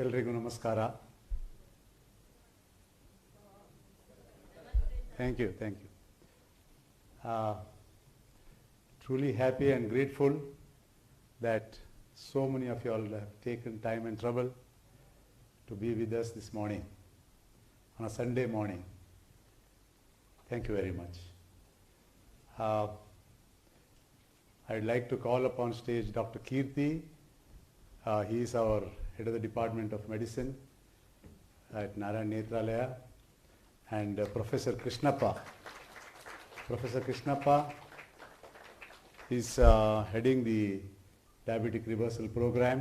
ಎಲ್ರಿಗೂ ನಮಸ್ಕಾರ. Thank you. Truly happy and grateful that so many of you all have taken time and trouble to be with us this morning, on a Sunday morning. Thank you very much. I'd like to call upon stage Dr. Kirti. He is our head of the Department of Medicine at Narayana Nethralaya, and Professor Krishnappa. Professor Krishnappa is heading the Diabetic Reversal Program.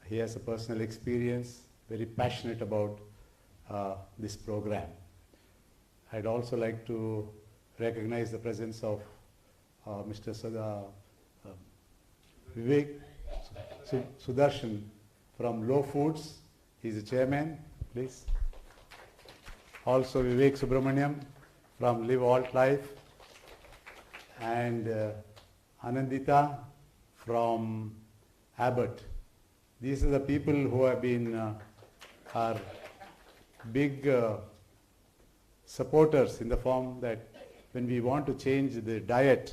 He has a personal experience, very passionate about this program. I'd also like to recognize the presence of Mr. Vivek Sudarshan from Low Foods. He's the chairman, please. Also Vivek Subramaniam from Live Alt Life, and Anandita from Abbott. These are the people who have been our big supporters in the form that when we want to change the diet,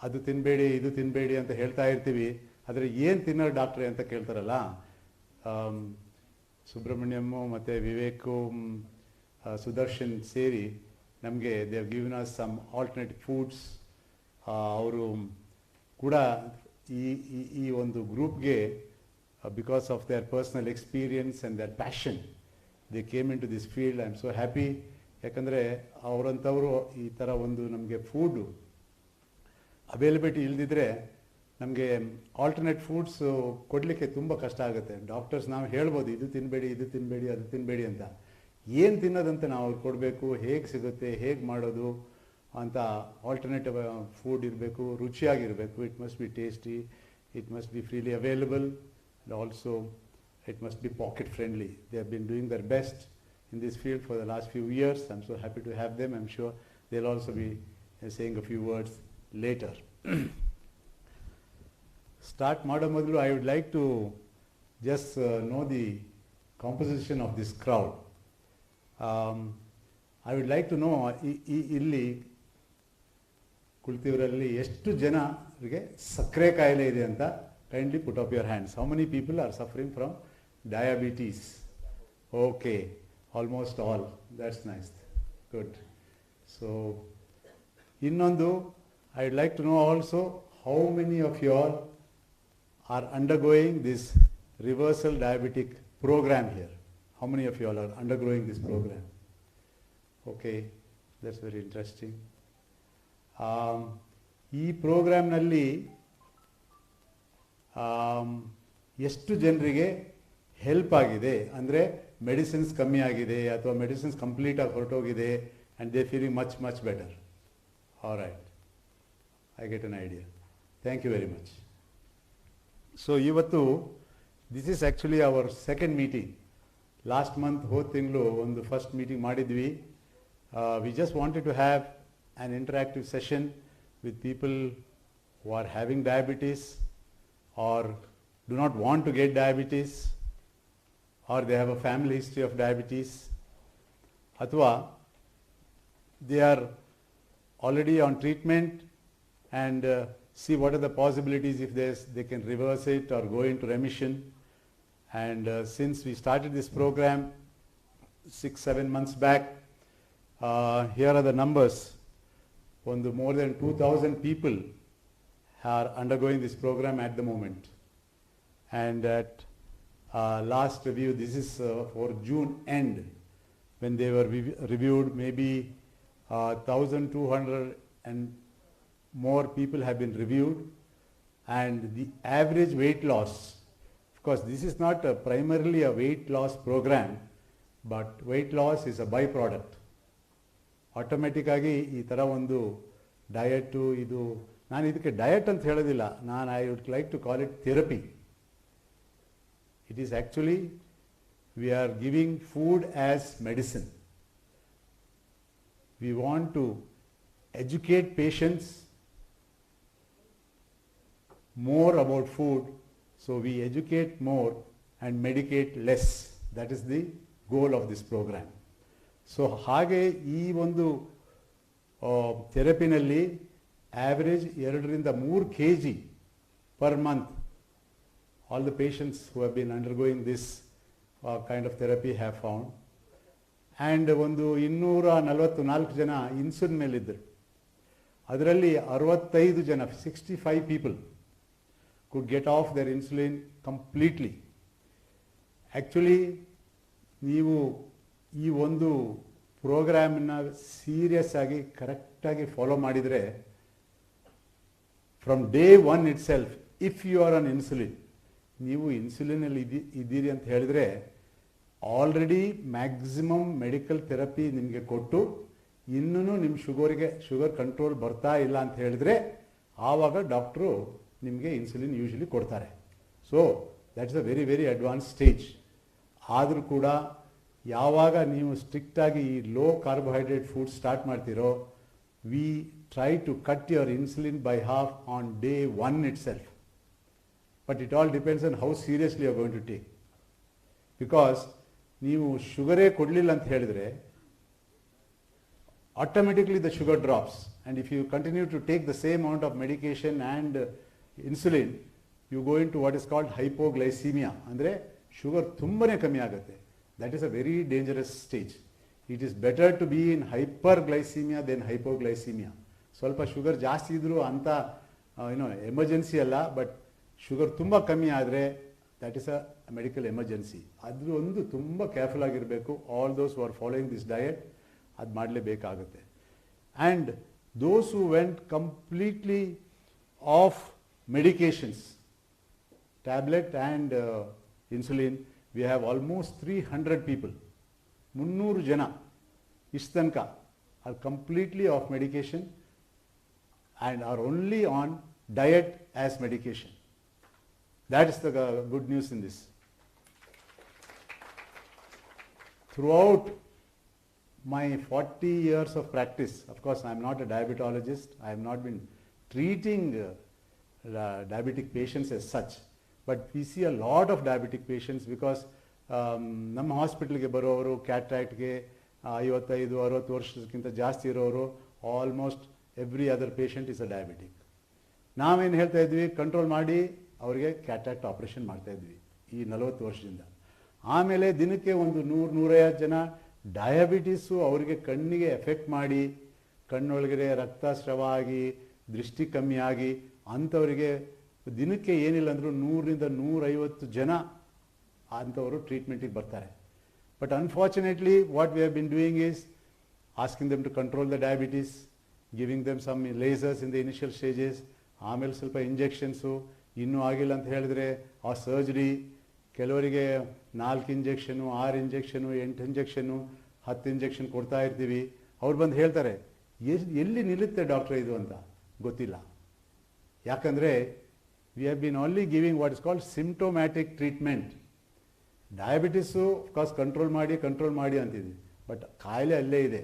ಅದು ತಿನ್ನಬೇಡಿ ಇದು ತಿನ್ನಬೇಡಿ ಅಂತ ಹೇಳ್ತಾ ಇರ್ತೀವಿ, ಆದರೆ ಏನು ತಿನ್ನೋ ಡಾಕ್ಟ್ರೆ ಅಂತ ಕೇಳ್ತಾರಲ್ಲ, ಸುಬ್ರಹ್ಮಣ್ಯಮ್ಮು ಮತ್ತು ವಿವೇಕು ಸುದರ್ಶನ್ ಸೇರಿ ನಮಗೆ they have given us some alternative foods. ಅವರು ಕೂಡ ಈ ಒಂದು ಗ್ರೂಪ್ಗೆ because of their personal experience and their passion they came into this field. I am so happy. ಯಾಕಂದರೆ ಅವರಂಥವರು ಈ ಥರ ಒಂದು ನಮಗೆ ಫುಡ್ಡು ಅವೈಲಬಿಲಿಟಿ ಇಲ್ಲದಿದ್ದರೆ ನಮಗೆ ಆಲ್ಟರ್ನೇಟ್ ಫುಡ್ಸ್ ಕೊಡಲಿಕ್ಕೆ ತುಂಬ ಕಷ್ಟ ಆಗುತ್ತೆ. ಡಾಕ್ಟರ್ಸ್ ನಾವು ಹೇಳ್ಬೋದು ಇದು ತಿನ್ನಬೇಡಿ ಇದು ತಿನ್ನಬೇಡಿ ಅದು ತಿನ್ನಬೇಡಿ ಅಂತ, ಏನು ತಿನ್ನೋದಂತ ನಾವು ಅವ್ರು ಕೊಡಬೇಕು, ಹೇಗೆ ಸಿಗುತ್ತೆ, ಹೇಗೆ ಮಾಡೋದು ಅಂತ ಆಲ್ಟರ್ನೇಟಿವ್ ಫುಡ್ ಇರಬೇಕು, ರುಚಿಯಾಗಿರಬೇಕು. It must be tasty, it must be freely available, and also it must be pocket friendly. They have been doing their best in this field for the last few years. I'm so happy to have them. I'm sure they'll also be saying a few words later. Start Mada Modulu, I would like to just know the composition of this crowd. I would like to know ಇಲ್ಲಿ ಕುಳಿತಿವರಲ್ಲಿ ಎಷ್ಟು ಜನರಿಗೆ ಸಕ್ಕರೆ ಕಾಯಿಲೆ ಇದೆ ಅಂತ kindly put up your hands. How many people are suffering from diabetes? Okay. Almost all. That's nice. Good. So, innondu, I would like to know also how many of you all are undergoing this reversal diabetic program here. How many of you all are undergoing this program? Okay, that's very interesting. ಈ ಪ್ರೋಗ್ರಾಮ್ನಲ್ಲಿ ಎಷ್ಟು ಜನರಿಗೆ help ಆಗಿದೆ, ಅಂದರೆ medicines ಕಮ್ಮಿ ಆಗಿದೆ ಅಥವಾ medicines ಕಂಪ್ಲೀಟಾಗಿ ಹೊರಟೋಗಿದೆ and they feeling much better. All right, I get an idea. Thank you very much. So ಇವತ್ತು this is actually our second meeting. Last month ಹೋದ ತಿಂಗಳು ಒಂದು ಫಸ್ಟ್ ಮೀಟಿಂಗ್ ಮಾಡಿದ್ವಿ. We just wanted to have an interactive session with people who are having diabetes or do not want to get diabetes, or they have a family history of diabetes, athwa they are already on treatment, and see what are the possibilities if they can reverse it or go into remission. And since we started this program 6-7 months back, here are the numbers. More than 2,000 people are undergoing this program at the moment, and at last review, this is for June end, when they were reviewed, maybe 1,200 and more people have been reviewed, and the average weight loss, of course this is not primarily a weight loss program, but weight loss is a byproduct. Automatic agi ee tara ondu diet idu, ನಾನು ಇದಕ್ಕೆ diet ಅಂತ ಹೇಳೋದಿಲ್ಲ, I would like to call it therapy. It is actually, we are giving food as medicine. We want to educate patients more about food So we educate more and medicate less. That is the goal of this program. So ಹಾಗೆ ಈ ಒಂದು ಥೆರಪಿನಲ್ಲಿ average 2-3 kg per month all the patients who have been undergoing this kind of therapy have found. And ಒಂದು 244 ಜನ insulin ಮೇಲಿದ್ದರು. ಅದರಲ್ಲಿ 65 ಜನ 65 people could get off their insulin completely. Actually ನೀವು ಈ ಒಂದು ಪ್ರೋಗ್ರಾಮನ್ನ ಸೀರಿಯಸ್ ಆಗಿ ಕರೆಕ್ಟಾಗಿ ಫಾಲೋ ಮಾಡಿದರೆ from day 1 itself, if you are on insulin, ನೀವು ಇನ್ಸುಲಿನಲ್ಲಿ ಇದ್ದೀರಿ ಅಂತ ಹೇಳಿದ್ರೆ ಆಲ್ರೆಡಿ ಮ್ಯಾಕ್ಸಿಮಮ್ ಮೆಡಿಕಲ್ ಥೆರಪಿ ನಿಮಗೆ ಕೊಟ್ಟು ಇನ್ನೂ ನಿಮ್ಮ ಶುಗರ್ ಕಂಟ್ರೋಲ್ ಬರ್ತಾ ಇಲ್ಲ ಅಂತ ಹೇಳಿದ್ರೆ ಆವಾಗ ಡಾಕ್ಟ್ರು ನಿಮಗೆ ಇನ್ಸುಲಿನ್ ಯೂಶಲಿ ಕೊಡ್ತಾರೆ. So that is a very very advance stage. ಆದರೂ ಕೂಡ ಯಾವಾಗ ನೀವು ಸ್ಟ್ರಿಕ್ಟಾಗಿ ಈ ಲೋ ಕಾರ್ಬೋಹೈಡ್ರೇಟ್ ಫುಡ್ ಸ್ಟಾರ್ಟ್ ಮಾಡ್ತೀರೋ, we try to cut your insulin by half on day 1 itself. But it all depends on how seriously you are going to take. Because ನೀವು ಶುಗರೇ ಕೊಡಲಿಲ್ಲ ಅಂತ ಹೇಳಿದರೆ automatically the sugar drops, and if you continue to take the same amount of medication and insulin, you go into what is called hypoglycemia. ಅಂದರೆ sugar ತುಂಬನೇ ಕಮ್ಮಿ ಆಗುತ್ತೆ. That is a very dangerous stage. It is better to be in hyperglycemia than hypoglycemia. ಸ್ವಲ್ಪ sugar ಜಾಸ್ತಿ ಇದ್ದರೂ ಅಂತ emergency ಅಲ್ಲ, but sugar ತುಂಬ ಕಮ್ಮಿ ಆದರೆ that is a medical emergency. ಅದು ಒಂದು ತುಂಬ ಕೇರ್ಫುಲ್ ಆಗಿರಬೇಕು. ಆಲ್ ದೋಸ್ ಹು ಆರ್ ಫಾಲೋಯಿಂಗ್ ದಿಸ್ ಡಯಟ್ ಅದು ಮಾಡಲೇಬೇಕಾಗುತ್ತೆ. And those who went completely off medications, tablet and insulin, we have almost 300 people, 300 ಜನ ಇಷ್ಟು ತನಕ are completely off medication and are only on diet as medication. That is the good news in this. Throughout my 40 years of practice, of course I am not a diabetologist, I have not been treating diabetic patients as such, but we see a lot of diabetic patients because ನಮ್ಮ ಹಾಸ್ಪಿಟಲ್ಗೆ ಬರೋರು ಕ್ಯಾಟ್ರಾಕ್ಟ್ಗೆ 55-60 ವರ್ಷಕ್ಕಿಂತ ಜಾಸ್ತಿ ಇರೋರು almost every other patient is a diabetic. ನಾವೇನು ಹೇಳ್ತಾ ಇದ್ವಿ, control ಮಾಡಿ ಅವರಿಗೆ ಕ್ಯಾಟ್ರಾಕ್ಟ್ ಆಪರೇಷನ್ ಮಾಡ್ತಾಯಿದ್ವಿ ಈ 40 ವರ್ಷದಿಂದ. ಆಮೇಲೆ ದಿನಕ್ಕೆ ಒಂದು 100-150 ಜನ ಡಯಾಬಿಟೀಸು ಅವರಿಗೆ ಕಣ್ಣಿಗೆ ಎಫೆಕ್ಟ್ ಮಾಡಿ ಕಣ್ಣೊಳಗಡೆ ರಕ್ತಸ್ರಾವ ಆಗಿ ದೃಷ್ಟಿ ಕಮ್ಮಿ ಆಗಿ ಅಂಥವರಿಗೆ ದಿನಕ್ಕೆ ಏನಿಲ್ಲ ಅಂದರೂ 100-150 ಜನ ಅಂಥವರು ಟ್ರೀಟ್ಮೆಂಟಿಗೆ ಬರ್ತಾರೆ. But unfortunately what we have been doing is asking them to control the diabetes, giving them some lasers in the initial stages, ಆಮೇಲೆ ಸ್ವಲ್ಪ ಇಂಜೆಕ್ಷನ್ಸು, ಇನ್ನೂ ಆಗಿಲ್ಲ ಅಂತ ಹೇಳಿದ್ರೆ ಆ ಸರ್ಜರಿ, ಕೆಲವರಿಗೆ 4 ಇಂಜೆಕ್ಷನು 6 ಇಂಜೆಕ್ಷನು 8 ಇಂಜೆಕ್ಷನು 10 ಇಂಜೆಕ್ಷನ್ ಕೊಡ್ತಾ ಇರ್ತೀವಿ. ಅವ್ರು ಬಂದು ಹೇಳ್ತಾರೆ, ಎಲ್ಲಿ ನಿಲ್ಲುತ್ತೆ ಡಾಕ್ಟ್ರೆ ಇದು ಅಂತ ಗೊತ್ತಿಲ್ಲ. ಯಾಕಂದರೆ we have been only giving what is called symptomatic treatment. Diabetes of course control ಮಾಡಿ ಅಂತಿದ್ವಿ, ಬಟ್ ಕಾಯಿಲೆ ಅಲ್ಲೇ ಇದೆ,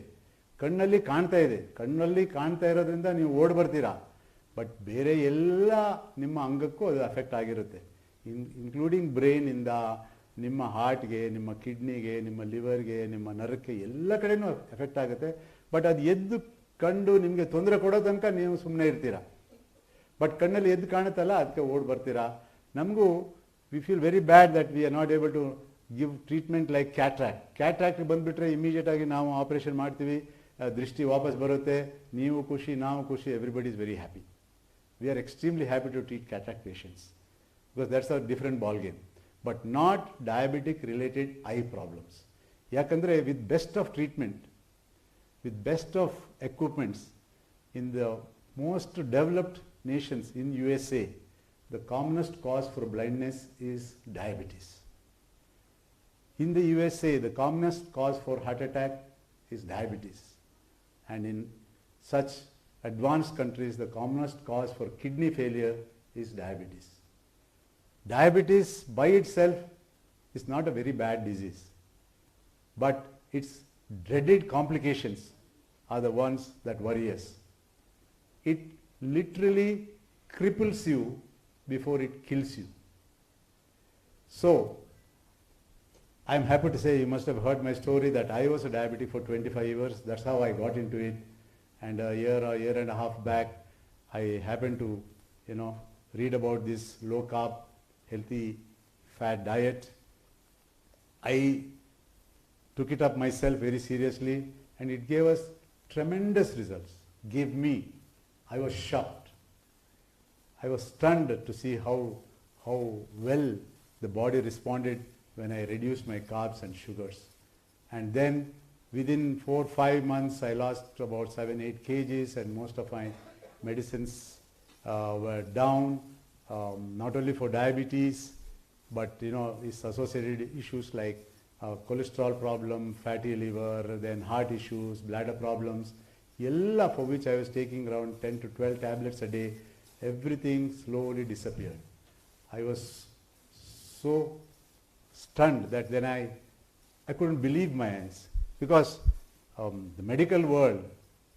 ಕಣ್ಣಲ್ಲಿ ಕಾಣ್ತಾ ಇದೆ. ಕಣ್ಣಲ್ಲಿ ಕಾಣ್ತಾ ಇರೋದ್ರಿಂದ ನೀವು ಓಡಿ ಬರ್ತೀರಾ, ಬಟ್ ಬೇರೆ ಎಲ್ಲ ನಿಮ್ಮ ಅಂಗಕ್ಕೂ ಅದು ಅಫೆಕ್ಟ್ ಆಗಿರುತ್ತೆ, ಇನ್ಕ್ಲೂಡಿಂಗ್ ಬ್ರೈನಿಂದ ನಿಮ್ಮ ಹಾರ್ಟ್ಗೆ, ನಿಮ್ಮ ಕಿಡ್ನಿಗೆ, ನಿಮ್ಮ ಲಿವರ್ಗೆ, ನಿಮ್ಮ ನರಕ್ಕೆ ಎಲ್ಲ ಕಡೆನೂ ಎಫೆಕ್ಟ್ ಆಗುತ್ತೆ. ಬಟ್ ಅದು ಎದ್ದು ಕಂಡು ನಿಮಗೆ ತೊಂದರೆ ಕೊಡೋ ತನಕ ನೀವು ಸುಮ್ಮನೆ ಇರ್ತೀರಾ, ಬಟ್ ಕಣ್ಣಲ್ಲಿ ಎದ್ದು ಕಾಣುತ್ತಲ್ಲ ಅದಕ್ಕೆ ಓಡಿ ಬರ್ತೀರಾ. ನಮಗೂ we feel very bad that we are not able to give treatment like cataract ಬಂದುಬಿಟ್ರೆ ಇಮಿಡಿಯೇಟಾಗಿ ನಾವು ಆಪರೇಷನ್ ಮಾಡ್ತೀವಿ, ದೃಷ್ಟಿ ವಾಪಸ್ ಬರುತ್ತೆ, ನೀವು ಖುಷಿ ನಾವು ಖುಷಿ, everybody is very happy. We are extremely happy to treat cataract patients because that's a different ball game, but not diabetic related eye problems. Yakandre with best of treatment, with best of equipments in the most developed nations in USA, the commonest cause for blindness is diabetes. In the USA, the commonest cause for heart attack is diabetes, and in such advanced countries, the commonest cause for kidney failure is diabetes. Diabetes by itself is not a very bad disease, but its dreaded complications are the ones that worry us. It literally cripples you before it kills you. So, I'm happy to say you must have heard my story that I was a diabetic for 25 years. That's how I got into it. And a year and a half back, I happened to, read about this low carb, healthy fat diet. I took it up myself very seriously, and it gave us tremendous results. I was shocked. I was stunned to see how well the body responded when I reduced my carbs and sugars. And then within 4 or 5 months, I lost about 7-8 kgs, and most of my medicines were down, not only for diabetes, but its associated issues like cholesterol problem, fatty liver, then heart issues, bladder problems, all for which I was taking around 10 to 12 tablets a day. Everything slowly disappeared. I was so stunned that then I couldn't believe my eyes, because the medical world,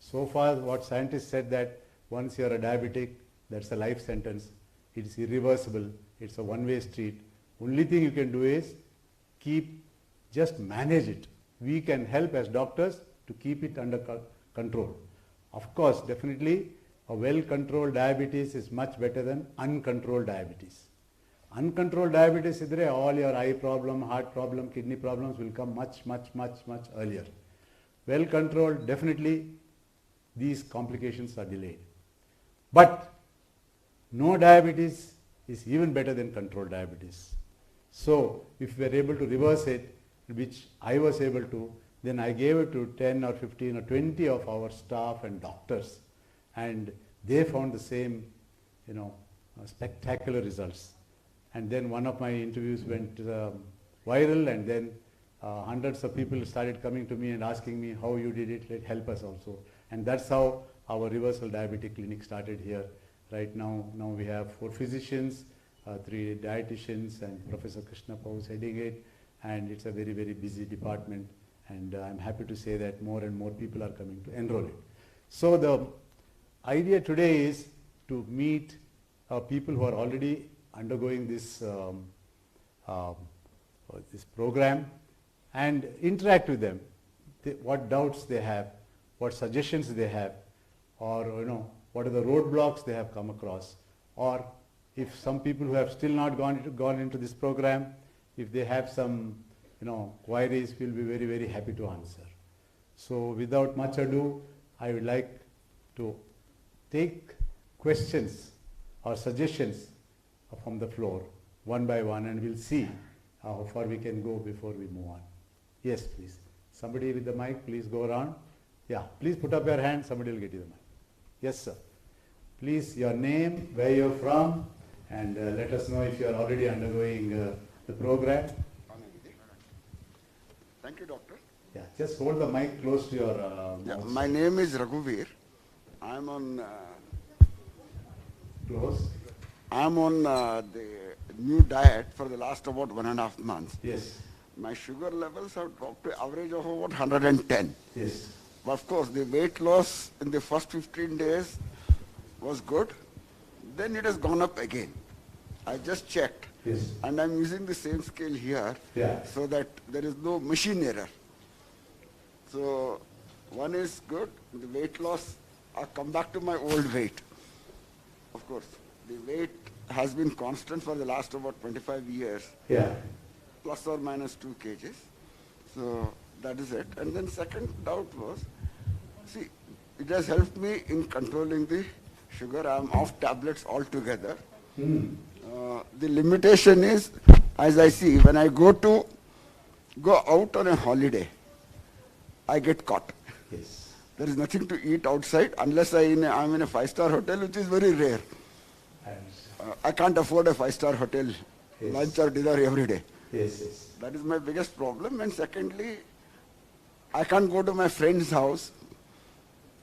so far what scientists said that once you're a diabetic, that's a life sentence. It's irreversible. It's a one-way street. Only thing you can do is just manage it. We can help as doctors to keep it under control. Of course, definitely a well-controlled diabetes is much better than uncontrolled diabetes. Uncontrolled diabetes idre all your eye problem, heart problem, kidney problems will come much earlier. Well controlled, definitely these complications are delayed. But no diabetes is even better than controlled diabetes. So if we are able to reverse it, which I was able to, then I gave it to 10 or 15 or 20 of our staff and doctors, and they found the same, spectacular results. And then one of my interviews went viral, and then hundreds of people started coming to me and asking me how you did it, help us also. And that's how our Reversal Diabetic Clinic started here. Right now we have 4 physicians, 3 dietitians, and Professor Krishna Paus heading it, and it's a very, very busy department, and I'm happy to say that more and more people are coming to enroll it. So the idea today is to meet people who are already undergoing this program and interact with them. What doubts they have, what suggestions they have, or what are the roadblocks they have come across, or if some people who have still not gone into this program, if they have some queries, we'll be very, very happy to answer. So without much ado, I would like to take questions or suggestions from the floor one by one, and we'll see how far we can go before we move on. Yes, please. Somebody with the mic, please go around. Yeah, please put up your hand, somebody will get you the mic. Yes, sir. Please, your name, where you're from, and let us know if you're already undergoing the program. Thank you, doctor. Yeah, just hold the mic close to your mouth. My name is Raghuveer. I'm on Close. I'm on the new diet for the last about 1.5 months. Yes. My sugar levels have dropped to average of about 110. Yes. But of course, the weight loss in the first 15 days was good. Then it has gone up again. I just checked. Yes. And I'm using the same scale here, so that there is no machine error. So one is good. The weight loss, I come back to my old weight. Of course, the weight has been constant for the last about 25 years. Yeah. Plus or minus 2 kgs. So that is it. And then second doubt was, see, it has helped me in controlling the sugar. I'm off tablets altogether. The limitation is, as I see, when I go out on a holiday, I get caught. Yes. There is nothing to eat outside unless I'm in a 5-star hotel, which is very rare. I can't afford a 5-star hotel lunch or dinner every day. Yes, yes. That is my biggest problem. And secondly, I can't go to my friend's house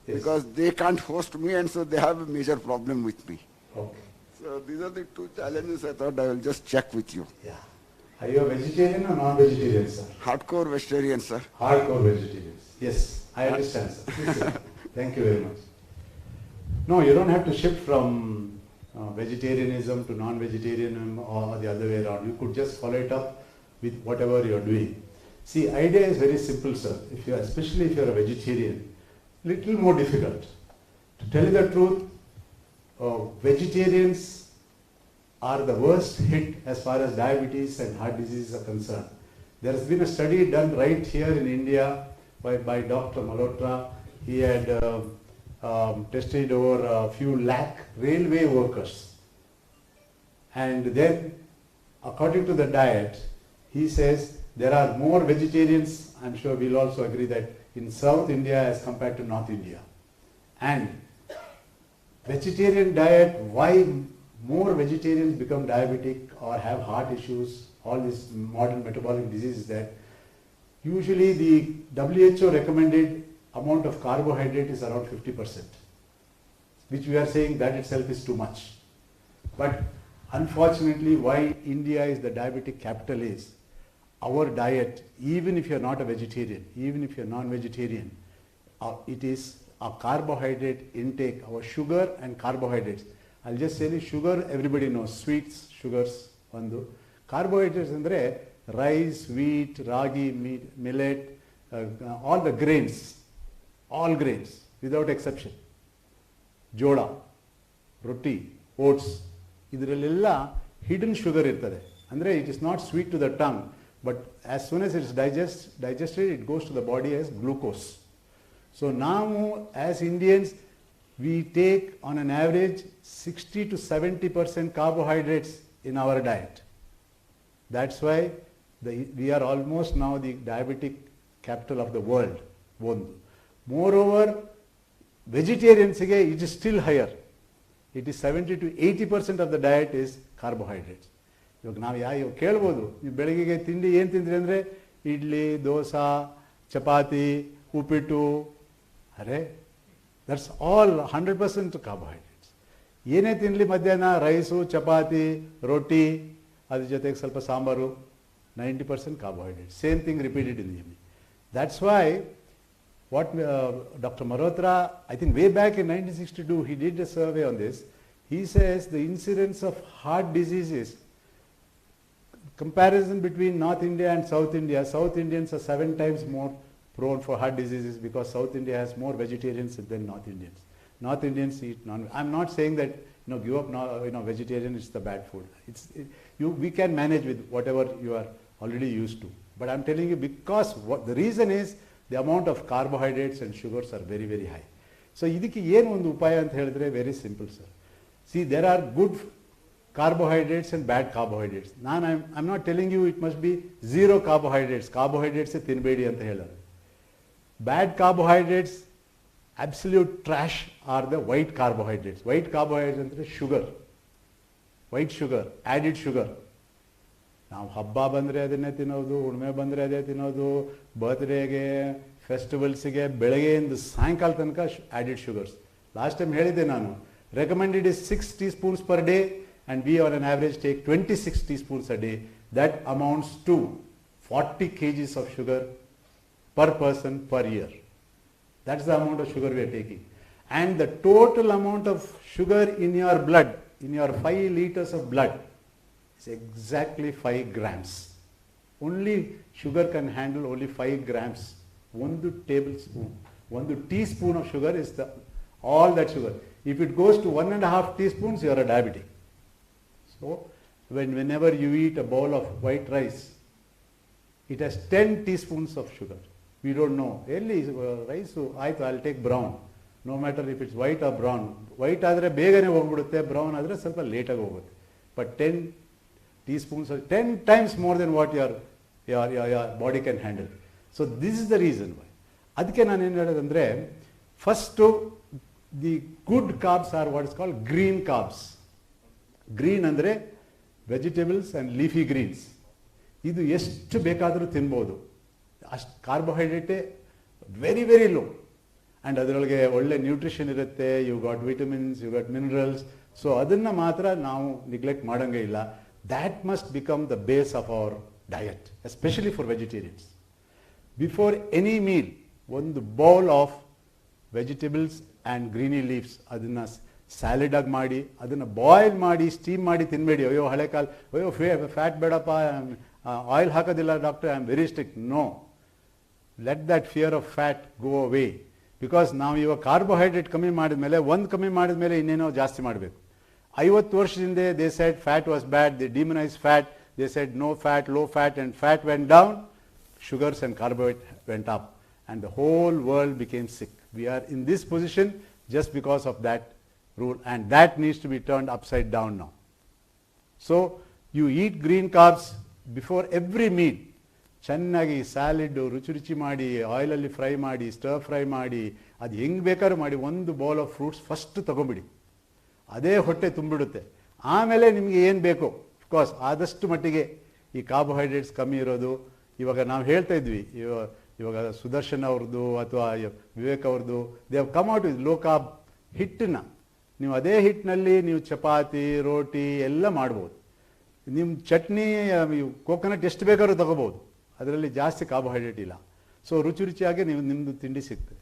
because they can't host me, and so they have a major problem with me. Okay. So these are the 2 challenges I thought I will just check with you. Yeah. Are you a vegetarian or non-vegetarian, sir? Hardcore vegetarian, sir. Hardcore vegetarians. Yes, I understand, sir. Please, sir. Thank you very much. No, you don't have to shift from vegetarianism to non-vegetarianism or the other way around. You could just follow it up with whatever you are doing. See, idea is very simple, sir. If you are, especially if you are a vegetarian, little more difficult. To tell you the truth, vegetarians are the worst hit as far as diabetes and heart disease are concerned. There has been a study done right here in India by Dr. Malhotra. He had tested over a few lakh railway workers. And then, according to the diet, he says there are more vegetarians, I'm sure we'll also agree that, in South India as compared to North India. And vegetarian diet, why more vegetarians become diabetic or have heart issues, all these modern metabolic diseases, that usually the WHO recommended amount of carbohydrate is around 50%, which we are saying that itself is too much. But unfortunately, why India is the diabetic capital is, our diet, even if you are not a vegetarian, even if you are non-vegetarian, it is our carbohydrate intake, our sugar and carbohydrates. I'll just say sugar, everybody knows, sweets, sugars, one. Carbohydrates andre rice, wheat, ragi, meat, millet, all the grains, all grains without exception. Joda, roti, oats, idralella hidden sugar irtade. Andre it is not sweet to the tongue, but as soon as it is digested, it goes to the body as glucose. So now as Indians, we take on an average 60 to 70% carbohydrates in our diet. That's why we are almost now the diabetic capital of the world. Moreover, vegetarians, it is still higher. It is 70 to 80% of the diet is carbohydrates. ಇವಾಗ ನಾವು ಇವಾಗ ಕೇಳ್ಬೋದು, ನೀವು ಬೆಳಗ್ಗೆಗೆ ತಿಂಡಿ ಏನು ತಿಂದ್ರಿ ಅಂದರೆ ಇಡ್ಲಿ, ದೋಸೆ, ಚಪಾತಿ, ಉಪ್ಪಿಟ್ಟು, ಅರೆ ದಟ್ಸ್ ಆಲ್ 100% ಕಾರ್ಬೋಹೈಡ್ರೇಟ್ಸ್. ಏನೇ ತಿನ್ನಲಿ ಮಧ್ಯಾಹ್ನ ರೈಸು, ಚಪಾತಿ, ರೊಟ್ಟಿ, ಅದ್ರ ಜೊತೆಗೆ ಸ್ವಲ್ಪ sambar, 90% carbohydrates. Same thing repeated in the evening. That's why what Dr. Malhotra, I think way back in 1962, he did a survey on this. He says the incidence of heart diseases, comparison between North India and South India, South Indians are 7 times more prone for heart diseases because South India has more vegetarians than North Indians. North Indians eat I'm not saying that give up vegetarian is the bad food. We can manage with whatever you are already used to. But I'm telling you, because the reason is the amount of carbohydrates and sugars are very, very high. So ಇದಕ್ಕೆ ಏನು ಒಂದು ಉಪಾಯ ಅಂತ ಹೇಳಿದ್ರೆ very simple, sir. See, there are good carbohydrates and bad carbohydrates. I'm not telling you it must be zero carbohydrates. Carbohydrates ತಿನ್ಬೇಡಿ ಅಂತ ಹೇಳೋದು. Bad carbohydrates, absolute trash, are the white carbohydrates. White carbohydrates ಅಂದರೆ sugar, white sugar, added sugar. ನಾವು ಹಬ್ಬ ಬಂದರೆ ಅದನ್ನೇ ತಿನ್ನೋದು, ಹುಣ್ಣಿಮೆ ಬಂದರೆ ಅದೇ ತಿನ್ನೋದು, ಬರ್ತ್ಡೇಗೆ, ಫೆಸ್ಟಿವಲ್ಸ್ಗೆ ಬೆಳಗ್ಗೆಯಿಂದ ಸಾಯಂಕಾಲ ತನಕ added sugars. ಲಾಸ್ಟ್ ಟೈಮ್ ಹೇಳಿದ್ದೆ ನಾನು, recommended is 6 teaspoons per day and we on an average take 26 teaspoons a day. That amounts to 40 kgs of sugar per person per year. That's the amount of sugar we are taking. And the total amount of sugar in your blood, in your 5 liters of blood, is exactly 5 grams. Only sugar can handle only 5 grams. 1 tablespoon, 1 teaspoon of sugar is all that sugar. If it goes to 1.5 teaspoons, you are a diabetic. So, whenever you eat a bowl of white rice, it has 10 teaspoons of sugar. We don't know. Rice, I'll take brown. No matter if it's white or brown. White ಆದರೆ ಬೇಗನೆ ಹೋಗ್ಬಿಡುತ್ತೆ, brown ಆದರೆ ಸ್ವಲ್ಪ ಲೇಟಾಗಿ ಹೋಗುತ್ತೆ. But 10 teaspoons, 10 times more than what your body can handle. So this is the reason why. ಅದಕ್ಕೆ ನಾನು ಏನು ಹೇಳೋದಂದರೆ, first the good carbs are what is called green carbs. Green ಅಂದರೆ ವೆಜಿಟೇಬಲ್ಸ್ ಆ್ಯಂಡ್ ಲೀಫಿ ಗ್ರೀನ್ಸ್. ಇದು ಎಷ್ಟು ಬೇಕಾದರೂ ತಿನ್ಬೋದು. ಅಷ್ಟು ಕಾರ್ಬೋಹೈಡ್ರೇಟೇ ವೆರಿ ವೆರಿ ಲೋ, ಆ್ಯಂಡ್ ಅದರೊಳಗೆ ಒಳ್ಳೆ ನ್ಯೂಟ್ರಿಷನ್ ಇರುತ್ತೆ. You got vitamins, you got minerals. So ಅದನ್ನು ಮಾತ್ರ ನಾವು ನೆಗ್ಲೆಕ್ಟ್ ಮಾಡೋಂಗೇ ಇಲ್ಲ. That must become the base of our diet, especially for vegetarians. Before any meal ಒಂದು bowl of vegetables and greeny leaves ಅದನ್ನು ಸ್ಯಾಲೆಡ್ ಆಗಿ ಮಾಡಿ, ಅದನ್ನು ಬಾಯ್ಲ್ ಮಾಡಿ ಸ್ಟೀಮ್ ಮಾಡಿ ತಿನ್ನಬೇಡಿ. ಅಯ್ಯೋ ಹಳೆ ಕಾಲ, ಅಯ್ಯೋ ಫ್ಯಾಟ್ ಬೇಡಪ್ಪ, ಆಯಿಲ್ ಹಾಕೋದಿಲ್ಲ doctor, I am very strict. No, let that fear of fat go away. Because ನಾವು ಇವಾಗ ಕಾರ್ಬೋಹೈಡ್ರೇಟ್ ಕಮ್ಮಿ ಮಾಡಿದ್ಮೇಲೆ, ಒಂದು ಕಮ್ಮಿ ಮಾಡಿದ್ಮೇಲೆ ಇನ್ನೇನೋ ಜಾಸ್ತಿ ಮಾಡಬೇಕು. 50 ವರ್ಷದಿಂದ they said fat was bad, they demonise fat, they said no fat, low fat, and fat went down, sugars and carbohydrate went up, and the whole world became sick. We are in this position just because of that rule, and that needs to be turned upside down now. So you eat green carbs before every meal. ಚೆನ್ನಾಗಿ salad ರುಚಿ ರುಚಿ ಮಾಡಿ, ಆಯಿಲಲ್ಲಿ fry ಮಾಡಿ, star fry ಮಾಡಿ, ಅದು ಹೆಂಗೆ ಬೇಕಾದ್ರೂ ಮಾಡಿ, ಒಂದು ಬೌಲ್ ಆಫ್ ಫ್ರೂಟ್ಸ್ ಫಸ್ಟ್ ತೊಗೊಂಬಿಡಿ. ಅದೇ ಹೊಟ್ಟೆ ತುಂಬಿಡುತ್ತೆ. ಆಮೇಲೆ ನಿಮಗೆ ಏನು ಬೇಕೋ, ಅಫ್ಕೋರ್ಸ್ ಆದಷ್ಟು ಮಟ್ಟಿಗೆ ಈ ಕಾರ್ಬೋಹೈಡ್ರೇಟ್ಸ್ ಕಮ್ಮಿ ಇರೋದು. ಇವಾಗ ನಾವು ಹೇಳ್ತಾ ಇದ್ವಿ, ಇವಾಗ ಸುದರ್ಶನ್ ಅವ್ರದ್ದು ಅಥವಾ ವಿವೇಕ್ ಅವ್ರದ್ದು, they have come out with low carb ಹಿಟ್ಟನ್ನ. ನೀವು ಅದೇ ಹಿಟ್ಟಿನಲ್ಲಿ ನೀವು ಚಪಾತಿ, ರೋಟಿ ಎಲ್ಲ ಮಾಡ್ಬೋದು. ನಿಮ್ಮ ಚಟ್ನಿ, ಕೋಕೋನಟ್ ಎಷ್ಟು ಬೇಕಾದ್ರೂ ತಗೋಬೋದು, ಅದರಲ್ಲಿ ಜಾಸ್ತಿ ಕಾರ್ಬೋಹೈಡ್ರೇಟ್ ಇಲ್ಲ. ಸೊ ರುಚಿ ರುಚಿಯಾಗಿ ನೀವು ನಿಮ್ಮದು ತಿಂಡಿ ಸಿಗ್ತದೆ.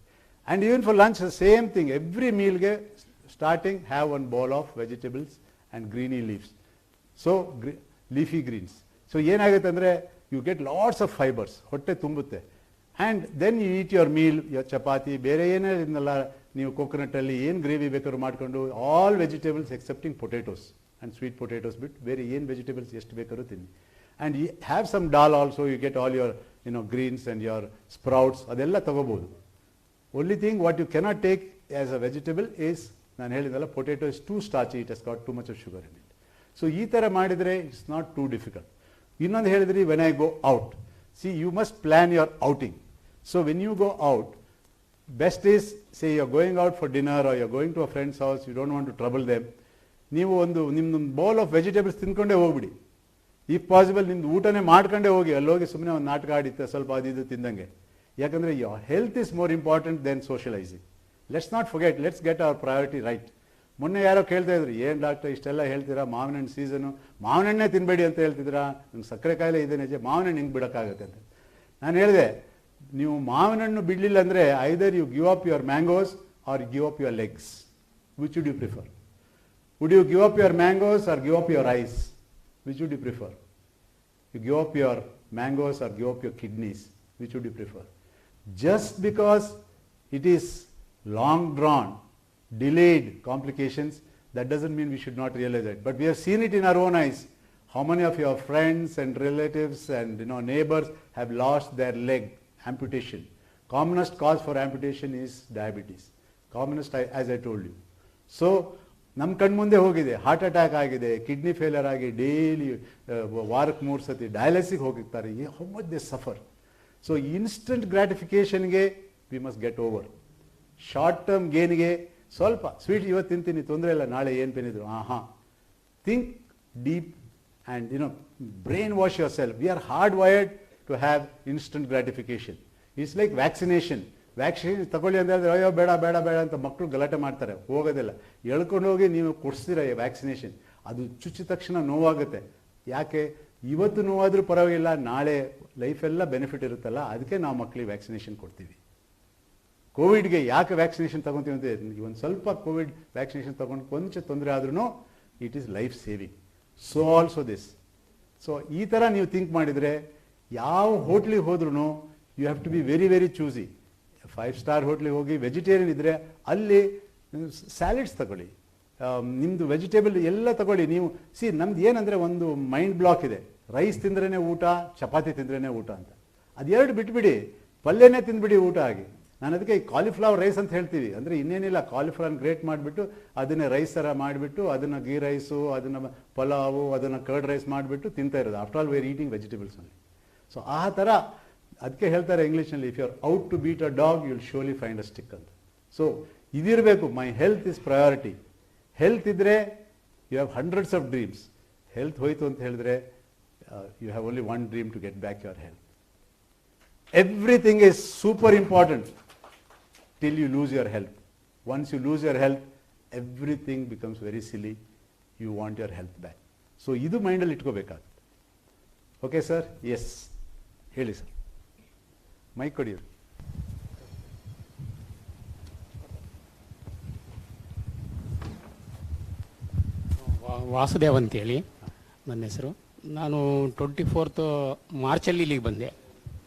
And even for lunch same thing, every ಮೀಲ್ಗೆ starting have one bowl of vegetables and greeny leaves. So leafy greens. So ಏನಾಗುತ್ತೆ ಅಂದರೆ you get lots of fibres, ಹೊಟ್ಟೆ ತುಂಬುತ್ತೆ. And then you eat your meal, ಚಪಾತಿ, ಬೇರೆ ಏನೇ ಇದನ್ನೆಲ್ಲ ನೀವು ಕೋಕೋನಟ್ಟಲ್ಲಿ ಏನು ಗ್ರೇವಿ ಬೇಕಾದ್ರೂ ಮಾಡಿಕೊಂಡು, all vegetables excepting potatoes and sweet potatoes ಬಿಟ್ಟು ಬೇರೆ ಏನು ವೆಜಿಟೇಬಲ್ಸ್ ಎಷ್ಟು ಬೇಕಾದ್ರೂ ತಿನ್ನಿ. And have some dal also, you get all your greens and your sprouts, ಅದೆಲ್ಲ ತಗೋಬೋದು. Only thing what you cannot take as a vegetable is, ನಾನು ಹೇಳಿದಲ್ಲ, potato is too starchy, it has got too much of sugar in it. So ಈ ಥರ ಮಾಡಿದರೆ it's not too difficult. ಇನ್ನೊಂದು ಹೇಳಿದ್ರಿ, when I go out, see you must plan your outing. So when you go out, best is, say you're going out for dinner or you're going to a friend's house, you don't want to trouble them, ನೀವು ನಿಮ್ಮದು bowl of vegetables ತಿನ್ಕೊಂಡೇ ಹೋಗ್ಬಿಡಿ. If possible ನಿಮ್ದು ಊಟನೇ ಮಾಡ್ಕೊಂಡೇ ಹೋಗಿ, ಅಲ್ಲೋಗಿ ಸುಮ್ಮನೆ ಒಂದು ನಾಟಕ ಆಡಿತ್ತೆ ಸ್ವಲ್ಪ ಅದು ತಿಂದಂಗೆ. ಯಾಕಂದರೆ your health is more important then socialising. Let's not forget, let's get our priority right. ಮೊನ್ನೆ ಯಾರೋ ಕೇಳ್ತಾ ಇದ್ರು, ಏನು ಡಾಕ್ಟರ್ ಇಷ್ಟೆಲ್ಲ ಹೇಳ್ತೀರಾ, ಮಾವಿನ ಹಣ್ಣು ಸೀಸನು, ಮಾವಿನ ಹಣ್ಣೇ ತಿನ್ನಬೇಡಿ ಅಂತ ಹೇಳ್ತಿದ್ದೀರಾ, ನಂಗೆ ಸಕ್ಕರೆ ಕಾಯಿಲೆ ಇದೆ ನಿಜ, ಮಾವಿನ ಹಣ್ಣು ಹಿಂಗೆ ಬಿಡೋಕ್ಕಾಗತ್ತೆ ಅಂತ. ನಾನು ಹೇಳಿದೆ, ನೀವು ಮಾವಿನ ಹಣ್ಣು ಬಿಡಲಿಲ್ಲ ಅಂದರೆ either you give up your mangoes or give up your legs. Which would you prefer? Would you give up your mangoes or give up your eyes? Which would you prefer? You give up your mangoes or give up your kidneys? Which would you prefer? Just because it is long drawn, delayed complications, that doesn't mean we should not realize it. But we have seen it in our own eyes. How many of your friends and relatives and neighbors have lost their leg? Amputation. Commonest cause for amputation is diabetes. Commonest, as I told you. So ನಮ್ಮ ಕಣ್ಮುಂದೆ ಹೋಗಿದೆ, heart attack ಆಗಿದೆ, kidney failure ಆಗಿ daily ವಾರಕ್ಕೆ 3 ಸತಿ ಡಯಾಲಿಸಿಸ್ಗೆ ಹೋಗಿರ್ತಾರೆ. How much they suffer. So instant ಗ್ರಾಟಿಫಿಕೇಷನ್ಗೆ we must get over. Short term ಗೇನ್ಗೆ ಸ್ವಲ್ಪ ಸ್ವೀಟ್ ಇವತ್ತು ತಿಂತೀನಿ, ತೊಂದರೆ ಇಲ್ಲ, ನಾಳೆ ಏನು ಪೇನಿದ್ರು, think deep and brainwash yourself. We are hardwired to have instant gratification. It's like vaccination. Vaccine ತಗೊಳ್ಳಿ ಅಂತ ಹೇಳಿದ್ರೆ ಅಯ್ಯೋ ಬೇಡ ಬೇಡ ಬೇಡ ಅಂತ ಮಕ್ಕಳು ಗಲಾಟೆ ಮಾಡ್ತಾರೆ, ಹೋಗೋದಿಲ್ಲ. ಎಳ್ಕೊಂಡು ಹೋಗಿ ನೀವು ಕೊಡಿಸ್ತೀರ ವ್ಯಾಕ್ಸಿನೇಷನ್, ಅದು ಚುಚ್ಚಿದ ತಕ್ಷಣ ನೋವಾಗುತ್ತೆ. ಯಾಕೆ? ಇವತ್ತು ನೋವಾದರೂ ಪರವಾಗಿಲ್ಲ, ನಾಳೆ ಲೈಫೆಲ್ಲ ಬೆನಿಫಿಟ್ ಇರುತ್ತಲ್ಲ, ಅದಕ್ಕೆ ನಾವು ಮಕ್ಕಳಿಗೆ ವ್ಯಾಕ್ಸಿನೇಷನ್ ಕೊಡ್ತೀವಿ. ಕೋವಿಡ್ಗೆ ಯಾಕೆ ವ್ಯಾಕ್ಸಿನೇಷನ್ ತಗೊತೀವಿ ಅಂತ, ಒಂದು ಸ್ವಲ್ಪ ಕೋವಿಡ್ ವ್ಯಾಕ್ಸಿನೇಷನ್ ತಗೊಂಡು ಕೊಂಚ ತೊಂದರೆ ಆದ್ರೂ it is life saving. So also this. So ಈ ಥರ ನೀವು ಥಿಂಕ್ ಮಾಡಿದರೆ ಯಾವ ಹೋಟ್ಲಿಗೆ ಹೋದ್ರೂ you have to be very very choosy. 5-star ಹೋಟ್ಲಿಗೆ ಹೋಗಿ ವೆಜಿಟೇರಿಯನ್ ಇದ್ದರೆ ಅಲ್ಲಿ ಸ್ಯಾಲೆಡ್ಸ್ ತಗೊಳ್ಳಿ, ನಿಮ್ಮದು ವೆಜಿಟೇಬಲ್ ಎಲ್ಲ ತಗೊಳ್ಳಿ. ನೀವು ನಮ್ದು ಏನಂದರೆ ಒಂದು ಮೈಂಡ್ ಬ್ಲಾಕ್ ಇದೆ, ರೈಸ್ ತಿಂದ್ರೇ ಊಟ, ಚಪಾತಿ ತಿಂದ್ರೇ ಊಟ ಅಂತ. ಅದೆರಡು ಬಿಟ್ಬಿಡಿ, ಪಲ್ಯನೇ ತಿಂದ್ಬಿಡಿ ಊಟ ಆಗಿ. ನಾನು ಅದಕ್ಕೆ ಈ ಕಾಲಿಫ್ಲವರ್ ರೈಸ್ ಅಂತ ಹೇಳ್ತೀವಿ. ಅಂದರೆ ಇನ್ನೇನಿಲ್ಲ, ಕಾಲಿಫ್ಲವರ್ನ ಗ್ರೇಟ್ ಮಾಡಿಬಿಟ್ಟು ಅದನ್ನೇ ರೈಸ್ ಥರ ಮಾಡಿಬಿಟ್ಟು ಅದನ್ನು ಗೀ ರೈಸು, ಅದನ್ನು ಪಲಾವು, ಅದನ್ನು ಕರ್ಡ್ ರೈಸ್ ಮಾಡಿಬಿಟ್ಟು ತಿಂತಾ ಇರೋದು. After all we are eating vegetables only. So ಆ ಥರ ಅದಕ್ಕೆ ಹೇಳ್ತಾರೆ ಇಂಗ್ಲೀಷ್ನಲ್ಲಿ, if you are out to beat a dog you will surely find a stick ಅಂತ. ಸೊ ಇದಿರಬೇಕು, my health is priority. Health ಇದ್ದರೆ you have hundreds of dreams. Health ಹೋಯಿತು ಅಂತ ಹೇಳಿದ್ರೆ you have only one dream to get back your health. Everything is super important till you lose your health. Once you lose your health, everything becomes very silly. You want your health back. So idu mind alli itkoಬೇಕಾಗುತ್ತೆ. Okay sir? Yes ಹೇಳಿ sir. Mike ಕೊಡಿ. ವಾಸುದೇವ್ ಅಂತೇಳಿ ನನ್ನ ಹೆಸರು. ನಾನು 24th ಮಾರ್ಚಲ್ಲಿ ಇಲ್ಲಿಗೆ ಬಂದೆ.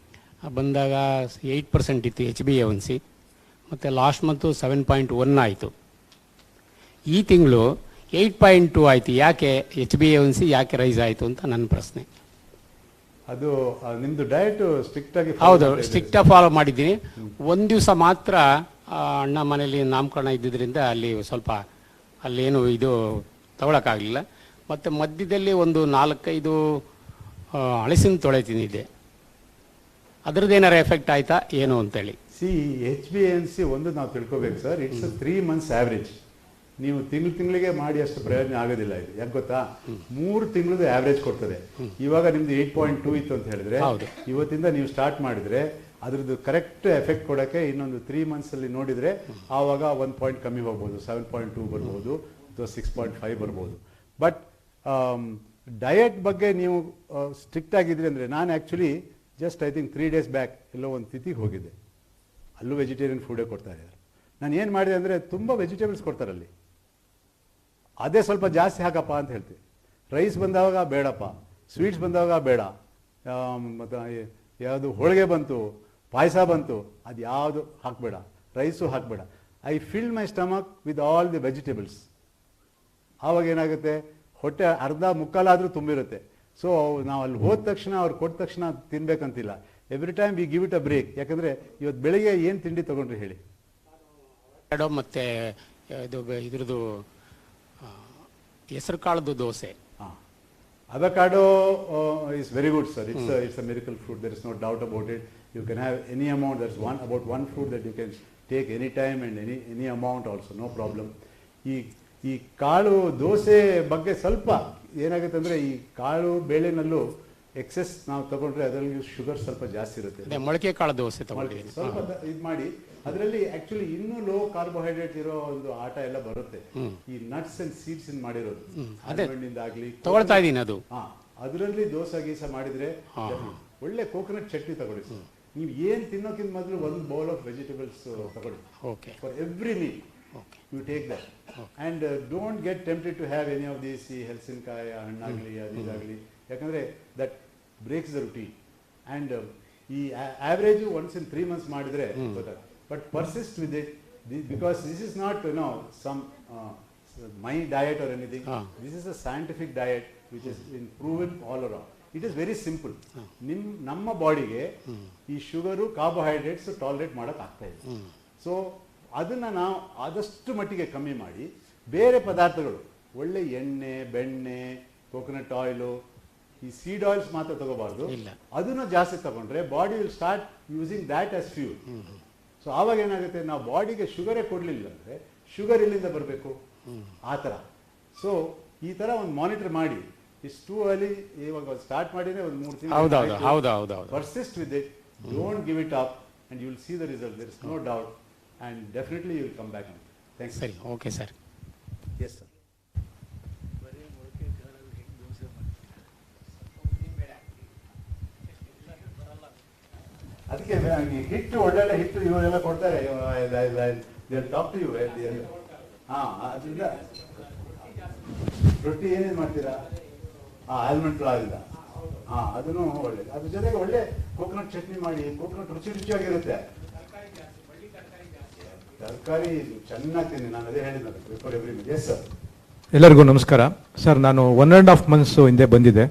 ಬಂದಾಗ 8% ಇತ್ತು HbA1c, ಮತ್ತು ಲಾಸ್ಟ್ ಮಂತು 7.1 ಆಯಿತು. ಈ ತಿಂಗಳು 8.2 ಆಯಿತು. ಯಾಕೆ HbA1c ಯಾಕೆ ರೈಸ್ ಆಯಿತು ಅಂತ ನನ್ನ ಪ್ರಶ್ನೆ. ಅದು ನಿಮ್ಮದು ಡಯಟ್ ಸ್ಟ್ರಿಕ್ಟ್ ಆಗಿ? ಹೌದು, ಸ್ಟ್ರಿಕ್ಟಾಗಿ ಫಾಲೋ ಮಾಡಿದ್ದೀನಿ. ಒಂದು ದಿವಸ ಮಾತ್ರ ಅಣ್ಣ ಮನೇಲಿ ನಾಮಕರಣ ಇದ್ದಿದ್ದರಿಂದ ಅಲ್ಲಿ ಸ್ವಲ್ಪ ಅಲ್ಲೇನು ಇದು ತಗೊಳಕ್ಕಾಗಲಿಲ್ಲ. ಮತ್ತು ಮಧ್ಯದಲ್ಲಿ ಒಂದು 4-5 ಹಳಸಿನ ತೊಳೆ ತಿಂದಿದ್ದೆ. ಅದರದ್ದೇನಾರು ಎಫೆಕ್ಟ್ ಆಯ್ತಾ ಏನು ಅಂತೇಳಿ. HbA1c ಒಂದು ನಾವು ತಿಳ್ಕೊಬೇಕು ಸರ್, ಇಟ್ಸ್ 3 months ಆವ್ರೇಜ್. ನೀವು ತಿಂಗಳಿಗೆ ಮಾಡಿ ಅಷ್ಟು ಪ್ರಯೋಜನ ಆಗೋದಿಲ್ಲ ಇದು. ಯಾಕೆ ಗೊತ್ತಾ, 3 ತಿಂಗಳದ್ದು ಆವ್ರೇಜ್ ಕೊಡ್ತದೆ. ಇವಾಗ ನಿಮ್ದು 8.2 ಇತ್ತು ಅಂತ ಹೇಳಿದ್ರೆ, ಇವತ್ತಿಂದ ನೀವು ಸ್ಟಾರ್ಟ್ ಮಾಡಿದ್ರೆ ಅದ್ರದ್ದು ಕರೆಕ್ಟ್ ಎಫೆಕ್ಟ್ ಕೊಡೋಕ್ಕೆ ಇನ್ನೊಂದು 3 months ಅಲ್ಲಿ ನೋಡಿದ್ರೆ ಆವಾಗ 1 point ಕಮ್ಮಿ ಹೋಗ್ಬೋದು, 7.2 ಬರ್ಬೋದು ಅಥವಾ 6.5 ಬರ್ಬೋದು. ಬಟ್ ಡಯಟ್ ಬಗ್ಗೆ ನೀವು ಸ್ಟ್ರಿಕ್ಟ್ ಆಗಿದ್ರಿ ಅಂದರೆ, ನಾನು actually just I think 3 days back ಎಲ್ಲೋ ಒಂದು ತಿಥಿಗೆ ಹೋಗಿದ್ದೆ. ಅಲ್ಲೂ ವೆಜಿಟೇರಿಯನ್ ಫುಡೇ ಕೊಡ್ತಾ ಇದ್ದಾರೆ. ನಾನು ಏನು ಮಾಡಿದೆ ಅಂದರೆ, ತುಂಬ ವೆಜಿಟೇಬಲ್ಸ್ ಕೊಡ್ತಾರಲ್ಲಿ, ಅದೇ ಸ್ವಲ್ಪ ಜಾಸ್ತಿ ಹಾಕಪ್ಪ ಅಂತ ಹೇಳ್ತೀವಿ. ರೈಸ್ ಬಂದಾಗ ಬೇಡಪ್ಪ, ಸ್ವೀಟ್ಸ್ ಬಂದಾಗ ಬೇಡ, ಮತ್ತು ಯಾವುದು ಹೋಳಿಗೆ ಬಂತು, ಪಾಯಸ ಬಂತು, ಅದು ಯಾವುದು ಹಾಕಬೇಡ, ರೈಸು ಹಾಕಬೇಡ. I filled my stomach with all the vegetables. ಆವಾಗ ಏನಾಗುತ್ತೆ, ಹೊಟ್ಟೆ ಅರ್ಧ ಮುಕ್ಕಾಲಾದರೂ ತುಂಬಿರುತ್ತೆ. ಸೊ ನಾವು ಅಲ್ಲಿ ಹೋದ ತಕ್ಷಣ, ಅವ್ರು ಕೊಟ್ಟ ತಕ್ಷಣ ತಿನ್ಬೇಕಂತಿಲ್ಲ. Every time we give it a break. ಯಾಕಂದರೆ ಇವತ್ತು ಬೆಳಿಗ್ಗೆ ಏನು ತಿಂಡಿ ತೊಗೊಂಡ್ರಿ ಹೇಳಿ? ಮತ್ತು ಇದು ಇದ್ರದ್ದು ಹೆಸರು ಕಾಳದ್ದು dosa. Avocado is very good, sir. It's a miracle fruit. There is no doubt about it. You can have any amount. There's about one fruit that you can take any time and any amount also, no problem. ಈ ಕಾಳು ದೋಸೆ ಬಗ್ಗೆ ಸ್ವಲ್ಪ ಏನಾಗುತ್ತೆ ಅಂದರೆ, ಈ ಕಾಳು ಬೇಳೆನಲ್ಲೂ excess ನಾವು ತಗೊಂಡ್ರೆ ಅದರಲ್ಲಿ ಶುಗರ್ ಸ್ವಲ್ಪ ಜಾಸ್ತಿ ಇರುತ್ತೆ. ಮೊಳಕೆ ಕಾಳು ದೋಸೆ ತಗೊಳ್ಳಿ, ಸ್ವಲ್ಪ ಇದು ಮಾಡಿ. ಅದರಲ್ಲಿ ಆಕ್ಚುಲಿ ಇನ್ನೂ ಲೋ ಕಾರ್ಬೋಹೈಡ್ರೇಟ್ ಇರೋ ಒಂದು ಆಟ ಎಲ್ಲ ಬರುತ್ತೆ. ಈ ನಟ್ಸ್ ಅಂಡ್ ಸೀಡ್ಸ್ ಮಾಡಿರೋದು ಹಣ್ಣಿಂದಾಗ್ಲಿ ತಗೊಳ್ತಾ ಇದೀನಿ. ಅದು ಅದರಲ್ಲಿ ದೋಸೆ ಗೀಸ ಮಾಡಿದ್ರೆ ಒಳ್ಳೆ ಕೋಕೋನಟ್ ಚಟ್ನಿ ತಗೊಳ್ಳಿ. ನೀವು ಏನ್ ತಿನ್ನೋಕ್ಕಿಂತ ಮೊದಲು ಒಂದು ಬೌಲ್ ಆಫ್ ವೆಜಿಟೇಬಲ್ಸ್ ತಗೊಳ್ಳಿ. For every meal you take that and don't get tempted to have any of these. ಈ ಹಲಸಿನಕಾಯಿ ಹಣ್ಣಾಗ್ಲಿ ಅದಿದಾಗ್ಲಿ, ಯಾಕಂದ್ರೆ that breaks the routine. And ಈ ಆವರೇಜ್ ಒನ್ಸ್ ಇನ್ 3 months ಮಾಡಿದ್ರೆ ಗೊತ್ತಾಗುತ್ತೆ. But persist with it, because this is not, some my diet or anything. This is a scientific diet which has been proven all around. It is very simple. ನಮ್ಮ ಬಾಡಿಗೆ ಈ sugar, carbohydrates tolerate ಮಾಡಕ್ ಆಗ್ತಾ ಇದೆ. So ಅದನ್ನ ನಾವು ಆದಷ್ಟು ಮಟ್ಟಿಗೆ ಕಮ್ಮಿ ಮಾಡಿ, ಬೇರೆ ಪದಾರ್ಥಗಳು, ಒಳ್ಳೆ ಎಣ್ಣೆ, ಬೆಣ್ಣೆ, ಕೋಕೋನಟ್ ಆಯಿಲು, ಈ ಸೀಡ್ ಆಯಿಲ್ಸ್ ಮಾತ್ರ ತಗೋಬಾರ್ದು. ಅದನ್ನ ಜಾಸ್ತಿ ತಗೊಂಡ್ರೆ body will start using that as fuel. So ಆವಾಗ ಏನಾಗುತ್ತೆ, ನಾವು ಬಾಡಿಗೆ ಶುಗರೇ ಕೊಡಲಿಲ್ಲ ಅಂದರೆ ಶುಗರ್ ಎಲ್ಲಿಂದ ಬರಬೇಕು, ಆ ಥರ. ಸೊ ಈ ಥರ ಒಂದು ಮಾನಿಟರ್ ಮಾಡಿ, ಇಷ್ಟು ಅಲ್ಲಿ ಇವಾಗ ಸ್ಟಾರ್ಟ್ ಮಾಡಿದ್ರೆ ಒಂದು 3 ತಿಂಗಳು persist with it, don't give it up and you will see the result. There is no doubt and definitely you will come back. Thanks. ಸರಿ, ಓಕೆ ಸರ್. Yes sir. ಅದಕ್ಕೆ ಹಿಟ್ಟು, ಒಳ್ಳೊಳ್ಳೆ ಹಿಟ್ಟು ಇವರೆಲ್ಲ ಕೊಡ್ತಾರೆ. Talk to you. ಅದರಿಂದ ರೊಟ್ಟಿ ಏನೇನು ಮಾಡ್ತೀರಾ? ಆಲ್ಮಂಡ್ ಫ್ಲವರಿಂದ ಅದನ್ನು ಒಳ್ಳೇದು. ಅದ್ರ ಜೊತೆಗೆ ಒಳ್ಳೆ ಕೋಕೋನಟ್ ಚಟ್ನಿ ಮಾಡಿ, ಕೋಕೋನಟ್ ರುಚಿಯಾಗಿರುತ್ತೆ. ತರಕಾರಿ ಚೆನ್ನಾಗಿ ತಿನ್ನಿ, ನಾನು ಅದೇ ಹೇಳಿದ್ದೆ before every meal. Yes sir. ಎಲ್ಲರಿಗೂ ನಮಸ್ಕಾರ ಸರ್. ನಾನು 1.5 months ಹಿಂದೆ ಬಂದಿದ್ದೆ.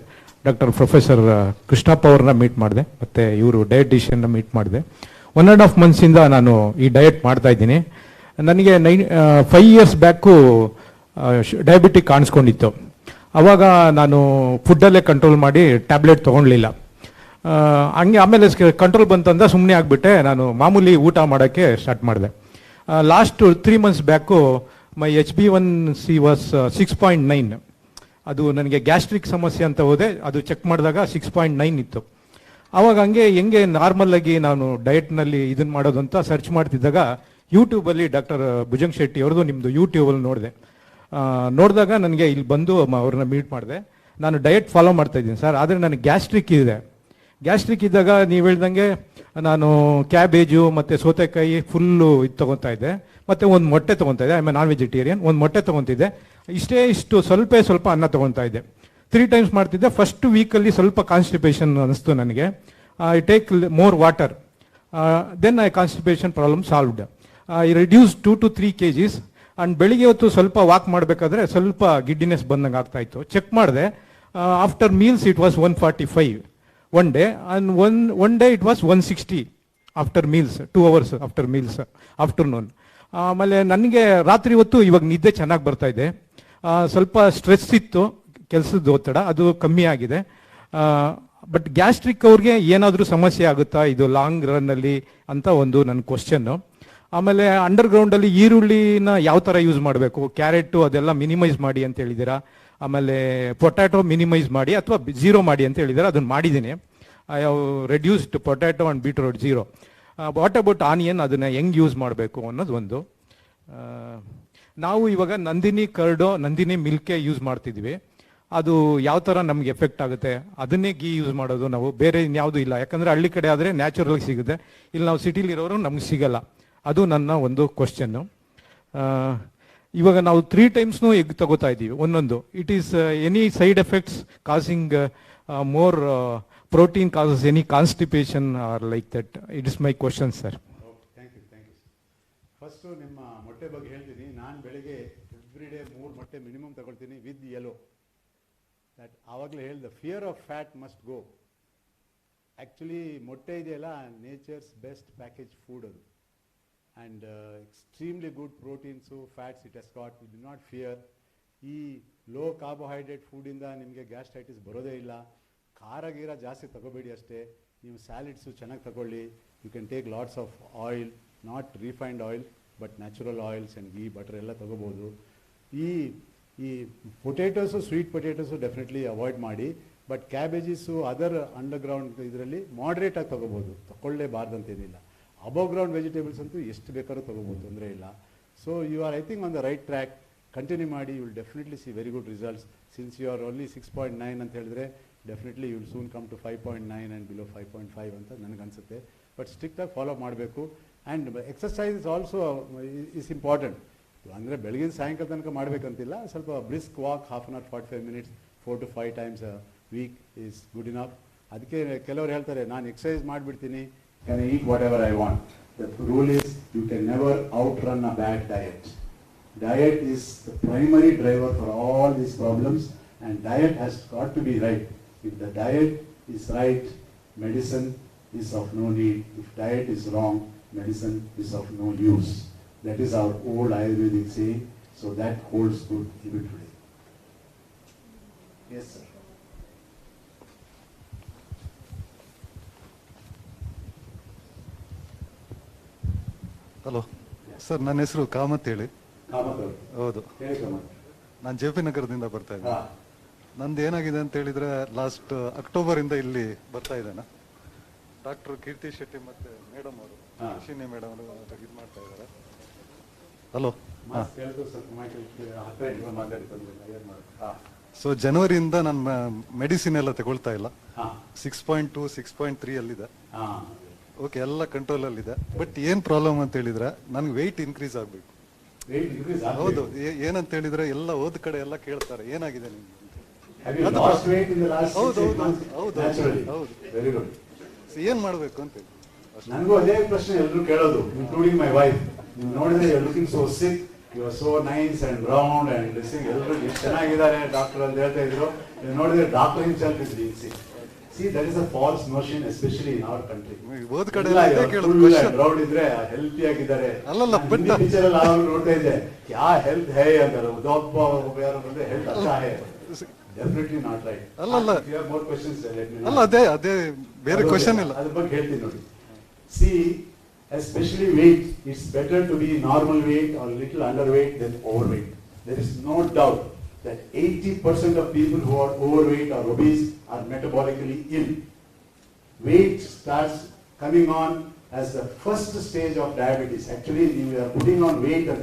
ಡಾಕ್ಟರ್ ಪ್ರೊಫೆಸರ್ ಕೃಷ್ಣಪ್ಪ ಅವ್ರನ್ನ ಮೀಟ್ ಮಾಡಿದೆ, ಮತ್ತು ಇವರು ಡಯಟಿಷಿಯನ್ನ ಮೀಟ್ ಮಾಡಿದೆ. 1.5 months ನಾನು ಈ ಡಯಟ್ ಮಾಡ್ತಾ ಇದ್ದೀನಿ. ನನಗೆ 5 years ಬ್ಯಾಕು ಡಯಾಬಿಟಿಕ್ ಕಾಣಿಸ್ಕೊಂಡಿತ್ತು. ಆವಾಗ ನಾನು ಫುಡ್ಡಲ್ಲೇ ಕಂಟ್ರೋಲ್ ಮಾಡಿ ಟ್ಯಾಬ್ಲೆಟ್ ತೊಗೊಳ್ಲಿಲ್ಲ. ಹಂಗೆ ಆಮೇಲೆ ಕಂಟ್ರೋಲ್ ಬಂತಂದ ಸುಮ್ಮನೆ ಆಗಿಬಿಟ್ಟೆ. ನಾನು ಮಾಮೂಲಿ ಊಟ ಮಾಡೋಕ್ಕೆ ಸ್ಟಾರ್ಟ್ ಮಾಡಿದೆ. Last 3 months back my HbA1c was 6.9. ಅದು ನನಗೆ ಗ್ಯಾಸ್ಟ್ರಿಕ್ ಸಮಸ್ಯೆ ಅಂತ ಹೋದೆ, ಅದು ಚೆಕ್ ಮಾಡಿದಾಗ 6.9 ಇತ್ತು. ಆವಾಗ ಹೆಂಗೆ ನಾರ್ಮಲ್ಲಾಗಿ ನಾನು ಡಯಟ್ನಲ್ಲಿ ಇದನ್ನು ಮಾಡೋದು ಅಂತ ಸರ್ಚ್ ಮಾಡ್ತಿದ್ದಾಗ ಯೂಟ್ಯೂಬಲ್ಲಿ ಡಾಕ್ಟರ್ ಭುಜಂಗ್ ಶೆಟ್ಟಿ ಅವ್ರದ್ದು ನಿಮ್ಮದು ಯೂಟ್ಯೂಬಲ್ಲಿ ನೋಡಿದಾಗ ನನಗೆ ಇಲ್ಲಿ ಬಂದು ಅವ್ರನ್ನ ಮೀಟ್ ಮಾಡಿದೆ. ನಾನು ಡಯಟ್ ಫಾಲೋ ಮಾಡ್ತಾ ಇದ್ದೀನಿ ಸರ್, ಆದರೆ ನನಗೆ ಗ್ಯಾಸ್ಟ್ರಿಕ್ ಇದೆ. ಗ್ಯಾಸ್ಟ್ರಿಕ್ ಇದ್ದಾಗ ನೀವು ಹೇಳ್ದಂಗೆ ನಾನು ಕ್ಯಾಬೇಜು ಮತ್ತು ಸೌತೆಕಾಯಿ ಫುಲ್ಲು ಇದು ತೊಗೊತಾ ಇದ್ದೆ, ಮತ್ತು ಒಂದು ಮೊಟ್ಟೆ ತೊಗೊತಾ ಇದ್ದೆ. I non vegetarian. ಒಂದು ಮೊಟ್ಟೆ ತೊಗೊತಿದ್ದೆ. ಇಷ್ಟು ಸ್ವಲ್ಪ ಅನ್ನ ತೊಗೊತಾ ಇದ್ದೆ. 3 times ಮಾಡ್ತಿದ್ದೆ. ಫಸ್ಟ್ ವೀಕಲ್ಲಿ ಸ್ವಲ್ಪ ಕಾನ್ಸ್ಟಿಪೇಷನ್ ಅನಿಸ್ತು ನನಗೆ. I take more water, then I constipation problem solved. I reduce 2 to 3 kgs. And ಬೆಳಿಗ್ಗೆ ಹೊತ್ತು ಸ್ವಲ್ಪ ವಾಕ್ ಮಾಡಬೇಕಾದ್ರೆ ಸ್ವಲ್ಪ ಗಿಡ್ಡಿನೆಸ್ ಬಂದಂಗೆ ಆಗ್ತಾ ಇತ್ತು. ಚೆಕ್ ಮಾಡಿದೆ, after meals it was 145 one day, and one day it was 160 after meals, 2 hours after meals afternoon. ಆಮೇಲೆ ನನಗೆ ರಾತ್ರಿ ಹೊತ್ತು ಇವಾಗ ನಿದ್ದೆ ಚೆನ್ನಾಗಿ ಬರ್ತಾ ಇದೆ. ಸ್ವಲ್ಪ ಸ್ಟ್ರೆಸ್ ಇತ್ತು, ಕೆಲಸದ ಒತ್ತಡ, ಅದು ಕಮ್ಮಿ ಆಗಿದೆ. ಬಟ್ ಗ್ಯಾಸ್ಟ್ರಿಕ್ ಅವ್ರಿಗೆ ಏನಾದರೂ ಸಮಸ್ಯೆ ಆಗುತ್ತಾ ಇದು ಲಾಂಗ್ ರನ್ನಲ್ಲಿ ಅಂತ ಒಂದು ನನ್ನ ಕ್ವಶನ್ನು. ಆಮೇಲೆ ಅಂಡರ್ಗ್ರೌಂಡಲ್ಲಿ ಈರುಳ್ಳಿನ ಯಾವ ಥರ ಯೂಸ್ ಮಾಡಬೇಕು, ಕ್ಯಾರೆಟು ಅದೆಲ್ಲ ಮಿನಿಮೈಸ್ ಮಾಡಿ ಅಂತ ಹೇಳಿದ್ದೀರಾ. ಆಮೇಲೆ ಪೊಟ್ಯಾಟೊ ಮಿನಿಮೈಸ್ ಮಾಡಿ ಅಥವಾ ಝೀರೋ ಮಾಡಿ ಅಂತ ಹೇಳಿದ್ದಾರೆ, ಅದನ್ನು ಮಾಡಿದ್ದೀನಿ. I have reduced potato and beetroot zero. What about onion, ಅದನ್ನು ಹೆಂಗೆ ಯೂಸ್ ಮಾಡಬೇಕು ಅನ್ನೋದು ಒಂದು. ನಾವು ಇವಾಗ ನಂದಿನಿ ಕರ್ಡೋ, ನಂದಿನಿ ಮಿಲ್ಕೆ ಯೂಸ್ ಮಾಡ್ತಿದ್ವಿ. ಅದು ಯಾವ ಥರ ನಮ್ಗೆ ಎಫೆಕ್ಟ್ ಆಗುತ್ತೆ, ಅದನ್ನೇ ಗೀ ಯೂಸ್ ಮಾಡೋದು ನಾವು, ಬೇರೆ ಇನ್ಯಾವುದೂ ಇಲ್ಲ. ಯಾಕಂದರೆ ಹಳ್ಳಿ ಕಡೆ ಆದರೆ ನ್ಯಾಚುರಲ್ ಸಿಗುತ್ತೆ, ಇಲ್ಲಿ ನಾವು ಸಿಟಿಲಿರೋರು ನಮ್ಗೆ ಸಿಗಲ್ಲ. ಅದು ನನ್ನ ಒಂದು ಕ್ವಶನ್ನು. ಇವಾಗ ನಾವು 3 times ಎಗ್ ತಗೋತಾ ಇದ್ದೀವಿ ಒಂದೊಂದು. It is any side effects causing more protein causes any constipation or like that? It is my question sir. Thank you. First ನಿಮ್ಮ ಮೊಟ್ಟೆ ಬಗ್ಗೆ ಹೇಳ್ತೀನಿ. ನಾನು ಬೆಳಿಗ್ಗೆ ಎವ್ರಿ ಡೇ 3 ಮೊಟ್ಟೆ ಮಿನಿಮಮ್ ತಗೊಳ್ತೀನಿ ವಿತ್ ಯೆಲ್ಲೋ. ದಟ್ ಆವಾಗಲೇ ಹೇಳಿದೆ, fear of fat must go. Actually ಮೊಟ್ಟೆ ಇದೆಯಲ್ಲ, ನೇಚರ್ಸ್ ಬೆಸ್ಟ್ ಪ್ಯಾಕೇಜ್ ಫುಡ್ ಅದು. And extremely good proteins, so fats it has got. You do not fear. ಈ ಲೋ ಕಾರ್ಬೋಹೈಡ್ರೇಟ್ ಫುಡ್ಡಿಂದ ನಿಮಗೆ gastritis ಬರೋದೇ ಇಲ್ಲ. ಖಾರ ಗೀರ ಜಾಸ್ತಿ ತಗೋಬೇಡಿ ಅಷ್ಟೇ. ನೀವು ಸ್ಯಾಲಿಡ್ಸು ಚೆನ್ನಾಗಿ ತಗೊಳ್ಳಿ. You can take lots of oil, not refined oil but natural oils and ghee, butter ಎಲ್ಲ ತಗೋಬೋದು. ಈ potatoes, sweet potatoes definitely avoid ಮಾಡಿ. ಬಟ್ ಕ್ಯಾಬೇಜಸ್ಸು, ಅದರ್ ಅಂಡರ್ಗ್ರೌಂಡ್ ಇದರಲ್ಲಿ ಮಾಡ್ರೇಟಾಗಿ ತಗೋಬೋದು, ತಗೊಳ್ಳೇಬಾರ್ದಂತೇನಿಲ್ಲ. ಅಬವ್ ಗ್ರೌಂಡ್ ವೆಜಿಟೇಬಲ್ಸ್ ಅಂತೂ ಎಷ್ಟು ಬೇಕಾದ್ರೂ ತಗೋಬೋದು, ತೊಂದರೆ ಇಲ್ಲ. So you are I think on the right track. Continue ಮಾಡಿ, you will definitely see very good results. Since you are only 6.9 ಅಂತ ಹೇಳಿದ್ರೆ definitely you will soon come to 5.9 and below 5.5 ಅಂತ ನನಗನ್ಸುತ್ತೆ. ಬಟ್ ಸ್ಟ್ರಿಕ್ಟಾಗಿ ಫಾಲೋ ಮಾಡಬೇಕು. And exercise is also is important. ಅಂದರೆ ಬೆಳಗಿನ ಸಾಯಂಕಾಲ ತನಕ ಮಾಡಬೇಕಂತಿಲ್ಲ, ಸ್ವಲ್ಪ brisk walk, half an hour 45 minutes 4 to 5 times a week is good enough. ಅದಕ್ಕೆ ಕೆಲವರು ಹೇಳ್ತಾರೆ, ನಾನು ಎಕ್ಸಸೈಸ್ ಮಾಡಿಬಿಡ್ತೀನಿ, can I eat whatever I want. The rule is you can never outrun a bad diet. Diet is the primary driver for all these problems, and diet has got to be right. If the diet is right, medicine is of no need. If diet is wrong, medicine is of no use. That is our old Ayurvedic saying, so that holds good even today. Yes, sir. Hello sir, ನನ್ನ ಹೆಸರು ಕಾಮತ್ ಹೇಳಿ. ಹೌದು, ನಾನು JP ನಗರದಿಂದ ಬರ್ತಾ ಇದ್ದೀನಿ. ನಂದು ಏನಾಗಿದೆ ಅಂತ ಹೇಳಿದ್ರೆ, ಲಾಸ್ಟ್ ಅಕ್ಟೋಬರಿಂದ ಇಲ್ಲಿ ಬರ್ತಾ ಇದ್ದೇನೆ. ಡಾಕ್ಟರ್ ಕೀರ್ತಿ ಶೆಟ್ಟಿ ಮತ್ತೆ ಮೇಡಮ್ ಅವರು, ಅಶ್ವಿನಿ ಮೇಡಮ್ ಅವರು ಇದು ಮಾಡ್ತಾ ಇದ್ದಾರೆ. ಹಲೋ, ಸೊ ಜನವರಿಯಿಂದ ನಾನು ಮೆಡಿಸಿನ್ ಎಲ್ಲ ತಗೊಳ್ತಾ ಇಲ್ಲ. 6.2 6.3 ಅಲ್ಲಿದೆ. ಓಕೆ, ಎಲ್ಲ ಕಂಟ್ರೋಲ್ ಅಲ್ಲಿದೆ. ಬಟ್ ಏನ್ ಪ್ರಾಬ್ಲಮ್ ಅಂತ ಹೇಳಿದ್ರೆ, ನನ್ಗೆ ವೆಯ್ಟ್ ಇನ್ಕ್ರೀಸ್ ಆಗ್ಬೇಕು. ಹೌದು, ಏನಂತ ಹೇಳಿದ್ರೆ ಎಲ್ಲ ಹೋದ ಕಡೆ ಎಲ್ಲ ಕೇಳ್ತಾರೆ ಏನಾಗಿದೆ ನಿಮ್ಗೆ. ಏನ್ ಮಾಡ್ಬೇಕು ಅಂತ ನನಗೂ ಅದೇ ಪ್ರಶ್ನೆ ಎಲ್ಲರೂ ಕೇಳೋದು, ಇನ್ಕ್ಲೂಡಿಂಗ್ ಮೈ ವೈಫ್. ನೀವು ನೋಡಿದ್ರೆ you are looking so sick, you are so nice and round and ಲಿಸಿಂಗ್, ಎಲ್ಲರೂ ಎಷ್ಟು ಚೆನ್ನಾಗಿದ್ದಾರೆ ಡಾಕ್ಟರ್ ಅಂತ ಹೇಳ್ತಾ ಇದ್ರು. ನೀವು ನೋಡಿದ್ರೆ doctor himself is being sick. See, that is a false notion, especially in our country. ಹೋದ ಕಡೆ ಎಲ್ಲ ಕೇಳೋದು ರೌಂಡ್ ಇದ್ರೆ ಹೆಲ್ತಿ ಆಗಿದ್ದಾರೆ. ಅಲ್ಲಲ್ಲ, ಪಿಕ್ಚರ್ ಅಲ್ಲಿ ನಾನು ನೋಡ್ತಾ ಇದ್ದೆ, ಕ್ಯಾ ಹೆಲ್ತ್ ಹೈ ಅಂತಾರೆ. ಉದ್ದಪ್ಪ ಯಾರು ಬಂದ್ರೆ ಹೆಲ್ತ್ ಅಚ್ಚಾ ಹೈ. Definitely not right. ಅಲ್ಲಲ್ಲ, ಯು ಹ್ಯಾವ್ ಮೋರ್ ಕ್ವೆಶ್ಚನ್ಸ್. ಅಲ್ಲ, ಅದೇ ಬೇರೆ ಕ್ವೆಶ್ಚನ್ ಇಲ್ಲ. ಅದ್ರ ಬಗ್ಗೆ ಹೇಳ್ತೀನಿ ನೋಡಿ. See, especially weight, it's better to be normal weight or little underweight than overweight. There is no doubt that 80% of people who are overweight or obese are metabolically ill. Weight starts coming on as the first stage of diabetes. Actually, you are putting on weight and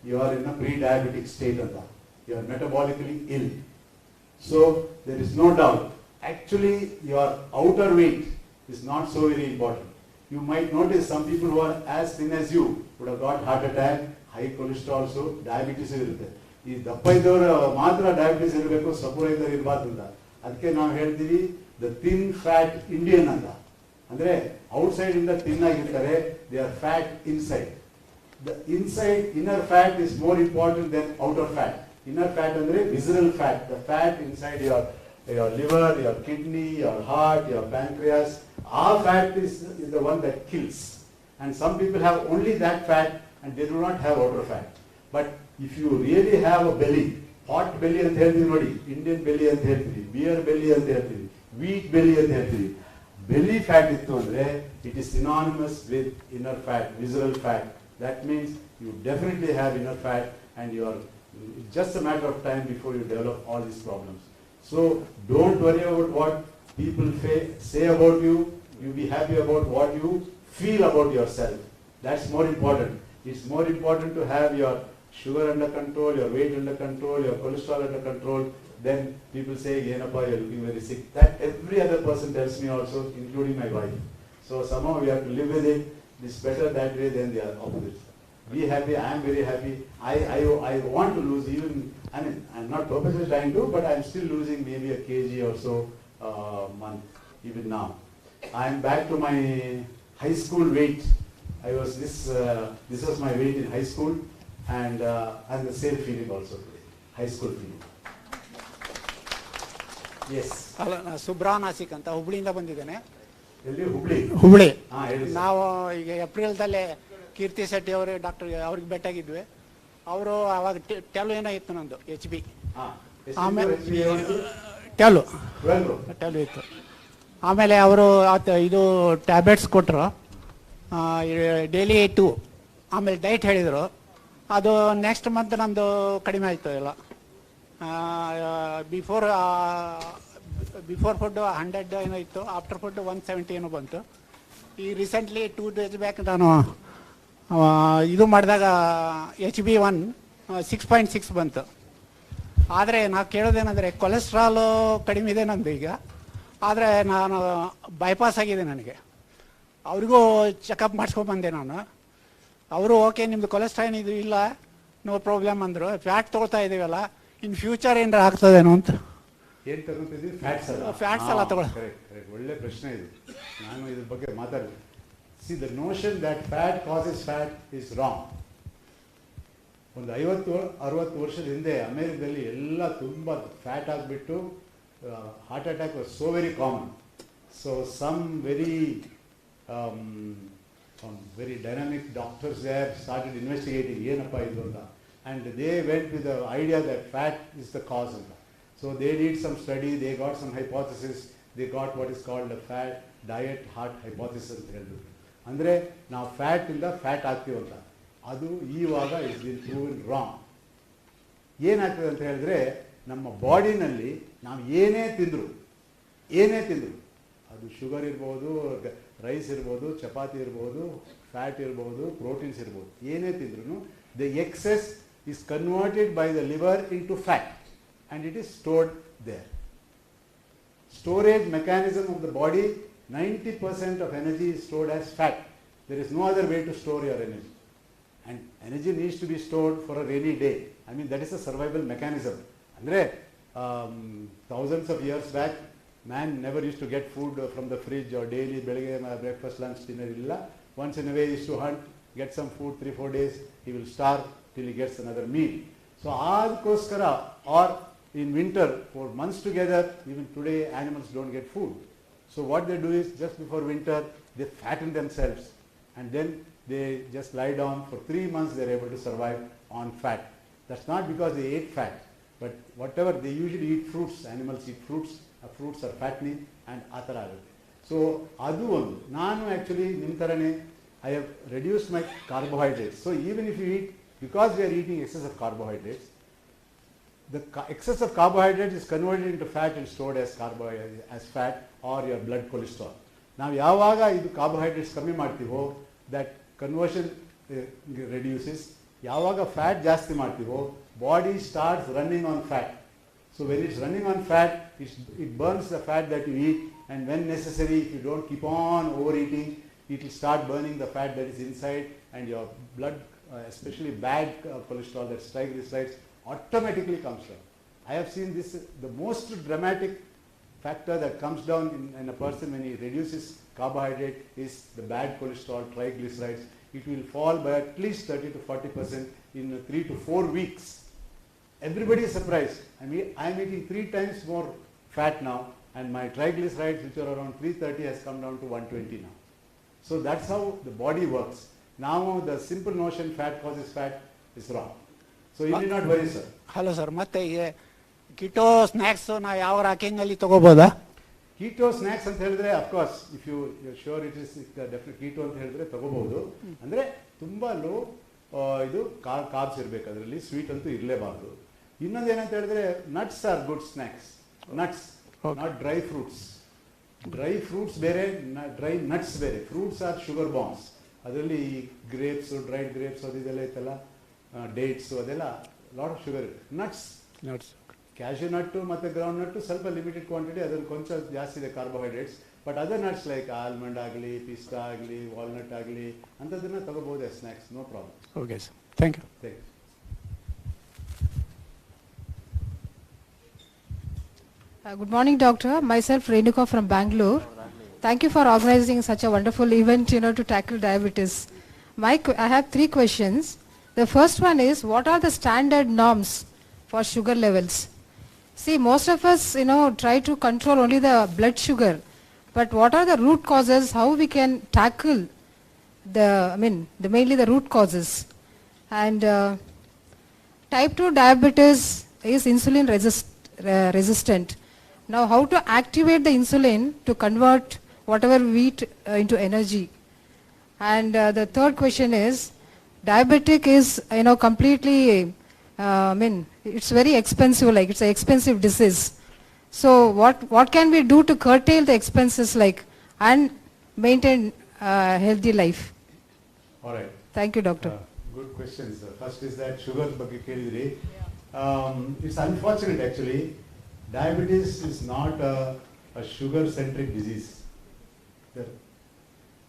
you are in a pre-diabetic state. You are metabolically ill. So, there is no doubt. Actually, your outer weight is not so very important. You might notice some people who are as thin as you would have got heart attack, high cholesterol, so diabetes. ಈ ದಪ್ಪ ಇದ್ದವರು ಮಾತ್ರ diabetes ಇರಬೇಕು, ಸಪೂರ ಇದ್ದವ್ರು ಇರಬಾರ್ದು ಅಂತ. ಅದಕ್ಕೆ ನಾವು ಹೇಳ್ತೀವಿ ದ ಥಿನ್ ಫ್ಯಾಟ್ ಇಂಡಿಯನ್ ಅಂತ. ಅಂದ್ರೆ ಔಟ್ಸೈಡ್ ಇಂದ ಥಿನ್ ಆಗಿರ್ತಾರೆ, they are fat inside. The inside inner fat is more important than outer fat. Inner fat ಅಂದ್ರೆ visceral fat, the fat inside your liver, your kidney, your heart, your pancreas. Our fat is the one that kills. And some people have only that fat and they do not have outer fat. But if you really have a belly, hot belly ಅಂತ ಹೇಳ್ತೀವಿ ನೋಡಿ, Indian belly ಅಂತ ಹೇಳ್ತೀವಿ, beer belly ಅಂತ ಹೇಳ್ತೀವಿ, wheat belly ಅಂತ ಹೇಳ್ತೀವಿ. Belly fat ಇತ್ತು ಅಂದ್ರೆ it is synonymous with inner fat, visceral fat. That means you definitely have inner fat and it's just a matter of time before you develop all these problems. So don't worry about what people say about you. You be happy about what you feel about yourself. That's more important. It's more important to have your sugar under control, your weight under control, your cholesterol under control. Then people say, Yenappa, you're looking very sick. That every other person tells me also, including my wife. So somehow we have to live with it. It's better that way than the opposite. Be happy. I am very happy. I want to lose even. I mean, I'm not purposely trying to, but I'm still losing maybe a kg or so month, even now. I'm back to my high school weight. This was my weight in high school, and I'm the same feeling also today, high school feeling. Yes. ಅಲ್ಲ, ನಾನು ಸುಬ್ರಾನಾಸಿಕ್ ಅಂತ ಹುಬ್ಳಿಯಿಂದ ಬಂದಿದ್ದೇನೆ. ಎಲ್ಲಿ? ಹುಬ್ಳಿ. ನಾವು ಈಗ ಏಪ್ರಿಲ್ದಲ್ಲೇ ಕೀರ್ತಿ ಶೆಟ್ಟಿ ಅವರು ಅವ್ರಿಗೆ ಭೇಟಿಯಾಗಿದ್ವಿ. ಅವರು ಅವಾಗ ಟೆಲು ಏನೋ ಇತ್ತು ನಂದು, HB. ಆಮೇಲೆ ಟೆಲು ಇತ್ತು. ಆಮೇಲೆ ಅವರು ಇದು ಟ್ಯಾಬ್ಲೆಟ್ಸ್ ಕೊಟ್ಟರು, ಡೈಲಿ 2. ಆಮೇಲೆ ಡೈಟ್ ಹೇಳಿದರು. ಅದು ನೆಕ್ಸ್ಟ್ ಮಂತ್ ನಂದು ಕಡಿಮೆ ಆಯಿತು ಎಲ್ಲ. ಬಿಫೋರ್ ಫುಡ್ 100 ಏನೋ ಇತ್ತು, ಆಫ್ಟರ್ ಫುಡ್ 170 ಏನೋ ಬಂತು. ಈ ರೀಸೆಂಟ್ಲಿ 2 days ಬ್ಯಾಕ್ ನಾನು ಇದು ಮಾಡಿದಾಗ HB1 6.6 ಬಂತು. ಆದರೆ ನಾವು ಕೇಳೋದೇನೆಂದರೆ ಕೊಲೆಸ್ಟ್ರಾಲು ಕಡಿಮೆ ಇದೆ ನಂದು ಈಗ, ಆದರೆ ನಾನು ಬೈಪಾಸ್ ಆಗಿದೆ ನನಗೆ. ಅವ್ರಿಗೂ ಚೆಕಪ್ ಮಾಡಿಸ್ಕೊಂಡ್ಬಂದೆ ನಾನು. ಅವರು ಓಕೆ ನಿಮ್ಮದು ಕೊಲೆಸ್ಟ್ರಾಲ್ ಇದು ಇಲ್ಲ, ನೋ ಪ್ರಾಬ್ಲಮ್ ಅಂದರು. ಫ್ಯಾಟ್ ತೊಗೊಳ್ತಾ ಇದ್ದೀವಲ್ಲ, ಇನ್ ಫ್ಯೂಚರ್ ಏನಾರ ಆಗ್ತದೇನೋ ಅಂತ. ಏನು ತಗೊಂತಿದ್ದೀವಿ? ಫ್ಯಾಟ್ಸ್ ಎಲ್ಲ ತಗೊಳ್ಳಿ. ಕರೆಕ್ಟ್, ಒಳ್ಳೆ ಪ್ರಶ್ನೆ ಇದು. ನಾನು ಇದ್ರ ಬಗ್ಗೆ ಮಾತಾಡ್ತೀನಿ. See, the notion that fat causes fat is wrong. ಒಂದು 50-60 ವರ್ಷದ ಹಿಂದೆ ಅಮೇರಿಕದಲ್ಲಿ ಎಲ್ಲ ತುಂಬ ಫ್ಯಾಟ್ ಆಗಿಬಿಟ್ಟು heart attack was so very common. So some very dynamic doctors there started investigating ಏನಪ್ಪ ಇದು ಅಂತ. And they went with the idea that fat is the cause ಅಂತ. So they did some study, they got some hypothesis, they got what is called the fat diet heart hypothesis ಅಂತ ಹೇಳಿದ್ರು. ಅಂದರೆ ನಾವು ಫ್ಯಾಟಿಂದ fat ಆಗ್ತೀವಂತ. ಅದು ಈವಾಗ is been ಪ್ರೂವ್ನ್ wrong. ಏನಾಗ್ತದೆ ಅಂತ ಹೇಳಿದ್ರೆ, ನಮ್ಮ ಬಾಡಿನಲ್ಲಿ ನಾವು ಏನೇ ತಿಂದರು ಅದು ಶುಗರ್ ಇರ್ಬೋದು, ರೈಸ್ ಇರ್ಬೋದು, ಚಪಾತಿ ಇರ್ಬೋದು, ಫ್ಯಾಟ್ ಇರ್ಬೋದು, ಪ್ರೋಟೀನ್ಸ್ ಇರ್ಬೋದು, ಏನೇ ತಿಂದ್ರೂ the excess is converted by the liver into fat and it is stored there. Storage mechanism of the body, 90% of energy is stored as fat. There is no other way to store your energy. And energy needs to be stored for a rainy day. I mean, that is a survival mechanism. Andre, thousands of years back, man never used to get food from the fridge or daily, breakfast, lunch, dinner, illa. Once in a way he used to hunt, get some food, 3-4 days, he will starve till he gets another meal. So, adkoskara, or in winter, for months together, even today animals don't get food. So what they do is, just before winter, they fatten themselves and then they just lie down. For 3 months they are able to survive on fat. That's not because they ate fat, but whatever, they usually eat fruits. Animals eat fruits. Fruits are fattening and athara agutte. So adu ondu. Nanu actually nimtarane, I have reduced my carbohydrates. So even if you eat, because we are eating excess of carbohydrates, the excess of carbohydrates is converted into fat and stored as fat or your blood cholesterol. Now yavaga idu carbohydrates kammi martivo, that conversion reduces. Yavaga fat jasti martivo, body starts running on fat. So when it's running on fat, it burns the fat that you eat, and when necessary, if you don't keep on overeating, it will start burning the fat that is inside, and your blood, especially bad cholesterol, that's triglycerides, automatically comes down. I have seen this, the most dramatic factor that comes down in a person when he reduces carbohydrate is the bad cholesterol, triglycerides. It will fall by at least 30 to 40% in 3 to 4 weeks. Everybody is surprised. I mean, I am eating 3 times more fat now, and my triglycerides, which are around 330, has come down to 120 now. So that's how the body works. Now the simple notion fat causes fat is wrong. So you need not worry, sir. Hello sir, ಮತ್ತೆ keto snacks ನಾವು ಯಾವ ರಾಕಿಂಗಲ್ಲಿ ತಗೋಬೋದಾ? Keto snacks ಅಂತ ಹೇಳಿದ್ರೆ of course if you sure it is definite keto ಅಂತ ಹೇಳಿದ್ರೆ ತಗೋಬಹುದು. ಅಂದರೆ ತುಂಬ ಲೋ ಇದು ಕಾರ್ಬ್ಸ್ ಇರಬೇಕು ಅದರಲ್ಲಿ, ಸ್ವೀಟ್ ಅಂತೂ ಇರಲೇಬಾರ್ದು. ಇನ್ನೊಂದು ಏನಂತ ಹೇಳಿದ್ರೆ nuts are good snacks. Nuts, not dry fruits. Dry fruits ಬೇರೆ, ಡ್ರೈ ನಟ್ಸ್ ಬೇರೆ. Fruits are sugar bombs. ಅದರಲ್ಲಿ ಗ್ರೇಪ್ಸ್, ಡ್ರೈಡ್ ಗ್ರೇಪ್ಸ್ ಅದೆಲ್ಲ ಇತ್ತಲ್ಲ, ಡೇಟ್ಸು ಅದೆಲ್ಲ ಲಾಟ್ ಆಫ್ ಶುಗರ್ ಇದೆ. ನಟ್ಸ್, ಕ್ಯಾಶ್ಯೂ ನಟ್ಟು ಮತ್ತು ಗ್ರೌಂಡ್ ನಟ್ಟು ಸ್ವಲ್ಪ ಲಿಮಿಟೆಡ್ ಕ್ವಾಂಟಿಟಿ, ಅದರಲ್ಲಿ ಕೊಂಚ ಜಾಸ್ತಿ ಇದೆ carbohydrates. But other nuts like almond ಆಗಲಿ, ಪಿಸ್ತಾ ಆಗಲಿ, ವಾಲ್ನಟ್ ಆಗಲಿ ಅಂಥದ್ದನ್ನು ತಗೋಬಹುದು snacks, no problem. Okay sir, thank you. Thank you. Good morning, doctor. Myself, Renuka from Bangalore. Thank you for organizing such a wonderful event, to tackle diabetes. I have 3 questions. The first one is, what are the standard norms for sugar levels? See, most of us, try to control only the blood sugar. But what are the root causes? How we can tackle mainly the root causes? And type 2 diabetes is insulin resistant. Now, how to activate the insulin to convert whatever we eat into energy? And the third question is, diabetic is, completely, it's very expensive, like it's an expensive disease. So what can we do to curtail the expenses and maintain healthy life? All right. Thank you, doctor. Good questions. First is that sugar ಬಗ್ಗೆ ಕೇಳಿದ್ರಿ. It's unfortunate actually. Diabetes is not a sugar-centric disease.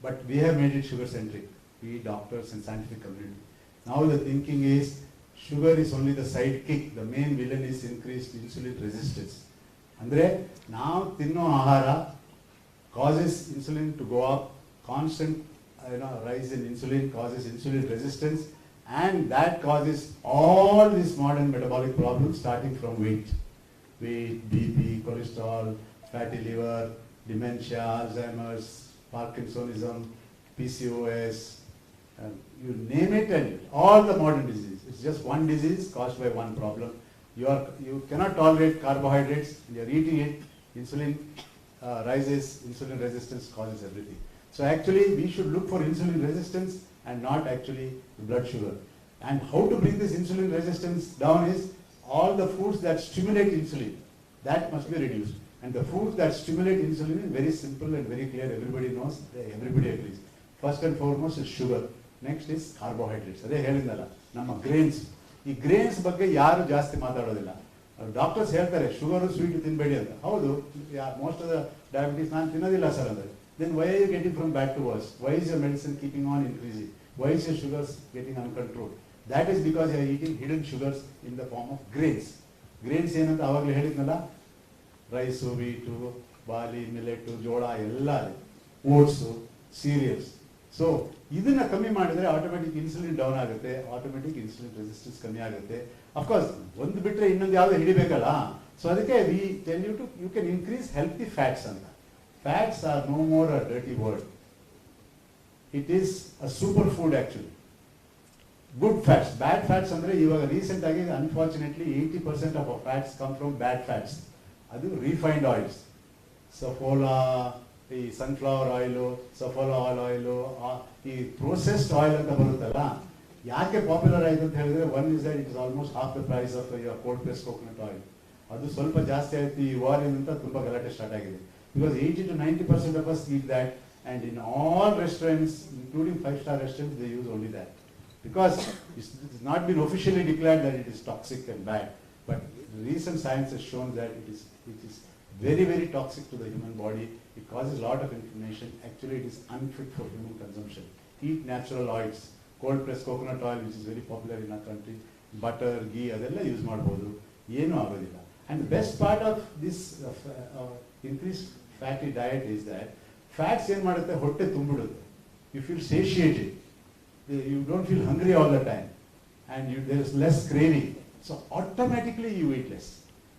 But we have made it sugar-centric, we doctors and scientific community. Now the thinking is, sugar is only the sidekick. The main villain is increased insulin resistance. Andre, now tinno ahara causes insulin to go up. Constant rise in insulin causes insulin resistance, and that causes all these modern metabolic problems starting from weight, BP, cholesterol, fatty liver, dementia, Alzheimer's, Parkinsonism, PCOS, you name it, and all the modern diseases. It's just one disease caused by one problem. You cannot tolerate carbohydrates, you are eating it, insulin rises, insulin resistance causes everything. So actually we should look for insulin resistance and not actually blood sugar. And how to bring this insulin resistance down is, all the foods that stimulate insulin, that must be reduced. And the foods that stimulate insulin is very simple and very clear. Everybody knows, everybody agrees. First and foremost is sugar. Next is carbohydrates. ಅದೇ ಹೇಳಿದ್ನಲ್ಲ, ನಮ್ಮ grains. ಈ grains ಬಗ್ಗೆ ಯಾರು ಜಾಸ್ತಿ ಮಾತಾಡೋದಿಲ್ಲ. Doctors ಹೇಳ್ತಾರೆ sugar sweet ತಿನ್ಬೇಡಿ ಅಂತ. ಹೌದು, ಮೋಸ್ಟ್ ಆಫ್ ದ ಡಯಾಬಿಟೀಸ್ ನಾನು ತಿನ್ನೋದಿಲ್ಲ ಸರ್ ಅಂದರೆ. Then why are you getting from bad to worse? Why is your medicine keeping on increasing? Why is your sugars getting uncontrolled? That is because you are eating hidden sugars in the form of grains. Grains ಏನಂತ ಆವಾಗಲೇ ಹೇಳಿದ್ನಲ್ಲ, rice, ವೀಟು, barley, ಮಿಲೆಟು, ಜೋಳ ಎಲ್ಲ, oats, serials. So ಇದನ್ನ ಕಮ್ಮಿ ಮಾಡಿದ್ರೆ automatic insulin down ಆಗುತ್ತೆ, automatic insulin resistance ಕಮ್ಮಿ ಆಗುತ್ತೆ. ಅಫ್ಕೋರ್ಸ್ ಒಂದು ಬಿಟ್ಟರೆ ಇನ್ನೊಂದು ಯಾವುದು ಹಿಡಿಬೇಕಲ್ಲ. ಸೊ ಅದಕ್ಕೆ we tell you can increase healthy fats ಅಂತ. Fats are no more a dirty word. It is a super food actually. Good fats, bad fats ಅಂದರೆ ಇವಾಗ ರೀಸೆಂಟ್ ಆಗಿ unfortunately 80% of fats come from bad fats. ಅದು refined oils, Saffola, ಈ sunflower oil, Saffola oil, ಈ processed oil ಅಂತ ಬರುತ್ತಲ್ಲ. ಯಾಕೆ popular ಆಯಿತು ಅಂತ ಹೇಳಿದ್ರೆ, one is that it is almost half the price of your cold press coconut oil. ಅದು ಸ್ವಲ್ಪ ಜಾಸ್ತಿ ಆಯಿತು ಈ ವಾರಿನ್ ಅಂತ ತುಂಬ ಗಲಾಟೆ ಸ್ಟಾರ್ಟ್ ಆಗಿದೆ. Because 80 to 90% of us eat that, and in all restaurants, including 5-star restaurants, they use only that. Because it's not been officially declared that it is toxic and bad, but recent science has shown that it is very, very toxic to the human body. It causes a lot of inflammation. Actually, it is unfit for human consumption. Eat natural oils. Cold pressed coconut oil, which is very popular in our country, butter ghee ಅದೆಲ್ಲ use ಮಾಡ್ಬೋದು, ಏನೂ ಆಗೋದಿಲ್ಲ. And best part of this increase fatty diet is that fats ಏನು ಮಾಡುತ್ತೆ, ಹೊಟ್ಟೆ ತುಂಬಿಡುತ್ತೆ. You feel satiated, you don't feel hungry all the time, and there is less craving, so automatically you eat less.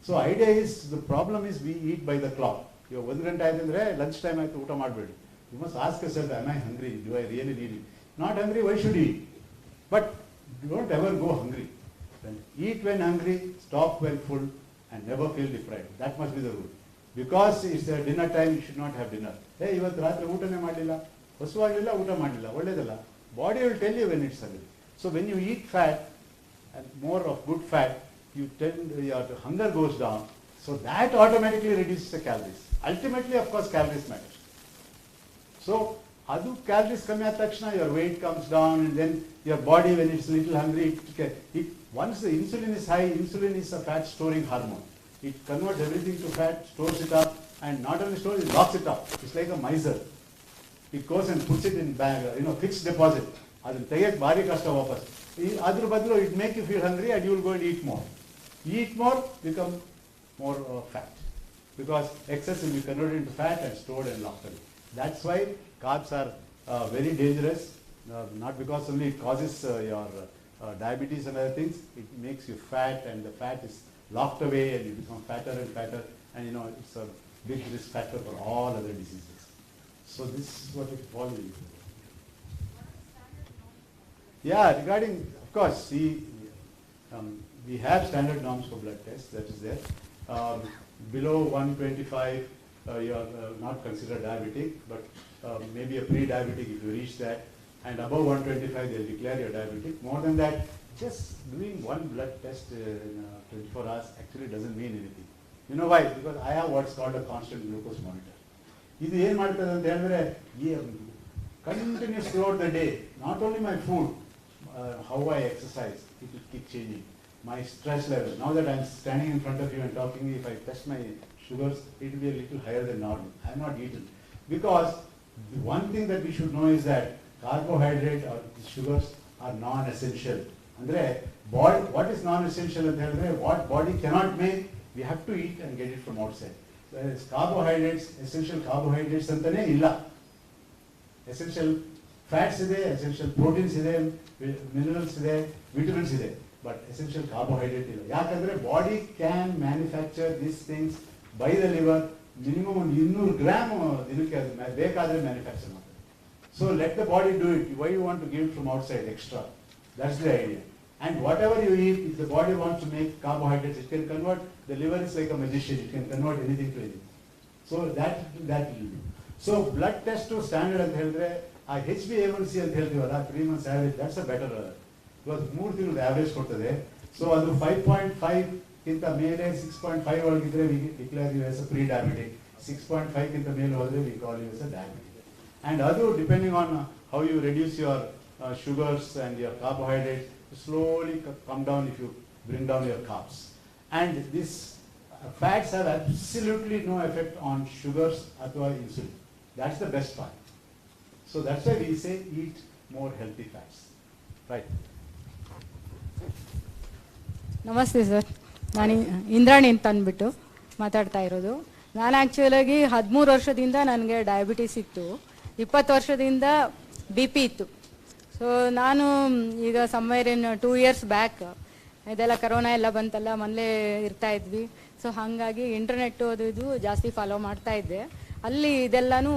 So idea is, the problem is we eat by the clock. ಇವಾಗ 1 ಗಂಟೆ ಆಯ್ತು ಅಂದರೆ lunch time ಆಯಿತು, ಊಟ ಮಾಡಬೇಡಿ. You must ask yourself, am I hungry? Do I really need it? Not hungry, why should you eat? But don't ever go hungry. Eat when hungry, stop when full, and never feel deprived. That must be the rule. Because it's dinner time, you should not have dinner. Hey, ಇವತ್ತು ರಾತ್ರಿ ಊಟನೇ ಮಾಡಲಿಲ್ಲ, ಹಸುವಾಗಲಿಲ್ಲ, ಊಟ ಮಾಡಲಿಲ್ಲ, ಒಳ್ಳೇದಲ್ಲ. Body will tell you when it's hungry. So when you eat fat, and more of good fat, you tend, your hunger goes down. So that automatically reduces the calories. Ultimately, of course, calories matter. So adu calories ಕಮ್ಮಿ ಆದ ತಕ್ಷಣ your weight comes down, and then your body, when it's little hungry, once the insulin is high, insulin is a fat storing hormone. It converts everything to fat, stores it up, and not only stores, it locks it up. It's like a miser. It goes and puts it in bag, fixed deposit. ಅದನ್ನು ತೆಗೆಯಕ್ಕೆ ಭಾರಿ ಕಷ್ಟ ವಾಪಸ್. ಅದ್ರ ಬದಲು it make you feel hungry and you will go and eat more. Eat more, become more fat, because excess will be converted into fat and stored and locked away. That's why carbs are very dangerous, not because only it causes your diabetes and other things. It makes you fat, and the fat is locked away, and you become fatter and fatter, and it's a big risk factor for all other diseases. So this is what it follows. Yeah, regarding, of course, see, we have standard norms for blood tests, that is there. Below 125, you are not considered diabetic, but maybe a pre-diabetic if you reach that, and above 125 they will declare you diabetic. More than that, just doing one blood test in 24 hours actually doesn't mean anything. You know why? Because I have what's called a constant glucose monitor. ಇದು ಏನು ಮಾಡ್ತದೆ ಅಂತ ಹೇಳಿದ್ರೆ, continuous throughout the day, not only my food, how I exercise, it will keep changing. My stress level, now that I'm standing in front of you and talking, if I test my sugars, it will be a little higher than normal. I have not eaten. Because the one thing that we should know is that carbohydrate or sugars are non-essential. Andre, what is non-essential? What body cannot make, we have to eat and get it from outside. Whereas carbohydrates, essential carbohydrates antane illa. Essential fats ide, essential proteins ide, minerals ide, vitamins ide, but essential carbohydrate illa. Yakandre body can manufacture these things by the liver, minimum 200 gram dinake bekadre manufacture ಮಾಡ್ತಾರೆ. So let the body do it. Why you want to give it from outside extra? That's the idea. And whatever you eat, if the body wants to make carbohydrates, it can convert. The liver is like a magician; it can convert anything to anything. So that will do. So blood test to standard ಅಂತ ಹೇಳಿದ್ರೆ, ಆ HbA1c ಅಂತ ಹೇಳ್ತೀವಲ್ಲ, 3 months average, that's a better. Because 3 ತಿಂಗಳ average ಕೊಡ್ತದೆ. So ಅದು 5.5 ಗಿಂತ ಮೇಲೆ 6.5 ಒಳಗಿದ್ರೆ we declare you as a pre-diabetic. 6.5 ಗಿಂತ ಮೇಲೆ ಹೋದ್ರೆ we call you as a diabetic. And ಅದು depending on how you reduce your sugars and your carbohydrates, slowly come down if you bring down your carbs. And these fats have absolutely no effect on sugars or insulin. That's the best part. So that's why we say eat more healthy fats. Right. ನಮಸ್ತೆ sir, ನಾನು ಇಂದ್ರಾಣಿ ಅಂತ ಅಂದ್ಬಿಟ್ಟು ಮಾತಾಡ್ತಾ ಇರೋದು. ನಾನು ಆ್ಯಕ್ಚುಲಾಗಿ 13 ವರ್ಷದಿಂದ ನನಗೆ diabetes ಇತ್ತು, 20 ವರ್ಷದಿಂದ BP ಇತ್ತು. ಸೊ ನಾನು ಈಗ ಸಮ್ವೇರ್ ಇನ್ 2 years ಬ್ಯಾಕ್, ಇದೆಲ್ಲ ಕರೋನಾ ಎಲ್ಲ ಬಂತಲ್ಲ, ಮನೇಲೇ ಇರ್ತಾ ಇದ್ವಿ. ಸೊ ಹಾಗಾಗಿ ಇಂಟರ್ನೆಟ್ಟು ಅದು ಇದು ಜಾಸ್ತಿ ಫಾಲೋ ಮಾಡ್ತಾ ಇದ್ದೆ. ಅಲ್ಲಿ ಇದೆಲ್ಲನೂ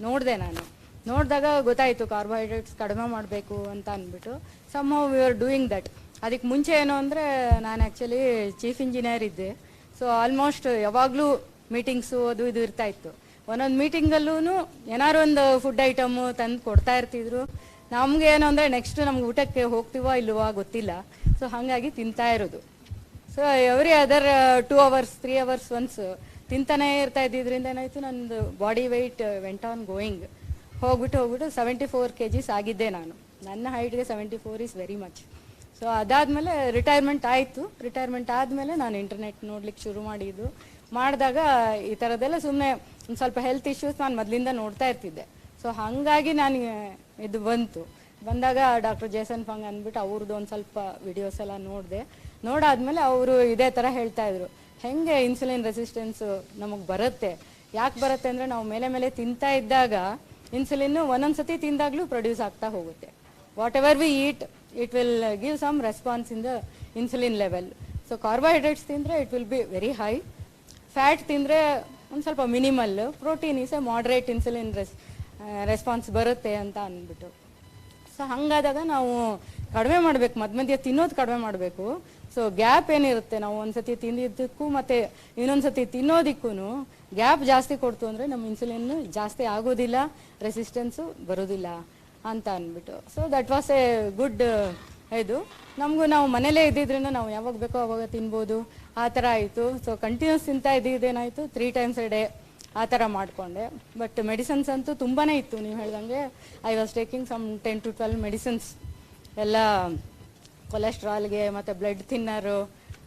ನೋಡಿದೆ. ನಾನು ನೋಡಿದಾಗ ಗೊತ್ತಾಯಿತು ಕಾರ್ಬೋಹೈಡ್ರೇಟ್ಸ್ ಕಡಿಮೆ ಮಾಡಬೇಕು ಅಂತ ಅಂದ್ಬಿಟ್ಟು. Somehow we are doing that. ಅದಕ್ಕೆ ಮುಂಚೆ ಏನು ಅಂದರೆ, ನಾನು ಆ್ಯಕ್ಚುಲಿ ಚೀಫ್ ಇಂಜಿನಿಯರ್ ಇದ್ದೆ. ಸೊ ಆಲ್ಮೋಸ್ಟ್ ಯಾವಾಗಲೂ ಮೀಟಿಂಗ್ಸು ಅದು ಇದು ಇರ್ತಾಯಿತ್ತು. ಒಂದೊಂದು ಮೀಟಿಂಗಲ್ಲೂ ಏನಾರು ಒಂದು ಫುಡ್ ಐಟಮು ತಂದು ಕೊಡ್ತಾ ಇರ್ತಿದ್ರು. ನಮ್ಗೆ ಏನು ಅಂದರೆ ನೆಕ್ಸ್ಟ್ ನಮ್ಗೆ ಊಟಕ್ಕೆ ಹೋಗ್ತೀವೋ ಇಲ್ವೋ ಗೊತ್ತಿಲ್ಲ. ಸೊ ಹಾಗಾಗಿ ತಿಂತಾ ಇರೋದು. So every other 2 hours 3 hours once ತಿಂತಾನೇ ಇರ್ತಾ ಇದ್ದಿದ್ದರಿಂದ ಏನಾಯಿತು, ನಂದು body weight went on going. ಹೋಗ್ಬಿಟ್ಟು 74 kgs ಆಗಿದ್ದೆ ನಾನು. ನನ್ನ ಹೈಟ್ಗೆ 74 ಈಸ್ ವೆರಿ ಮಚ್. ಸೊ ಅದಾದಮೇಲೆ ರಿಟೈರ್ಮೆಂಟ್ ಆಯಿತು. ರಿಟೈರ್ಮೆಂಟ್ ಆದಮೇಲೆ ನಾನು ಇಂಟರ್ನೆಟ್ ನೋಡ್ಲಿಕ್ಕೆ ಶುರು ಮಾಡಿದಾಗ ಈ ಥರದ್ದೆಲ್ಲ ಸುಮ್ಮನೆ ಒಂದು ಸ್ವಲ್ಪ ಹೆಲ್ತ್ ಇಶ್ಯೂಸ್ ನಾನು ಮೊದಲಿಂದ ನೋಡ್ತಾ ಇರ್ತಿದ್ದೆ. ಸೊ ಹಾಗಾಗಿ ನಾನು ಇದು ಬಂತು. ಬಂದಾಗ ಡಾಕ್ಟರ್ ಜೇಸನ್ ಫಂಗ್ ಅಂದ್ಬಿಟ್ಟು ಅವ್ರದ್ದು ಒಂದು ಸ್ವಲ್ಪ ವಿಡಿಯೋಸ್ ಎಲ್ಲ ನೋಡಾದ್ಮೇಲೆ ಅವರು ಇದೇ ಥರ ಹೇಳ್ತಾ ಇದ್ರು, ಹೆಂಗೆ ಇನ್ಸುಲಿನ್ ರೆಸಿಸ್ಟೆನ್ಸು ನಮಗೆ ಬರುತ್ತೆ, ಯಾಕೆ ಬರುತ್ತೆ ಅಂದರೆ ನಾವು ಮೇಲೆ ತಿಂತಾ ಇದ್ದಾಗ ಇನ್ಸುಲಿನ್ ಒಂದೊಂದ್ಸತಿ ತಿಂದಾಗಲೂ ಪ್ರೊಡ್ಯೂಸ್ ಆಗ್ತಾ ಹೋಗುತ್ತೆ. Whatever we eat it will give some response in the insulin level. So carbohydrates ತಿಂದರೆ it will be very high, fat ತಿಂದರೆ ಒಂದು ಸ್ವಲ್ಪ minimal, protein is a moderate insulin response ಬರುತ್ತೆ ಅಂತ ಅಂದ್ಬಿಟ್ಟು. ಸೊ ಹಾಗಾದಾಗ ನಾವು ಕಡಿಮೆ ಮಾಡಬೇಕು, ಮಧ್ಯ ತಿನ್ನೋದು ಕಡಿಮೆ ಮಾಡಬೇಕು. ಸೊ ಗ್ಯಾಪ್ ಏನಿರುತ್ತೆ, ನಾವು ಒಂದ್ಸತಿ ತಿಂದಿದ್ದಕ್ಕೂ ಮತ್ತು ಇನ್ನೊಂದ್ಸತಿ ತಿನ್ನೋದಕ್ಕೂ ಗ್ಯಾಪ್ ಜಾಸ್ತಿ ಕೊಡ್ತು ಅಂದರೆ ನಮ್ಮ ಇನ್ಸುಲಿನ್ ಜಾಸ್ತಿ ಆಗೋದಿಲ್ಲ, ರೆಸಿಸ್ಟೆನ್ಸು ಬರೋದಿಲ್ಲ ಅಂತ ಅಂದ್ಬಿಟ್ಟು. So that was A good ಇದು. ನಮಗೂ ನಾವು ಮನೇಲೇ ಇದ್ದಿದ್ರಿಂದ ನಾವು ಯಾವಾಗ ಬೇಕೋ ಅವಾಗ ತಿನ್ಬೋದು ಆ ಥರ ಆಯಿತು. ಸೊ ಕಂಟಿನ್ಯೂಸ್ ತಿಂತಾ ಇದ್ದಿದ್ದೇನಾಯಿತು 3 times a day ಆ ಥರ ಮಾಡಿಕೊಂಡೆ. ಬಟ್ ಮೆಡಿಸಿನ್ಸ್ ಅಂತೂ ತುಂಬಾ ಇತ್ತು, ನೀವು ಹೇಳ್ದಂಗೆ I was taking some 10 to 12 medicines, ಎಲ್ಲ ಕೊಲೆಸ್ಟ್ರಾಲ್ಗೆ ಮತ್ತು ಬ್ಲಡ್ ಥಿನ್ನರು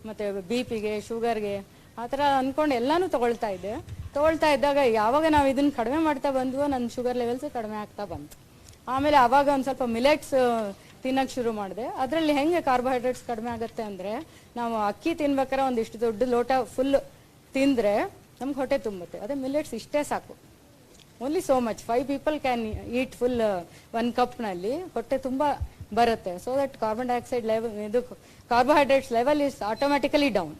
ಮತ್ತು BP-ಗೆ, ಶುಗರ್ಗೆ ಆ ಥರ ಅಂದ್ಕೊಂಡು ಎಲ್ಲನೂ ತೊಗೊಳ್ತಾ ಇದ್ದಾಗ ಯಾವಾಗ ನಾವು ಇದನ್ನು ಕಡಿಮೆ ಮಾಡ್ತಾ ಬಂದ್ವೋ ನನ್ನ ಶುಗರ್ ಲೆವೆಲ್ಸ್ ಕಡಿಮೆ ಆಗ್ತಾ ಬಂತು. ಆಮೇಲೆ ಆವಾಗ ಒಂದು ಸ್ವಲ್ಪ ಮಿಲೆಟ್ಸ್ ತಿನ್ನೋಕ್ಕೆ ಶುರು ಮಾಡಿದೆ. ಅದರಲ್ಲಿ ಹೆಂಗೆ ಕಾರ್ಬೋಹೈಡ್ರೇಟ್ಸ್ ಕಡಿಮೆ ಆಗುತ್ತೆ ಅಂದರೆ, ನಾವು ಅಕ್ಕಿ ತಿನ್ಬೇಕಾದ್ರೆ ಒಂದಿಷ್ಟು ದೊಡ್ಡ ಲೋಟ ಫುಲ್ ತಿಂದರೆ ನಮ್ಗೆ ಹೊಟ್ಟೆ ತುಂಬುತ್ತೆ. ಅದೇ ಮಿಲೆಟ್ಸ್ ಇಷ್ಟೇ ಸಾಕು, only so much, 5 people can eat full 1 ಕಪ್ನಲ್ಲಿ ಹೊಟ್ಟೆ ತುಂಬ ಬರುತ್ತೆ. So that carbon dioxide level, ಇದು carbohydrates level is automatically down.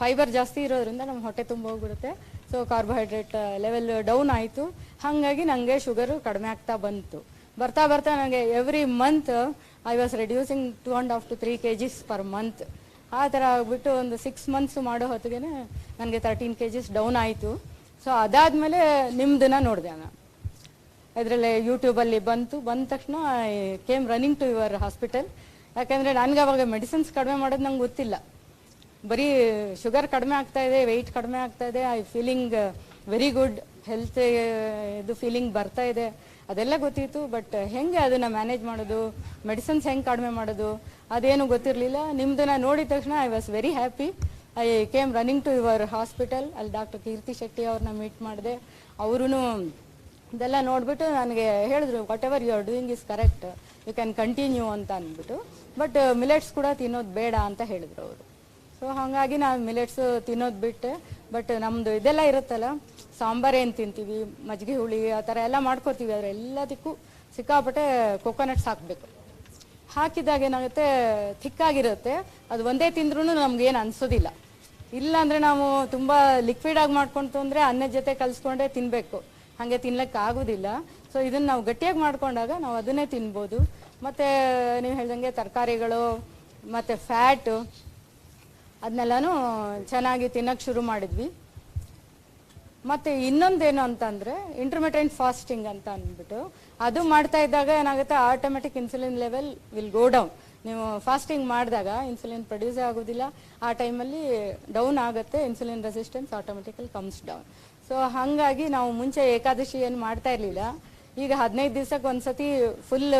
Fibre ಜಾಸ್ತಿ ಇರೋದ್ರಿಂದ ನಮ್ಮ ಹೊಟ್ಟೆ ತುಂಬ ಹೋಗ್ಬಿಡುತ್ತೆ. ಸೊ ಕಾರ್ಬೋಹೈಡ್ರೇಟ್ ಲೆವೆಲ್ ಡೌನ್ ಆಯಿತು. ಹಾಗಾಗಿ ನನಗೆ ಶುಗರು ಕಡಿಮೆ ಆಗ್ತಾ ಬರ್ತಾ ನನಗೆ every month I was reducing 2.5 to 3 kgs per month. ಆ ಥರ ಆಗಿಬಿಟ್ಟು ಒಂದು 6 months ಮಾಡೋ ಹೊತ್ತಿಗೆ ನನಗೆ 13 kgs ಡೌನ್ ಆಯಿತು. ಸೊ ಅದಾದಮೇಲೆ ನಿಮ್ಮದನ್ನ ನೋಡಿದೆ ನಾನು, ಇದರಲ್ಲಿ ಯೂಟ್ಯೂಬಲ್ಲಿ ಬಂದ ತಕ್ಷಣ I came running to your hospital. ಯಾಕೆಂದರೆ ನನಗೆ ಅವಾಗ ಮೆಡಿಸಿನ್ಸ್ ಕಡಿಮೆ ಮಾಡೋದು ನಂಗೆ ಗೊತ್ತಿಲ್ಲ, ಬರೀ ಶುಗರ್ ಕಡಿಮೆ ಆಗ್ತಾ ಇದೆ, ವೆಯ್ಟ್ ಕಡಿಮೆ ಆಗ್ತಾ ಇದೆ, I feeling very good, health ಇದು ಫೀಲಿಂಗ್ ಬರ್ತಾ ಇದೆ, ಅದೆಲ್ಲ ಗೊತ್ತಿತ್ತು. ಬಟ್ ಹೆಂಗೆ ಅದನ್ನು ಮ್ಯಾನೇಜ್ ಮಾಡೋದು, ಮೆಡಿಸಿನ್ಸ್ ಹೆಂಗೆ ಕಡಿಮೆ ಮಾಡೋದು ಅದೇನು ಗೊತ್ತಿರಲಿಲ್ಲ. ನಿಮ್ಮದನ್ನ ನೋಡಿದ ತಕ್ಷಣ I was very happy. I came running to your hospital. ಅಲ್ಲಿ ಡಾಕ್ಟರ್ ಕೀರ್ತಿ ಶೆಟ್ಟಿ ಅವ್ರನ್ನ ಮೀಟ್ ಮಾಡಿದೆ. ಅವರು ಇದೆಲ್ಲ ನೋಡಿಬಿಟ್ಟು ನನಗೆ ಹೇಳಿದ್ರು, whatever you are doing is correct, you can continue ಅಂತ ಅಂದ್ಬಿಟ್ಟು. ಬಟ್ ಮಿಲೆಟ್ಸ್ ಕೂಡ ತಿನ್ನೋದು ಬೇಡ ಅಂತ ಹೇಳಿದ್ರು ಅವರು. ಸೊ ಹಾಗಾಗಿ ನಾನು ಮಿಲೆಟ್ಸ್ ತಿನ್ನೋದು ಬಿಟ್ಟೆ. ಬಟ್ ನಮ್ಮದು ಇದೆಲ್ಲ ಇರುತ್ತಲ್ಲ, ಸಾಂಬಾರು ಏನು ತಿಂತೀವಿ, ಮಜ್ಜಿಗೆ ಹುಳಿ ಆ ಥರ ಎಲ್ಲ ಮಾಡ್ಕೋತೀವಿ, ಆದರೆ ಎಲ್ಲದಕ್ಕೂ ಸಿಕ್ಕಾಪಟ್ಟೆ ಕೊಕೊನಟ್ಸ್ ಹಾಕಬೇಕು. ಹಾಕಿದಾಗ ಏನಾಗುತ್ತೆ, ಥಿಕ್ಕಾಗಿರುತ್ತೆ, ಅದು ಒಂದೇ ತಿಂದ್ರೂ ನಮ್ಗೇನು ಅನಿಸೋದಿಲ್ಲ. ಇಲ್ಲಾಂದರೆ ನಾವು ತುಂಬ ಲಿಕ್ವಿಡಾಗಿ ಮಾಡ್ಕೊಂಡು ಅಂದರೆ ಅನ್ನದ ಜೊತೆ ಕಲಿಸ್ಕೊಂಡೇ ತಿನ್ನಬೇಕು, ಹಾಗೆ ತಿನ್ಲಿಕ್ಕೆ ಆಗೋದಿಲ್ಲ. ಸೊ ಇದನ್ನು ನಾವು ಗಟ್ಟಿಯಾಗಿ ಮಾಡ್ಕೊಂಡಾಗ ನಾವು ಅದನ್ನೇ ತಿನ್ಬೋದು. ಮತ್ತು ನೀವು ಹೇಳ್ದಂಗೆ ತರಕಾರಿಗಳು ಮತ್ತು ಫ್ಯಾಟು ಅದನ್ನೆಲ್ಲನೂ ಚೆನ್ನಾಗಿ ತಿನ್ನೋಕ್ಕೆ ಶುರು ಮಾಡಿದ್ವಿ. ಮತ್ತು ಇನ್ನೊಂದೇನು ಅಂತಂದರೆ ಇಂಟರ್ಮಿಟೆಂಟ್ ಫಾಸ್ಟಿಂಗ್ ಅಂತ ಅಂದ್ಬಿಟ್ಟು ಅದು ಮಾಡ್ತಾ ಇದ್ದಾಗ ಏನಾಗುತ್ತೆ, automatic insulin level will go down. ನೀವು ಫಾಸ್ಟಿಂಗ್ ಮಾಡಿದಾಗ ಇನ್ಸುಲಿನ್ ಪ್ರೊಡ್ಯೂಸೇ ಆಗೋದಿಲ್ಲ, ಆ ಟೈಮಲ್ಲಿ ಡೌನ್ ಆಗುತ್ತೆ, insulin resistance automatically comes down. So ಹಾಗಾಗಿ ನಾವು ಮುಂಚೆ ಏಕಾದಶಿ ಏನು ಮಾಡ್ತಾ ಇರಲಿಲ್ಲ, ಈಗ 15 ದಿವಸಕ್ಕೆ ಒಂದ್ಸತಿ ಫುಲ್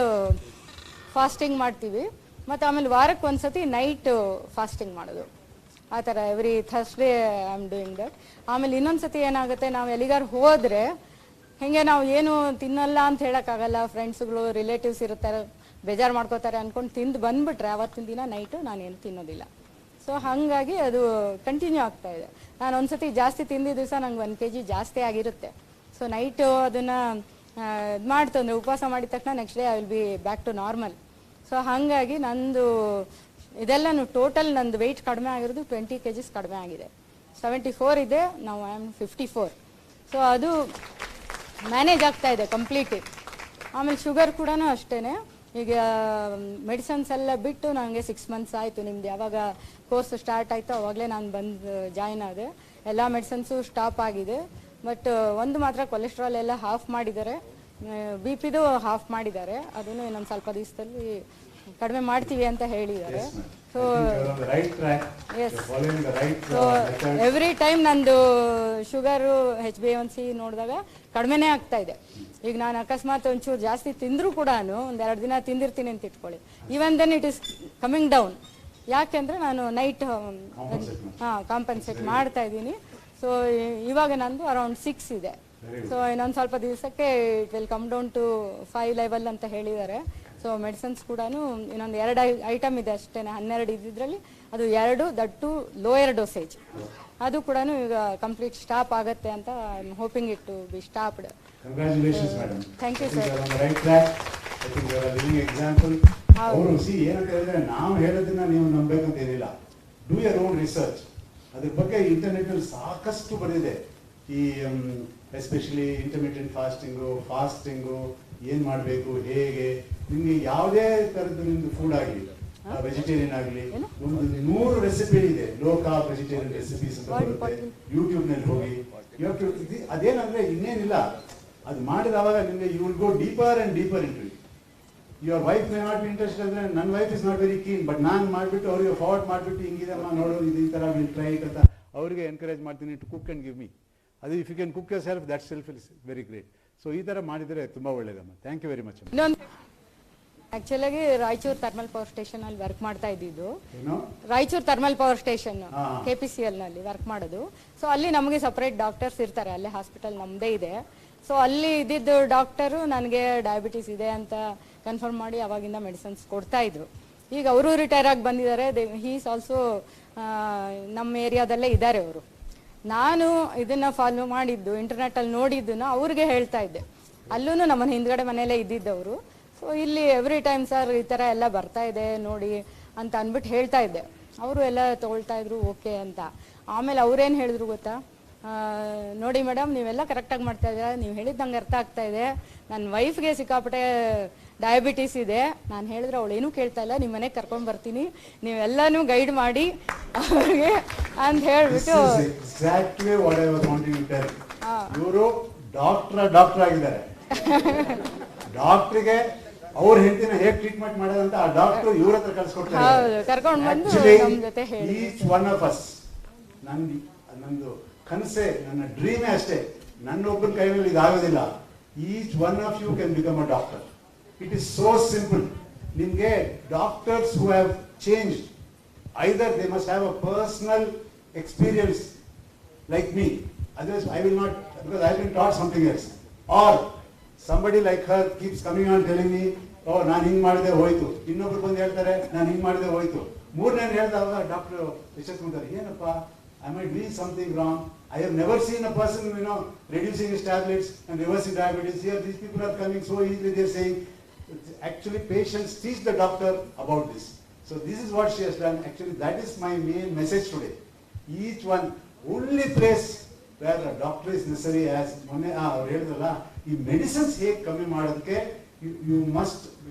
ಫಾಸ್ಟಿಂಗ್ ಮಾಡ್ತೀವಿ. ಮತ್ತು ಆಮೇಲೆ ವಾರಕ್ಕೆ ಒಂದ್ಸತಿ ನೈಟ್ ಫಾಸ್ಟಿಂಗ್ ಮಾಡೋದು, ಆ ಥರ every Thursday I am doing that. ಆಮೇಲೆ ಇನ್ನೊಂದು ಸತಿ ಏನಾಗುತ್ತೆ, ನಾವು ಎಲ್ಲಿಗಾರು ಹೋದರೆ ಹೇಗೆ ನಾವು ಏನು ತಿನ್ನಲ್ಲ ಅಂತ ಹೇಳೋಕ್ಕಾಗಲ್ಲ, ಫ್ರೆಂಡ್ಸ್ಗಳು ರಿಲೇಟಿವ್ಸ್ ಇರ್ತಾರೆ, ಬೇಜಾರು ಮಾಡ್ಕೋತಾರೆ ಅಂದ್ಕೊಂಡು ತಿಂದು ಬಂದುಬಿಟ್ರೆ ಆವತ್ತಿನ ದಿನ ನೈಟು ನಾನೇನು ತಿನ್ನೋದಿಲ್ಲ. ಸೊ ಹಾಗಾಗಿ ಅದು ಕಂಟಿನ್ಯೂ ಆಗ್ತಾ ಇದೆ. ನಾನು ಒಂದ್ಸತಿ ಜಾಸ್ತಿ ತಿಂದಿದ್ದ ದಿವಸ ನಂಗೆ 1 kg ಜಾಸ್ತಿ ಆಗಿರುತ್ತೆ. ಸೊ ನೈಟು ಅದನ್ನು ಇದು ಮಾಡ್ತು ಅಂದರೆ ಉಪವಾಸ ಮಾಡಿದ ತಕ್ಷಣ next day I will be back to normal. So ಹಾಗಾಗಿ ನಂದು ಇದೆಲ್ಲ ಟೋಟಲ್ ನಂದು ವೆಯ್ಟ್ ಕಡಿಮೆ ಆಗಿರೋದು 20 kgs ಕಡಿಮೆ ಆಗಿದೆ. 74 ಇದೆ, ನಾವು ಐ ಆಮ್ 54. ಸೊ ಅದು ಮ್ಯಾನೇಜ್ ಆಗ್ತಾ ಇದೆ ಕಂಪ್ಲೀಟ್ಲಿ. ಆಮೇಲೆ ಶುಗರ್ ಕೂಡ ಅಷ್ಟೇ, ಈಗ ಮೆಡಿಸನ್ಸ್ ಎಲ್ಲ ಬಿಟ್ಟು ನನಗೆ 6 months ಆಯಿತು. ನಿಮ್ದು ಯಾವಾಗ ಕೋರ್ಸ್ ಸ್ಟಾರ್ಟ್ ಆಯಿತು ಅವಾಗಲೇ ನಾನು ಬಂದು ಜಾಯ್ನ್ ಆದೆ. ಎಲ್ಲ ಮೆಡಿಸನ್ಸು ಸ್ಟಾಪ್ ಆಗಿದೆ. ಬಟ್ ಒಂದು ಮಾತ್ರ ಕೊಲೆಸ್ಟ್ರಾಲ್ ಎಲ್ಲ ಹಾಫ್ ಮಾಡಿದ್ದಾರೆ, BP-ದು ಹಾಫ್ ಮಾಡಿದ್ದಾರೆ, ಅದನ್ನು ಇನ್ನೊಂದು ಸ್ವಲ್ಪ ದಿವಸದಲ್ಲಿ ಕಡಿಮೆ ಮಾಡ್ತೀವಿ ಅಂತ ಹೇಳಿದ್ದಾರೆ. So yes, so every time ನಂದು ಶುಗರು HbA1c ನೋಡಿದಾಗ ಕಡಿಮೆನೇ ಆಗ್ತಾ ಇದೆ. ಈಗ ನಾನು ಅಕಸ್ಮಾತ್ ಒಂಚೂರು ಜಾಸ್ತಿ ತಿಂದರೂ ಕೂಡ ಒಂದು 2 ದಿನ ತಿಂದಿರ್ತೀನಿ ಅಂತ ಇಟ್ಕೊಳ್ಳಿ, even then it is coming down. ಯಾಕೆಂದರೆ ನಾನು ನೈಟ್ ಕಾಂಪನ್ಸೇಟ್ ಮಾಡ್ತಾ ಇದ್ದೀನಿ. ಸೊ ಇವಾಗ ನಂದು ಅರೌಂಡ್ 6 ಇದೆ. ಸೊ ಇನ್ನೊಂದು ಸ್ವಲ್ಪ ದಿವಸಕ್ಕೆ it will come down to 5 level ಅಂತ ಹೇಳಿದ್ದಾರೆ. ಸೊ ಮೆಡಿಸಿನ್ಸ್ ಕೂಡ ಇನ್ನೊಂದು 2 ಐಟಮ್ ಇದೆ ಅಷ್ಟೇ, 12 ಇದ್ದಿದ್ರಲ್ಲಿ ಅದು 2 ದಟ್ಟು ಲೋಯರ್ ಡೋಸೇಜ್, ಅದು ಕೂಡ ಈಗ ಕಂಪ್ಲೀಟ್ ಸ್ಟಾಪ್ ಆಗುತ್ತೆ ಅಂತ I am hoping it to be stopped. Congratulations, madam. Thank you, sir. You are on the right track. I think you are a living example. ಅವರು ಏನಂತ ಹೇಳಿದ್ರೆ ನಾವು ಹೇಳೋದನ್ನ ನೀವು ನಂಬೇಕಂತ ಏನಿಲ್ಲ. Do your own research. ಅದ್ರ ಬಗ್ಗೆ ಇಂಟರ್ನೆಟ್ ಅಲ್ಲಿ ಸಾಕಷ್ಟು ಬಂದಿದೆ. ಈ ಎಸ್ಪೆಷಲಿ ಇಂಟರ್ಮಿಟೆಂಟ್ ಫಾಸ್ಟಿಂಗು ಏನ್ ಮಾಡಬೇಕು, ಹೇಗೆ, ನಿಮ್ಗೆ ಯಾವುದೇ ತರದ್ದು ನಿಮ್ದು ಫುಡ್ ಆಗಲಿ, ವೆಜಿಟೇರಿಯನ್ ಆಗಲಿ, ಒಂದು 100 ರೆಸಿಪಿ ಇದೆ. ಲೋ ಕಾರ್ಬ್ ವೆಜಿಟೇರಿಯನ್ ರೆಸಿಪೀಸ್ ಅಂತ ಬರುತ್ತೆ, ಯೂಟ್ಯೂಬ್ ನಲ್ಲಿ ಹೋಗಿ. ಅದೇನಂದ್ರೆ ಇನ್ನೇನಿಲ್ಲ, ಅದು ಮಾಡಿದವಾಗ ನಿಮಗೆ you will go deeper and deeper into it. Your wife may not be interested ಅಂದ್ರೆ ನನ್ನ wife is not very keen, but ನಾನು ಮಾಡಿಬಿಟ್ಟು ಅವ್ರಿಗೆ ಫಾರ್ವರ್ಡ್ ಮಾಡಿಬಿಟ್ಟು ಹಿಂಗಿದಮ್ಮ ನೋಡೋದು ಇದು ಈ ತರ ವಿಲ್ ಟ್ರೈ ಇಟ್ ಅಂತ ಅವರಿಗೆ ಎನ್ಕರೇಜ್ ಮಾಡ್ತೀನಿ to cook and give me. ಅದು if you can cook yourself, that self is very great. So ಈ ತರ ಮಾಡಿದರೆ ತುಂಬಾ ಒಳ್ಳೇದಮ್ಮ. Thank you very much. ಆಕ್ಚುಲಾಗಿ ರಾಯಚೂರು ಥರ್ಮಲ್ ಪವರ್ ಸ್ಟೇಷನ್ ಅಲ್ಲಿ ವರ್ಕ್ ಮಾಡ್ತಾ ಇದ್ದಿದ್ದು. Raichur thermal power station KPCL ನಲ್ಲಿ ವರ್ಕ್ ಮಾಡೋದು. ಸೊ ಅಲ್ಲಿ ನಮಗೆ ಸಪರೇಟ್ ಡಾಕ್ಟರ್ಸ್ ಇರ್ತಾರೆ, ಅಲ್ಲೇ ಹಾಸ್ಪಿಟಲ್ ನಮ್ಮದೇ ಇದೆ. ಸೊ ಅಲ್ಲಿ ಇದ್ದಿದ್ದು ಡಾಕ್ಟರು ನನಗೆ ಡಯಾಬಿಟಿಸ್ ಇದೆ ಅಂತ ಕನ್ಫರ್ಮ್ ಮಾಡಿ ಅವಾಗಿಂದ ಮೆಡಿಸಿನ್ಸ್ ಕೊಡ್ತಾ ಇದ್ರು. ಈಗ ಅವರು ರಿಟೈರ್ ಆಗಿ ಬಂದಿದ್ದಾರೆ. ಹೀಸ್ ಆಲ್ಸೋ ನಮ್ಮ ಏರಿಯಾದಲ್ಲೇ ಇದ್ದಾರೆ ಅವರು. ನಾನು ಇದನ್ನ ಫಾಲೋ ಮಾಡಿದ್ದು ಇಂಟರ್ನೆಟ್ಟಲ್ಲಿ ನೋಡಿದ್ದನ್ನ ಅವ್ರಿಗೆ ಹೇಳ್ತಾ ಇದ್ದೆ. ಅಲ್ಲೂ ನಮ್ಮನ್ನ ಹಿಂದ್ಗಡೆ ಮನೆಯಲ್ಲೇ ಇದ್ದಿದ್ದವರು. ಸೊ ಇಲ್ಲಿ ಎವ್ರಿ ಟೈಮ್ ಸರ್ ಈ ಥರ ಎಲ್ಲ ಬರ್ತಾ ಇದೆ ನೋಡಿ ಅಂತ ಅಂದ್ಬಿಟ್ಟು ಹೇಳ್ತಾ ಇದ್ದೆ. ಅವರು ಎಲ್ಲ ತೊಗೊಳ್ತಾ ಇದ್ರು ಓಕೆ ಅಂತ. ಆಮೇಲೆ ಅವ್ರೇನು ಹೇಳಿದ್ರು ಗೊತ್ತಾ, ನೋಡಿ ಮೇಡಮ್ ನೀವೆಲ್ಲ ಕರೆಕ್ಟಾಗಿ ಮಾಡ್ತಾ ಇದ್ದೀರಾ, ನೀವು ಹೇಳಿದ್ದು ನಂಗೆ ಅರ್ಥ ಆಗ್ತಾ ಇದೆ. ನನ್ನ ವೈಫ್ಗೆ ಸಿಕ್ಕಾಪಟ್ಟೆ ಡಯಾಬಿಟೀಸ್ ಇದೆ, ನಾನು ಹೇಳಿದ್ರೆ ಅವಳು ಏನೂ ಕೇಳ್ತಾ ಇಲ್ಲ, ನಿಮ್ಮ ಮನೆಗೆ ಕರ್ಕೊಂಡು ಬರ್ತೀನಿ, ನೀವೆಲ್ಲಾನು ಗೈಡ್ ಮಾಡಿ ಅವ್ರಿಗೆ ಅಂತ ಹೇಳ್ಬಿಟ್ಟು. ಇವರು ಡಾಕ್ಟರ್ ಆಗಿದ್ದಾರೆ. ಡಾಕ್ಟ್ರಿಗೆ ಅವ್ರ ಹೆಂಡತಿನ ಹೇಗೆ ಟ್ರೀಟ್ಮೆಂಟ್ ಮಾಡೋದಂತ ಆ ಡಾಕ್ಟರ್ ಇವ್ರ ಹತ್ರ ಕಳ್ಸಿಕೊಡ್ತಾರೆ. ಕರ್ಕೊಂಡು ಬಂದು ನಮ್ಮ ಜೊತೆ ಹೇಳಿ. ಈಚ್ ಒನ್ ಆಫ್ ಅಸ್, ನಂದು ಕನಸೆ, ನನ್ನ ಡ್ರೀಮೇ ಅಷ್ಟೇ, ನನ್ನ ಒಬ್ಬನ ಕೈಯಲ್ಲಿ ಇದಾಗೋದಿಲ್ಲ. Each one of you can become a doctor. It is so simple. ನಿಮ್ಗೆ doctors who have change, either they must have a personal experience like me, otherwise I will not, because I will taught something else. Or somebody like her keeps coming on telling me, oh ನಾನು ಹಿಂಗ್ ಮಾಡಿದೆ ಹೋಯ್ತು, ಇನ್ನೊಬ್ರು ಬಂದು ಹೇಳ್ತಾರೆ ನಾನು ಹಿಂಗ್ ಮಾಡಿದೆ ಹೋಯ್ತು. ಮೂರನೇ ಹೇಳಿದಾಗ ಡಾಕ್ಟರ್ ಎಚ್ಚೆತ್ಕೊಂತಾರೆ, ಏನಪ್ಪ I might be something wrong. I have never seen a person, reducing his tablets and reversing diabetes. Here these people are coming so easily, they are saying, actually patients teach the doctor about this. So this is what she has done. Actually that is my main message today. Each one, only place where the doctor is necessary, as ಮೊನ್ನೆ ಅವ್ರು ಹೇಳಿದ್ರಲ್ಲ, ಈ medicines ಹೇಗೆ ಕಮ್ಮಿ ಮಾಡೋದಕ್ಕೆ you must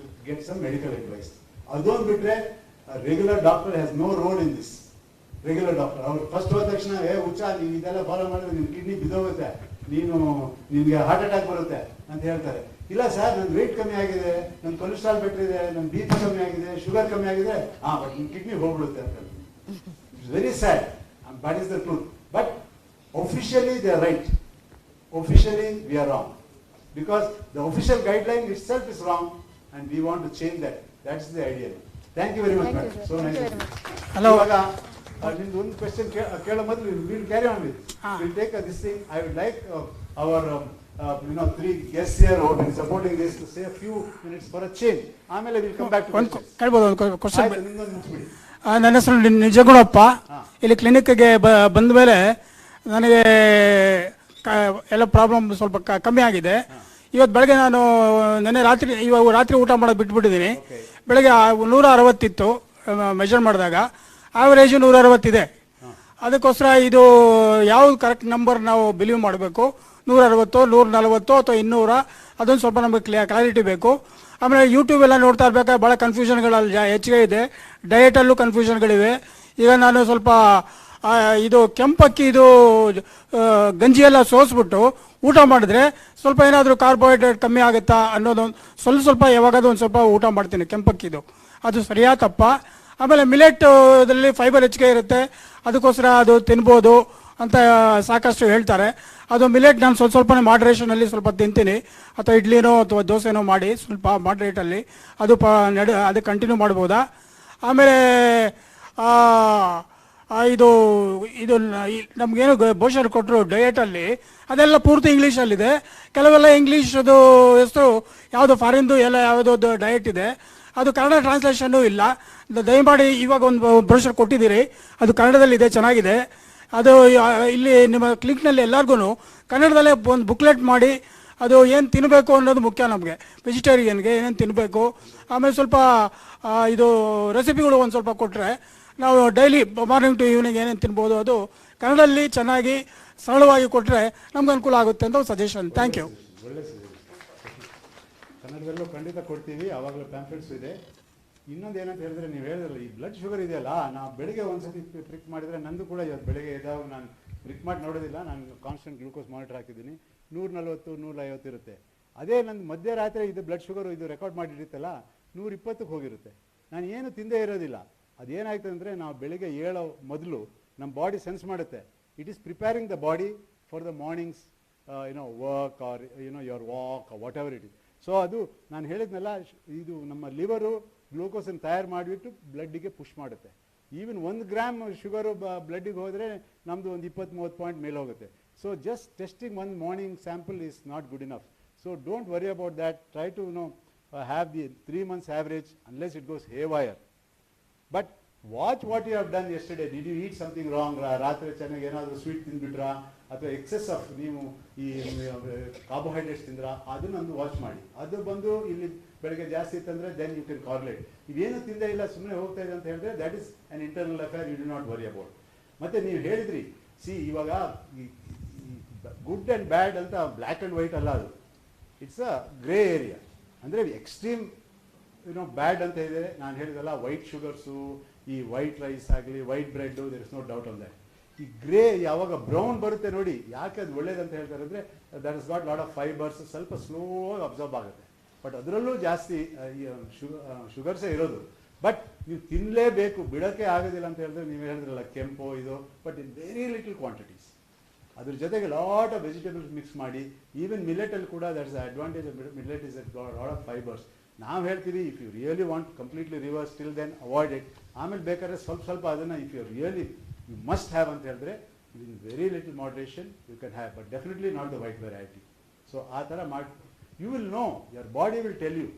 get some medical advice. ಅದೊಂದು ಬಿಟ್ರೆ regular doctor has no role in this. Regular doctor ಅವ್ರು ಫಸ್ಟ್ ಹೋದ ತಕ್ಷಣ ಹುಚ್ಚ ನೀವು ಇದೆಲ್ಲ ಫಾಲೋ ಮಾಡಿದ್ರೆ ನಿಮ್ ಕಿಡ್ನಿ ಬಿದ್ದೋಗುತ್ತೆ, ನಿಮ್ಗೆ ಹಾರ್ಟ್ ಅಟ್ಯಾಕ್ ಬರುತ್ತೆ ಅಂತ ಹೇಳ್ತಾರೆ. ಇಲ್ಲ ಸರ್ ನನ್ನ ವೇಟ್ ಕಮ್ಮಿ ಆಗಿದೆ, ನನ್ನ ಕೊಲೆಸ್ಟ್ರಾಲ್ ಬೆಟರ್ ಇದೆ, ನನ್ನ BP ಕಮ್ಮಿ ಆಗಿದೆ, ಶುಗರ್ ಕಮ್ಮಿ ಆಗಿದೆ, ಬಟ್ ನಿಮ್ ಕಿಡ್ನಿ ಹೋಗ್ಬಿಡುತ್ತೆ ಅಂತ. It's very sad, that is the truth. But officially they are right, officially we are wrong, because the official guideline itself is wrong and we want to change that. That's the idea. Thank you very much, madam. So nice. Hello. Nimdu one question kela modlu we will carry on with. We'll take this thing. I would like our 3 guests here who have been supporting this to say a few minutes for a change. Amele we'll come back to questions. ಕೇಳಬಹುದು question? ಮುಗಿಸ್ಬಿಡಿ. ನನ್ನ ಹೆಸರು ನಿಜಗುಣಪ್ಪ. ಇಲ್ಲಿ ಕ್ಲಿನಿಕ್ಗೆ ಬಂದ ಮೇಲೆ ನನಗೆ ಎಲ್ಲ problem ಸ್ವಲ್ಪ ಕಮ್ಮಿ ಆಗಿದೆ. ಇವತ್ತು ಬೆಳಗ್ಗೆ ನಾನು ಇವಾಗ ರಾತ್ರಿ ಊಟ ಮಾಡೋದು ಬಿಟ್ಬಿಟ್ಟಿದ್ದೀನಿ. ಬೆಳಗ್ಗೆ 160 ಇತ್ತು ಮೆಜರ್ ಮಾಡಿದಾಗ, ಆವರೇಜ್ 160 ಇದೆ. ಅದಕ್ಕೋಸ್ಕರ ಇದು ಯಾವ್ದು ಕರೆಕ್ಟ್ ನಂಬರ್ ನಾವು ಬಿಲೀವ್ ಮಾಡಬೇಕು, 160, 140 ಅಥವಾ 200, ಅದೊಂದು ಸ್ವಲ್ಪ ನಮಗೆ ಕ್ಲಾರಿಟಿ ಬೇಕು. ಆಮೇಲೆ ಯೂಟ್ಯೂಬ್ ಎಲ್ಲ ನೋಡ್ತಾ ಇರ್ಬೇಕಾದ್ರೆ ಭಾಳ ಕನ್ಫ್ಯೂಷನ್ಗಳಲ್ಲಿ ಹೆಚ್ಚಿಗೆ ಇದೆ, ಡಯಟಲ್ಲೂ ಕನ್ಫ್ಯೂಷನ್ಗಳಿವೆ. ಈಗ ನಾನು ಸ್ವಲ್ಪ ಇದು ಕೆಂಪಕ್ಕಿ ಇದು ಗಂಜಿ ಎಲ್ಲ ಸೋಸ್ಬಿಟ್ಟು ಊಟ ಮಾಡಿದ್ರೆ ಸ್ವಲ್ಪ ಏನಾದರೂ ಕಾರ್ಬೋಹೈಡ್ರೇಟ್ ಕಮ್ಮಿ ಆಗುತ್ತಾ ಅನ್ನೋದೊಂದು ಸ್ವಲ್ಪ ಯಾವಾಗಾದ್ರೂ ಒಂದು ಸ್ವಲ್ಪ ಊಟ ಮಾಡ್ತೀನಿ ಕೆಂಪಕ್ಕಿದು. ಅದು ಸರಿಯಾ ತಪ್ಪ? ಆಮೇಲೆ ಮಿಲೆಟ್ದಲ್ಲಿ ಫೈಬರ್ ಹೆಚ್ಚಿಗೆ ಇರುತ್ತೆ, ಅದಕ್ಕೋಸ್ಕರ ಅದು ತಿನ್ಬೋದು ಅಂತ ಸಾಕಷ್ಟು ಹೇಳ್ತಾರೆ. ಅದು ಮಿಲೆಟ್ ನಾನು ಸ್ವಲ್ಪನೇ ಮಾಡ್ರೇಷನಲ್ಲಿ ಸ್ವಲ್ಪ ತಿಂತೀನಿ, ಅಥವಾ ಇಡ್ಲಿನೋ ಅಥವಾ ದೋಸೆನೋ ಮಾಡಿ ಸ್ವಲ್ಪ ಮಾಡ್ರೇಟಲ್ಲಿ ಅದು ಕಂಟಿನ್ಯೂ ಮಾಡ್ಬೋದಾ? ಆಮೇಲೆ ಇದು ಇದು ನಮಗೇನು ಬೋಷರ್ ಕೊಟ್ಟರು ಡಯಟಲ್ಲಿ ಅದೆಲ್ಲ ಪೂರ್ತಿ ಇಂಗ್ಲೀಷಲ್ಲಿದೆ. ಕೆಲವೆಲ್ಲ ಇಂಗ್ಲೀಷದು ಹೆಸರು ಯಾವುದು ಫಾರಿನ್ದು ಎಲ್ಲ ಯಾವುದೋ ಡಯಟ್ ಇದೆ, ಅದು ಕನ್ನಡ ಟ್ರಾನ್ಸ್ಲೇಷನ್ನು ಇಲ್ಲ. ದಯಮಾಡಿ ಇವಾಗ ಒಂದು ಬ್ರೋಷರ್ ಕೊಟ್ಟಿದ್ದೀರಿ, ಅದು ಕನ್ನಡದಲ್ಲಿದೆ, ಚೆನ್ನಾಗಿದೆ. ಅದು ಇಲ್ಲಿ ನಿಮ್ಮ ಕ್ಲಿನಿಕ್ನಲ್ಲಿ ಎಲ್ಲರಿಗೂ ಕನ್ನಡದಲ್ಲೇ ಒಂದು ಬುಕ್ಲೆಟ್ ಮಾಡಿ ಅದು ಏನು ತಿನ್ನಬೇಕು ಅನ್ನೋದು ಮುಖ್ಯ ನಮಗೆ, ವೆಜಿಟೇರಿಯನ್ಗೆ ಏನೇನು ತಿನ್ನಬೇಕು. ಆಮೇಲೆ ಸ್ವಲ್ಪ ಇದು ರೆಸಿಪಿಗಳು ಒಂದು ಸ್ವಲ್ಪ ಕೊಟ್ಟರೆ ನಾವು ಡೈಲಿ ಮಾರ್ನಿಂಗ್ ಟು ಈವ್ನಿಂಗ್ ಏನೇನು ತಿನ್ಬೋದು ಅದು ಕನ್ನಡದಲ್ಲಿ ಚೆನ್ನಾಗಿ ಸರಳವಾಗಿ ಕೊಟ್ಟರೆ ನಮ್ಗೆ ಅನುಕೂಲ ಆಗುತ್ತೆ ಅಂತ ಸಜೆಷನ್. Thank you. ಒಳ್ಳೆ ಕನ್ನಡದಲ್ಲೂ ಖಂಡಿತ ಕೊಡ್ತೀವಿ, ಆವಾಗಲೂ ಪ್ಯಾಂಫ್ಲೆಟ್ಸ್ ಇದೆ. ಇನ್ನೊಂದು ಏನಂತ ಹೇಳಿದ್ರೆ, ನೀವು ಹೇಳಿದ್ರಲ್ಲ ಈ ಬ್ಲಡ್ ಶುಗರ್ ಇದೆಯಲ್ಲ, ನಾವು ಬೆಳಿಗ್ಗೆ ಒಂದ್ಸತಿ ಪ್ರಿಕ್ ಮಾಡಿದರೆ, ನಂದು ಕೂಡ ಇವತ್ತು ಬೆಳಗ್ಗೆ ಎದ್ದಾಗ ನಾನು ಪ್ರಿಕ್ ಮಾಡಿ ನೋಡೋದಿಲ್ಲ, ನಾನು ಕಾನ್ಸ್ಟೆಂಟ್ ಗ್ಲೂಕೋಸ್ ಮಾನಿಟರ್ ಹಾಕಿದ್ದೀನಿ, 140 150 ಇರುತ್ತೆ. ಅದೇ ನಂದು ಮಧ್ಯರಾತ್ರಿ ಇದು ಬ್ಲಡ್ ಶುಗರು ಇದು ರೆಕಾರ್ಡ್ ಮಾಡಿರುತ್ತಲ್ಲ 120ಕ್ಕೆ ಹೋಗಿರುತ್ತೆ. ನಾನು ಏನು ತಿಂದೇ ಇರೋದಿಲ್ಲ. ಅದೇನಾಯ್ತು ಅಂದರೆ, ನಾವು ಬೆಳಿಗ್ಗೆ ಏಳೋ ಮೊದಲು ನಮ್ಮ ಬಾಡಿ ಸೆನ್ಸ್ ಮಾಡುತ್ತೆ, it is preparing the body for the morning's work or your walk whatever it is. So ಅದು ನಾನು ಹೇಳಿದ್ನಲ್ಲ, ಇದು ನಮ್ಮ ಲಿವರು ಗ್ಲೂಕೋಸನ್ನು ತಯಾರು ಮಾಡಿಬಿಟ್ಟು ಬ್ಲಡ್ಡಿಗೆ ಪುಷ್ ಮಾಡುತ್ತೆ. ಈವನ್ 1 ಗ್ರಾಮ್ ಶುಗರು ಬ್ಲಡ್ಡಿಗೆ ಹೋದರೆ ನಮ್ಮದು ಒಂದು 20-30 ಪಾಯಿಂಟ್ ಮೇಲೆ ಹೋಗುತ್ತೆ. So just testing one morning sample is not good enough. So don't worry about that. Try to have the 3 months average unless it goes haywire. But watch what you have done yesterday. Did you eat something wrong? ರಾತ್ರಿ ಚೆನ್ನಾಗಿ ಏನಾದರೂ sweet ತಿಂದ್ಬಿಟ್ರಾ, ಅಥವಾ excess of ನೀವು ಈ carbohydrates ತಿಂದ್ರಾ, ಅದನ್ನೊಂದು watch ಮಾಡಿ. ಅದು ಬಂದು ಇಲ್ಲಿ ಬೆಳಗ್ಗೆ ಜಾಸ್ತಿ ಇತ್ತಂದರೆ ದೆನ್ ಯು ಕ್ಯಾನ್ ಕಾರ್ಲೇಟ್. ಇದೇನು ತಿಂದೇ ಇಲ್ಲ ಸುಮ್ಮನೆ ಹೋಗ್ತಾ ಇದೆ ಅಂತ ಹೇಳಿದ್ರೆ that is an internal affair, you do not worry about. ಮತ್ತು ನೀವು ಹೇಳಿದ್ರಿ, ಇವಾಗ ಗುಡ್ ಆ್ಯಂಡ್ ಬ್ಯಾಡ್ ಅಂತ ಬ್ಲ್ಯಾಕ್ ಆ್ಯಂಡ್ ವೈಟ್ ಅಲ್ಲ, ಅದು ಇಟ್ಸ್ ಅ ಗ್ರೇ ಏರಿಯಾ. ಅಂದರೆ ಎಕ್ಸ್ಟ್ರೀಮ್ ಬ್ಯಾಡ್ ಅಂತ ಇದೆ. ನಾನು ಹೇಳಿದಲ್ಲ, ವೈಟ್ ಶುಗರ್ಸು, ಈ ವೈಟ್ ರೈಸ್ ಆಗಲಿ, white bread, there is no doubt on that. ಈ ಗ್ರೇ ಯಾವಾಗ ಬ್ರೌನ್ ಬರುತ್ತೆ ನೋಡಿ, ಯಾಕೆ ಅದು ಒಳ್ಳೇದಂತ ಹೇಳ್ತಾರೆ ಅಂದರೆ, that is got lot of fibres, ಸ್ವಲ್ಪ ಸ್ಲೋ ಆಗಿ ಅಬ್ಸರ್ವ್ ಆಗುತ್ತೆ. ಬಟ್ ಅದರಲ್ಲೂ ಜಾಸ್ತಿ ಶುಗರ್ಸೇ ಇರೋದು. ಬಟ್ ನೀವು ತಿನ್ನಲೇಬೇಕು, ಬಿಡೋಕ್ಕೆ ಆಗೋದಿಲ್ಲ ಅಂತ ಹೇಳಿದ್ರೆ, ನೀವು ಹೇಳಿದ್ರಲ್ಲ ಕೆಂಪು ಇದು, but in very little quantities. ಅದ್ರ ಜೊತೆಗೆ ಲಾಟ್ ಆಫ್ ವೆಜಿಟೇಬಲ್ಸ್ ಮಿಕ್ಸ್ ಮಾಡಿ, ಈವನ್ ಮಿಲೆಟಲ್ಲಿ ಕೂಡ that is advantage of millet is lot of fibres. ನಾವು ಹೇಳ್ತೀವಿ, if you really want completely reverse till then avoid it. ಆಮೇಲೆ ಬೇಕಾದ್ರೆ ಸ್ವಲ್ಪ ಅದನ್ನು if you really you must have ಅಂತ ಹೇಳಿದ್ರೆ, in very little moderation you can have, but definitely not the white variety. So ಆ ಥರ ಮಾಡಿ, you will know, your body will tell you.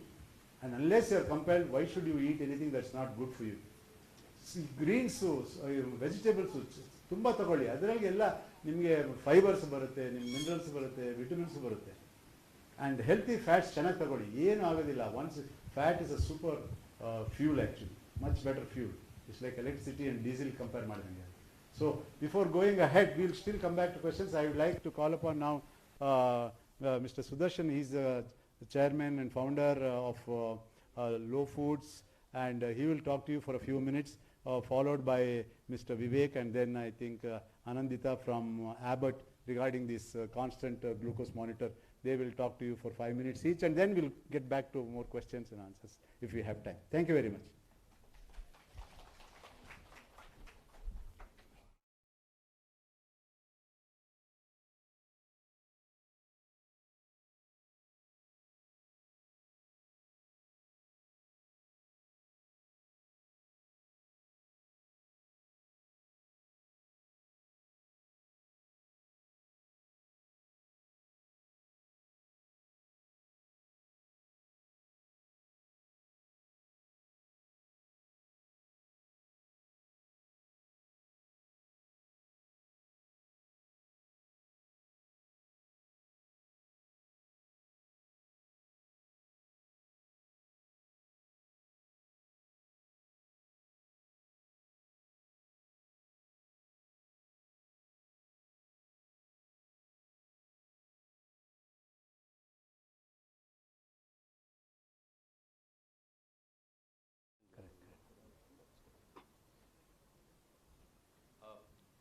And unless you are compared, why should you eat anything that's not good for you. Greens, vegetables ತುಂಬ ತಗೊಳ್ಳಿ, ಅದರಲ್ಲಿ ಎಲ್ಲ ನಿಮಗೆ fibres ಬರುತ್ತೆ, ನಿಮ್ಮ ಮಿನರಲ್ಸ್ ಬರುತ್ತೆ, ವಿಟಮಿನ್ಸ್ ಬರುತ್ತೆ. ಆ್ಯಂಡ್ ಹೆಲ್ತಿ ಫ್ಯಾಟ್ಸ್ ಚೆನ್ನಾಗಿ ತಗೊಳ್ಳಿ, ಏನೂ ಆಗೋದಿಲ್ಲ. Once fat is a super fuel actually, much better fuel. It's like electricity and diesel compare ಮಾಡಿದಂಗೆ. So before going ahead, will still come back to questions. I would like to call upon now Mr. Sudarshan. He's the chairman and founder of Low Foods, and he will talk to you for a few minutes, followed by Mr. Vivek, and then I think Anandita from Abbott regarding this constant glucose monitor. They will talk to you for 5 minutes each, and then we'll get back to more questions and answers if we have time. Thank you very much.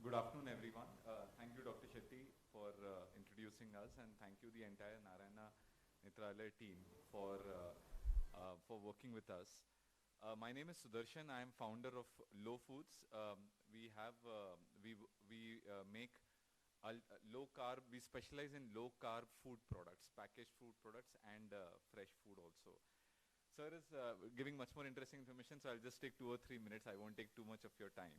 Good afternoon, everyone. Thank you, Dr. Shetty, for introducing us, and thank you the entire Narayana Nethralaya team for working with us. My name is Sudarshan. I am founder of Low Foods. We make low carb. We specialize in low carb food products, packaged food products, and fresh food also. Sir is giving much more interesting information, so I'll just take 2 or 3 minutes. I won't take too much of your time.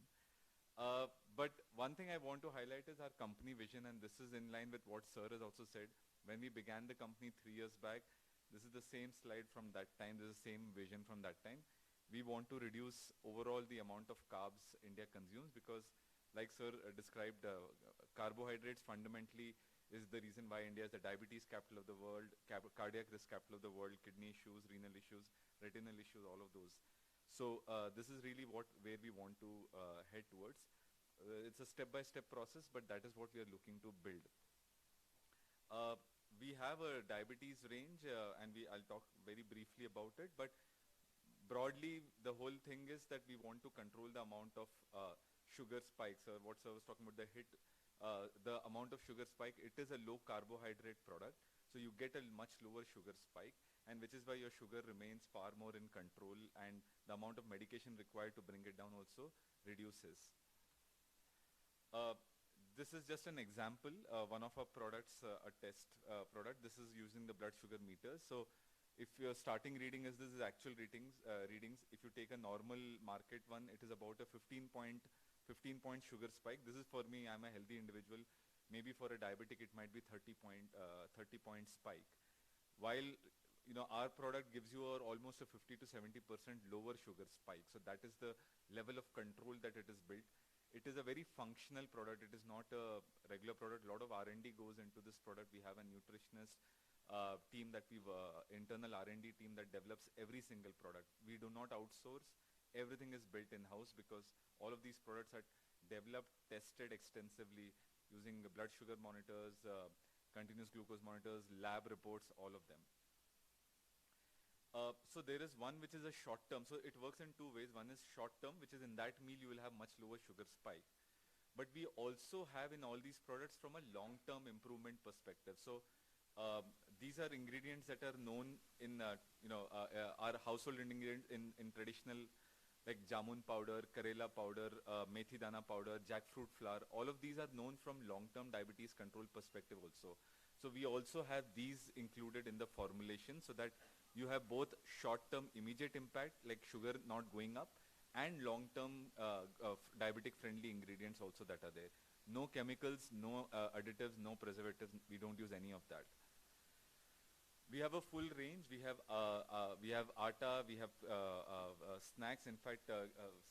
But one thing I want to highlight is our company vision, and this is in line with what Sir has also said. When we began the company 3 years back, this is the same slide from that time, this is the same vision from that time. We want to reduce overall the amount of carbs India consumes because, like Sir described, carbohydrates fundamentally is the reason why India is the diabetes capital of the world, cardiac risk capital of the world, kidney issues, renal issues, retinal issues, all of those. So this is really where we want to head towards. It's a step-by-step process, but that is what we are looking to build. We have a diabetes range, and I'll talk very briefly about it, but broadly, the whole thing is that we want to control the amount of sugar spikes, or what Sir was talking about, the amount of sugar spike. It is a low carbohydrate product, so you get a much lower sugar spike, and which is why your sugar remains far more in control, and the amount of medication required to bring it down also reduces. This is just an example, one of our products, a test product. This is using the blood sugar meter. So if your starting reading is this is actual readings. If you take a normal market one, it is about a 15 point sugar spike. This is for me, I'm a healthy individual. Maybe for a diabetic, it might be 30 point spike. While our product gives you almost a 50 to 70% lower sugar spike. So that is the level of control that it is built. It is a very functional product. It is not a regular product. A lot of R&D goes into this product. We have a nutritionist team that internal R&D team that develops every single product. We do not outsource. Everything is built in-house because all of these products are developed, tested extensively using blood sugar monitors, continuous glucose monitors, lab reports, all of them. So there is one which is a short term. So it works in two ways. One is short term, which is in that meal you will have much lower sugar spike. But we also have in all these products from a long term improvement perspective. So these are ingredients that are known in our household ingredients in traditional, like jamun powder, karela powder, methi dana powder, jackfruit flour. All of these are known from long term diabetes control perspective also. So we also have these included in the formulation so that you have both short-term immediate impact like sugar not going up and long-term diabetic-friendly ingredients also that are there. No chemicals, no additives, no preservatives. We don't use any of that. We have a full range. We have atta, we have snacks. In fact,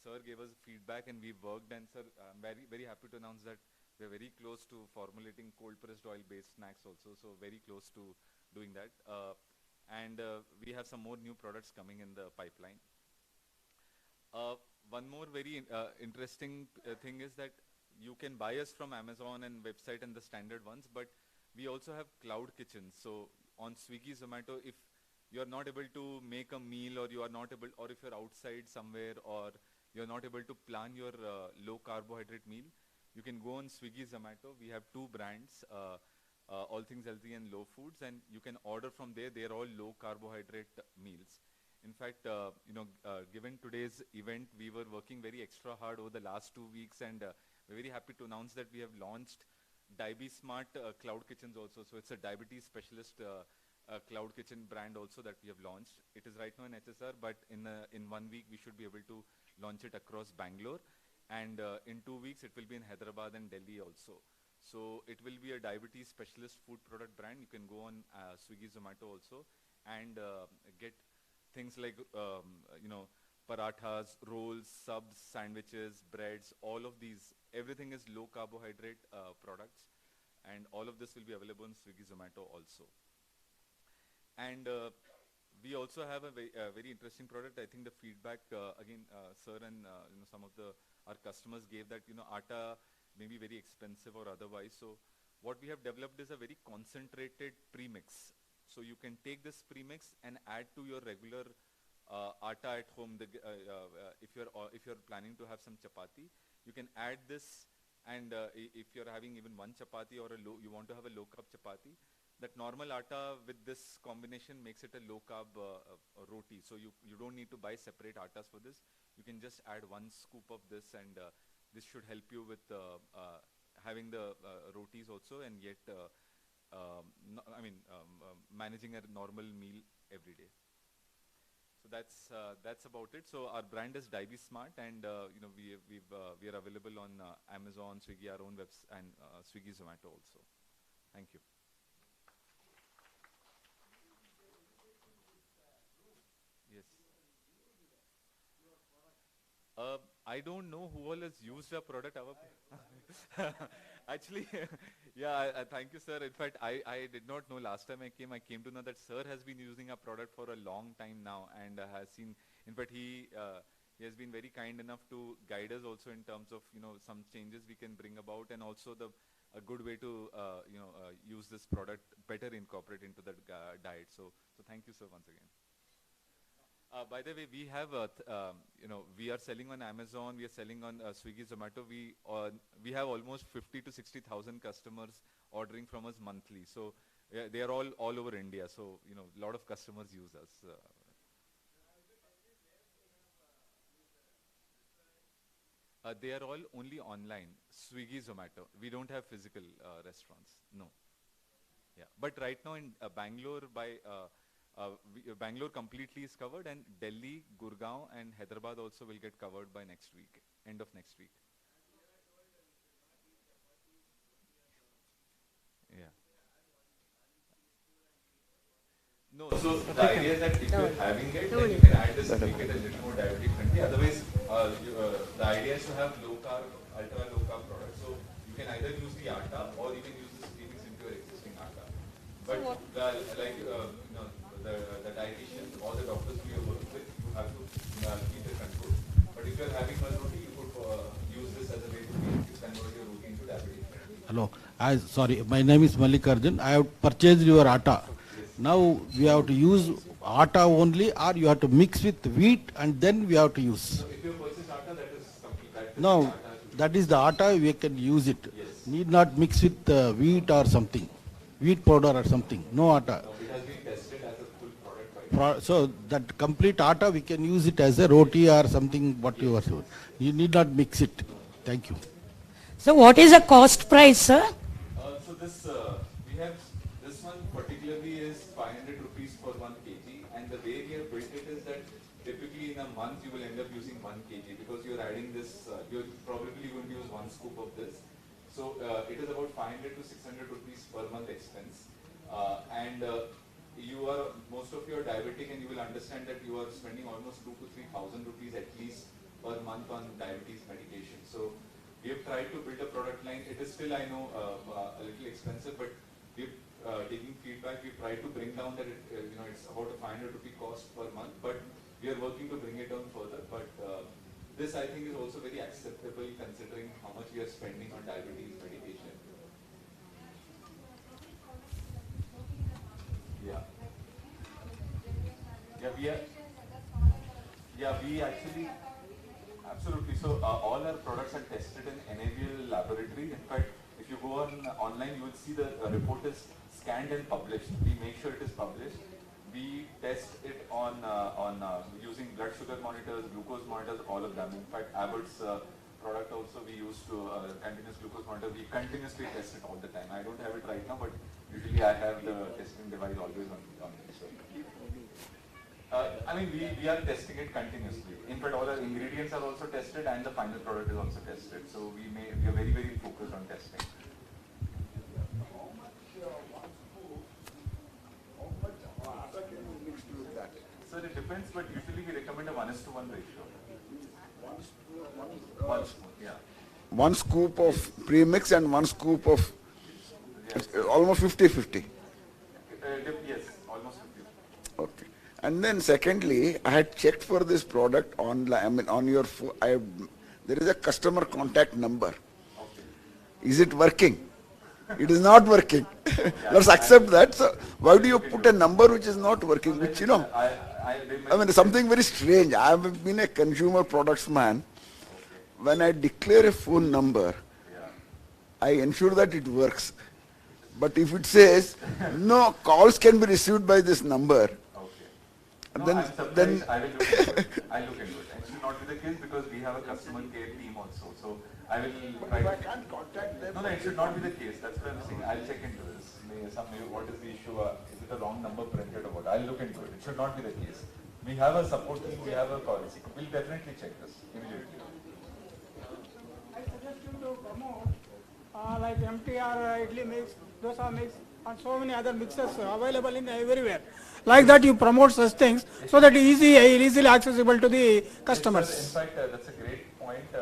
Sir gave us feedback and we worked, and Sir, I'm very happy to announce that we're very close to formulating cold-pressed oil-based snacks also, so very close to doing that. And we have some more new products coming in the pipeline. One more very interesting thing is that you can buy us from Amazon and website and the standard ones, but we also have cloud kitchens. So on Swiggy, Zomato, if you're not able to make a meal, or you are not able, or if you're outside somewhere, or you're not able to plan your low carbohydrate meal, you can go on Swiggy, Zomato. We have two brands. All Things Healthy and Low Foods, and you can order from there. They're all low carbohydrate meals. In fact, given today's event, we were working very extra hard over the last 2 weeks, and we're very happy to announce that we have launched DiabeSmart Cloud Kitchens also. So it's a diabetes specialist cloud kitchen brand also that we have launched. It is right now in HSR, but in 1 week we should be able to launch it across Bangalore, and in 2 weeks it will be in Hyderabad and Delhi also. So it will be a diabetes specialist food product brand. You can go on Swiggy, Zomato also and get things like, parathas, rolls, subs, sandwiches, breads, all of these. Everything is low carbohydrate products, and all of this will be available on Swiggy, Zomato also. And we also have a very interesting product. I think the feedback, again, Sir and some of our customers gave that, atta may be very expensive or otherwise. So what we have developed is a very concentrated premix. So you can take this premix and add to your regular atta at home. If you're planning to have some chapati, you can add this, and if you're having even one chapati or you want to have a low carb chapati, that normal atta with this combination makes it a low carb roti. So you don't need to buy separate attas for this. You can just add 1 scoop of this, and this should help you with having the rotis also, and yet managing a normal meal every day. So that's about it. So our brand is DiabeSmart, and you know, we are available on Amazon, Swiggy, our own webs, and Swiggy, Zomato also. Thank you. Yes. I don't know who all has used our product. Actually, yeah, thank you, sir. In fact, I did not know last time I came to know that sir has been using our product for a long time now, and has seen, in fact, he has been very kind enough to guide us also in terms of, you know, some changes we can bring about, and also a good way to, you know, use this product better, incorporate into the diet. So thank you, sir, once again. By the way, we have, you know, we are selling on Amazon, we are selling on Swiggy, Zomato. We have almost 50 to 60,000 customers ordering from us monthly. So they are all over India. So, you know, a lot of customers use us. They are all only online, Swiggy, Zomato. We don't have physical restaurants, no. Yeah, but right now in Bangalore, Bangalore completely is covered, and Delhi, Gurgaon, and Hyderabad also will get covered by next week, end of next week. Yeah. No, so the idea is that if you're having it, then you can add this, make it a little more diabetic friendly. Otherwise, the idea is to have low carb, ultra low carb products. So you can either use the atta, or you can use this premix into your existing atta. But the dietitian or the doctors we are working with, you have to keep the control. But if you are having one roti, you could use this as a way to convert your roti into diabetic. Hello, sorry, my name is Mallikarjun. I have purchased your atta. Yes. Now we have to use atta only, or you have to mix with wheat and then we have to use. So if you purchase atta, that is complete. No, that is the atta, we can use it. Yes. Need not mix with wheat or something, wheat powder or something. No atta. No, it has been tested as a full product. So that complete atta we can use it as a roti or something. What you are doing. You need not mix it. Thank you. So what is the cost price, sir? So this we have this one particularly is 500 rupees for 1 kg, and the way we have built it is that typically in a month you will end up using 1 kg because you are adding this. You're probably going to use 1 scoop of this. So it is about 500 to 600 rupees per month expense, and you are most of you are diabetic, and you will understand that you are spending almost 2,000 to 3,000 rupees at least per month on diabetes medication. So we have tried to build a product line. It is still, I know, a little expensive, but we've taking feedback. We've tried to bring down that you know, it's about a 500 rupee cost per month, but we are working to bring it down further. But this, I think, is also very acceptable considering how much we are spending on diabetes medication. Yeah. Yeah, we actually. Absolutely. So all our products are tested in NABL laboratory. In fact, if you go online, you will see the report is scanned and published. We make sure it is published. We test it on using blood sugar monitors, glucose monitors, all of them. In fact, Abbott's product also we use to continuous glucose monitor. We continuously test it all the time. I don't have it right now, but usually I have the testing device always on me. So. I mean, we are testing it continuously. In fact, all our ingredients are also tested, and the final product is also tested. So we are very, very focused on testing. Sir, it depends, but usually we recommend a 1:1 ratio. 1 spoon, yeah. 1 scoop of premix and 1 scoop of almost 50-50. Yes, almost 50. Okay. And then secondly, I had checked for this product online. I mean, on your there is a customer contact number. Okay. Is it working? It is not working. Let's accept that. So why do you put a number which is not working? Which, you know, I mean, something very strange. I have been a consumer products man. When I declare a phone number, I ensure that it works. But if it says no calls can be received by this number, no, then I will look into it. I'll look into it. It should not be the case because we have a customer care team also. So I will try to. I can't contact them. No, it should not be the case. That's what I'm saying. I'll check into this. Maybe what is the issue? Is it a wrong number printed or what? I'll look into it. It should not be the case. We have a support team, we have a policy. We'll definitely check this immediately. I suggest you to promote like MTR, idli mix, dosa mix, and so many other mixes available in everywhere. Like that, you promote such things so that easily accessible to the customers. Yes, in fact, that's a great point.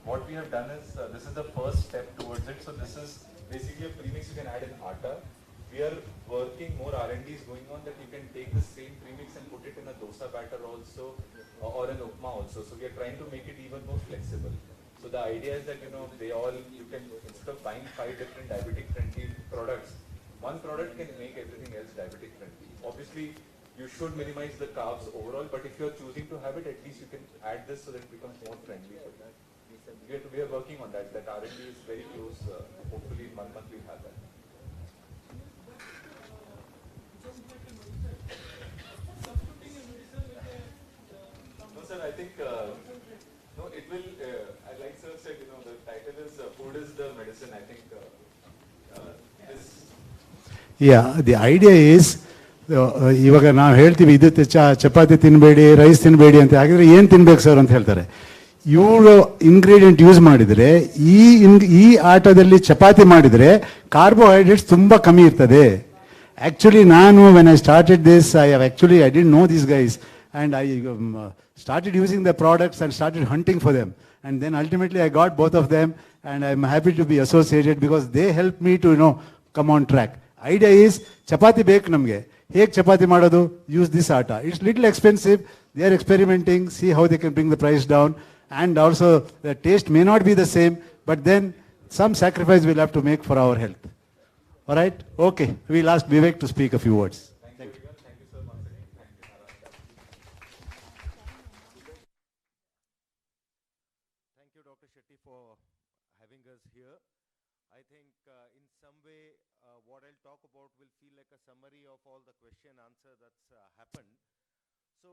What we have done is, this is the first step towards it. So this is basically a premix you can add in atta. We are working, more R&D is going on, that you can take the same premix and put it in a dosa batter also, or an upma also. So we are trying to make it even more flexible. So the idea is that, you can, instead of buying 5 different diabetic friendly products, one product can make everything else diabetic friendly. Obviously, you should minimize the carbs overall, but if you are choosing to have it, at least you can add this so that it becomes more friendly for that. We are working on that. That R&D is very close. Hopefully in 1 month we'll have that. No, sir, I think, no, it will, like sir said, the title is Food is the Medicine. I think this. Yeah, the idea is, ಇವಾಗ ನಾವು ಹೇಳ್ತೀವಿ ಇದು ಚಪಾತಿ ತಿನ್ನಬೇಡಿ, rice ತಿನ್ನಬೇಡಿ ಅಂತ. ಹಾಗಿದ್ರೆ ಏನು ತಿನ್ಬೇಕು ಸರ್ ಅಂತ ಹೇಳ್ತಾರೆ. ಇವರು ಇಂಗ್ರೀಡಿಯೆಂಟ್ ಯೂಸ್ ಮಾಡಿದರೆ, ಈ ಆಟದಲ್ಲಿ ಚಪಾತಿ ಮಾಡಿದರೆ ಕಾರ್ಬೋಹೈಡ್ರೇಟ್ಸ್ ತುಂಬ ಕಮ್ಮಿ ಇರ್ತದೆ. ಆ್ಯಕ್ಚುಲಿ ನಾನು when I started this, I didn't know these guys, and I started using the products and started hunting for them. And then ultimately I got both of them, and I'm happy to be associated because they helped me to, come on track. Idea is, chapati ಬೇಕು ನಮಗೆ. ಹೇಗೆ ಚಪಾತಿ ಮಾಡೋದು? Use this atta. It's little expensive. They are experimenting, see how they can bring the price down. And also the taste may not be the same, but then some sacrifice we'll have to make for our health. All right? Okay. We'll ask Vivek to speak a few words. Thank you. Thank you so much. Thank you. Thank you, Dr. Shetty, for having us here. I think in some way what I'll talk about will feel like a summary of all the question and answer that's happened. So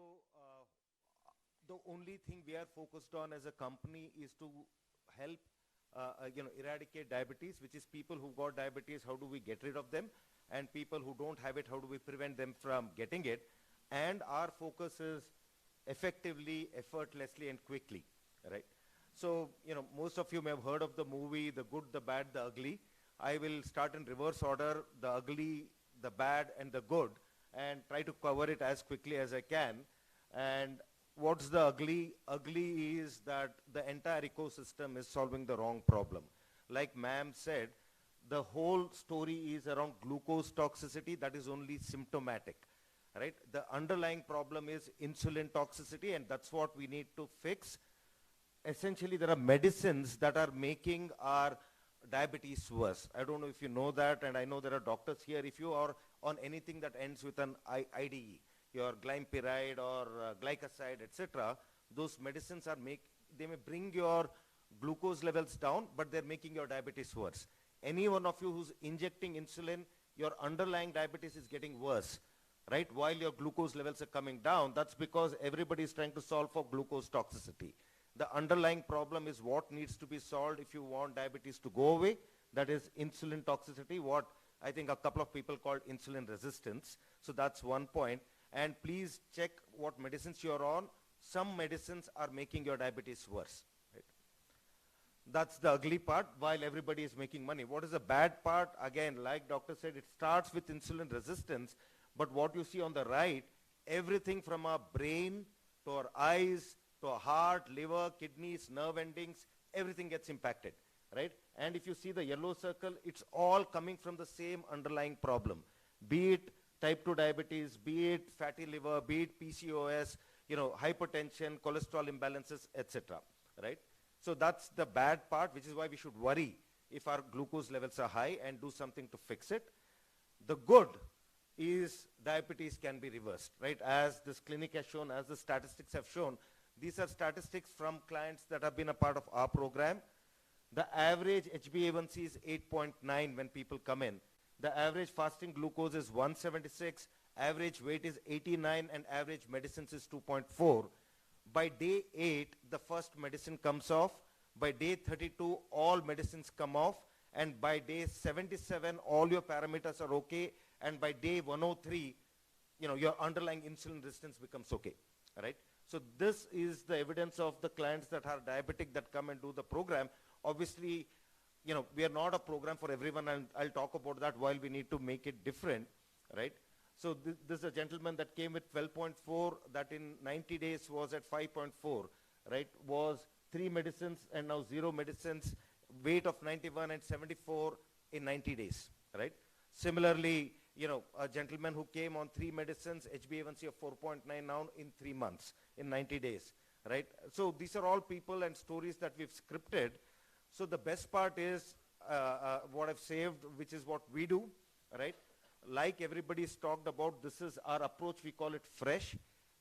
the only thing we are focused on as a company is to help eradicate diabetes, which is people who got diabetes, how do we get rid of them? And people who don't have it, how do we prevent them from getting it? And our focus is effectively, effortlessly, and quickly, right? So, most of you may have heard of the movie, The Good, the Bad, the Ugly. I will start in reverse order, the ugly, the bad, and the good, and try to cover it as quickly as I can. And what's the ugly? Ugly is that the entire ecosystem is solving the wrong problem. Like ma'am said, the whole story is around glucose toxicity. That is only symptomatic, right? The underlying problem is insulin toxicity, and that's what we need to fix. Essentially, there are medicines that are making our diabetes worse. I don't know if you know that, and I know there are doctors here. If you are on anything that ends with an IDE, your glympyride or glycoside, etc., those medicines they may bring your glucose levels down, but they're making your diabetes worse. Any one of you who's injecting insulin, your underlying diabetes is getting worse, right? While your glucose levels are coming down, that's because everybody is trying to solve for glucose toxicity. The underlying problem is what needs to be solved if you want diabetes to go away. That is insulin toxicity, what I think a couple of people called insulin resistance. So that's one point. And please check what medicines you're on. Some medicines are making your diabetes worse. Right? That's the ugly part, while everybody is making money. What is the bad part? Again, like doctor said, it starts with insulin resistance. But what you see on the right, everything from our brain to our eyes, to our heart, liver, kidneys, nerve endings, everything gets impacted, right? And if you see the yellow circle, it's all coming from the same underlying problem, be it type 2 diabetes, be it fatty liver, be it PCOS, hypertension, cholesterol imbalances, etc., right? So that's the bad part, which is why we should worry if our glucose levels are high and do something to fix it. The good is diabetes can be reversed, right? As this clinic has shown, as the statistics have shown, these are statistics from clients that have been a part of our program. The average HbA1c is 8.9 when people come in. The average fasting glucose is 176, average weight is 89, and average medicines is 2.4. By day 8, the first medicine comes off. By day 32, all medicines come off. And by day 77, all your parameters are okay. And by day 103, your underlying insulin resistance becomes okay, right? So this is the evidence of the clients that are diabetic that come and do the program. Obviously, we are not a program for everyone, and I'll talk about that while we need to make it different, right? So this is a gentleman that came with 12.4, that in 90 days was at 5.4, right? Was 3 medicines and now 0 medicines, weight of 91 and 74 in 90 days, right? Similarly, a gentleman who came on 3 medicines, HbA1c of 4.9 now in 3 months, in 90 days, right? So these are all people and stories that we've scripted. So the best part is what I've saved, which is what we do, right? Like everybody's talked about, this is our approach. We call it fresh.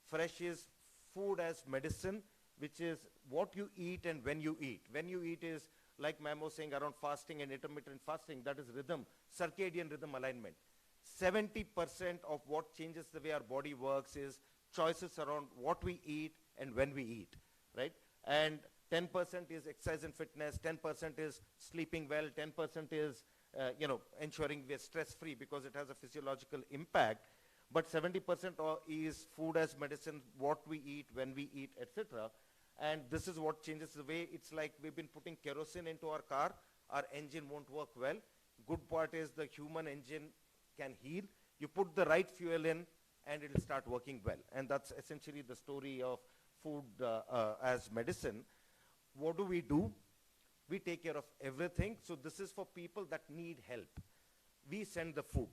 Fresh is food as medicine, which is what you eat and when you eat. When you eat is, like Ma'am was saying, around fasting and intermittent fasting, that is rhythm, circadian rhythm alignment. 70% of what changes the way our body works is choices around what we eat and when we eat, right? And 10% is exercise and fitness, 10% is sleeping well, 10% is, ensuring we're stress-free because it has a physiological impact. But 70% is food as medicine, what we eat, when we eat, etc. And this is what changes the way. It's like we've been putting kerosene into our car, our engine won't work well. Good part is the human engine can heal. You put the right fuel in and it'll start working well. And that's essentially the story of food as medicine. What do? We take care of everything. So this is for people that need help. We send the food.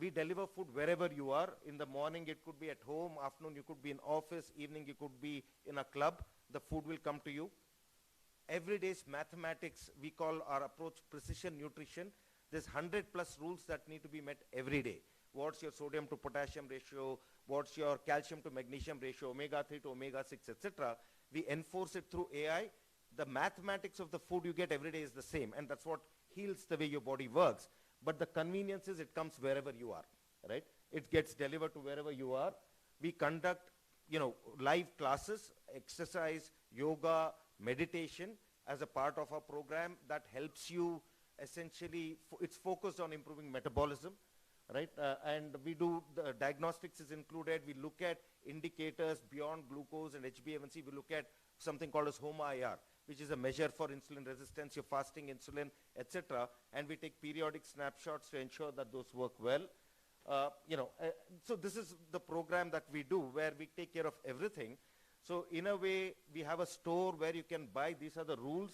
We deliver food wherever you are. In the morning, it could be at home. Afternoon, you could be in office. Evening, you could be in a club. The food will come to you. Every day's mathematics, we call our approach precision nutrition. There's 100+ rules that need to be met every day. What's your sodium to potassium ratio? What's your calcium to magnesium ratio, omega-3 to omega-6, etc. We enforce it through AI. The mathematics of the food you get every day is the same, and that's what heals the way your body works. But the convenience is it comes wherever you are, right? It gets delivered to wherever you are. We conduct, live classes, exercise, yoga, meditation as a part of our program that helps you essentially, it's focused on improving metabolism, right? And we do, the diagnostics is included. We look at indicators beyond glucose and HbA1c. We look at something called as HOMA-IR, which is a measure for insulin resistance, your fasting insulin, etc. And we take periodic snapshots to ensure that those work well. So this is the program that we do where we take care of everything. So in a way, we have a store where you can buy. These are the rules.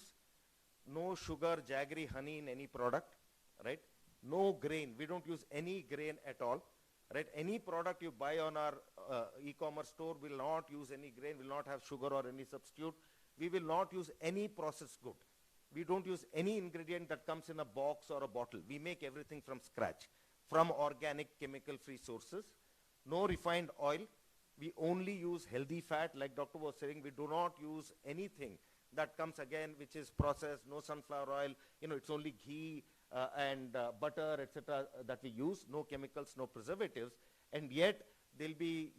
No sugar, jaggery, honey in any product, right? No grain. We don't use any grain at all, right? Any product you buy on our e-commerce store will not use any grain, will not have sugar or any substitute. We will not use any processed good. We don't use any ingredient that comes in a box or a bottle. We make everything from scratch, from organic, chemical-free sources. No refined oil. We only use healthy fat. Like Doctor was saying, we do not use anything that comes again, which is processed, no sunflower oil. It's only ghee and butter, etc. that we use. No chemicals, no preservatives. And yet, there'll be,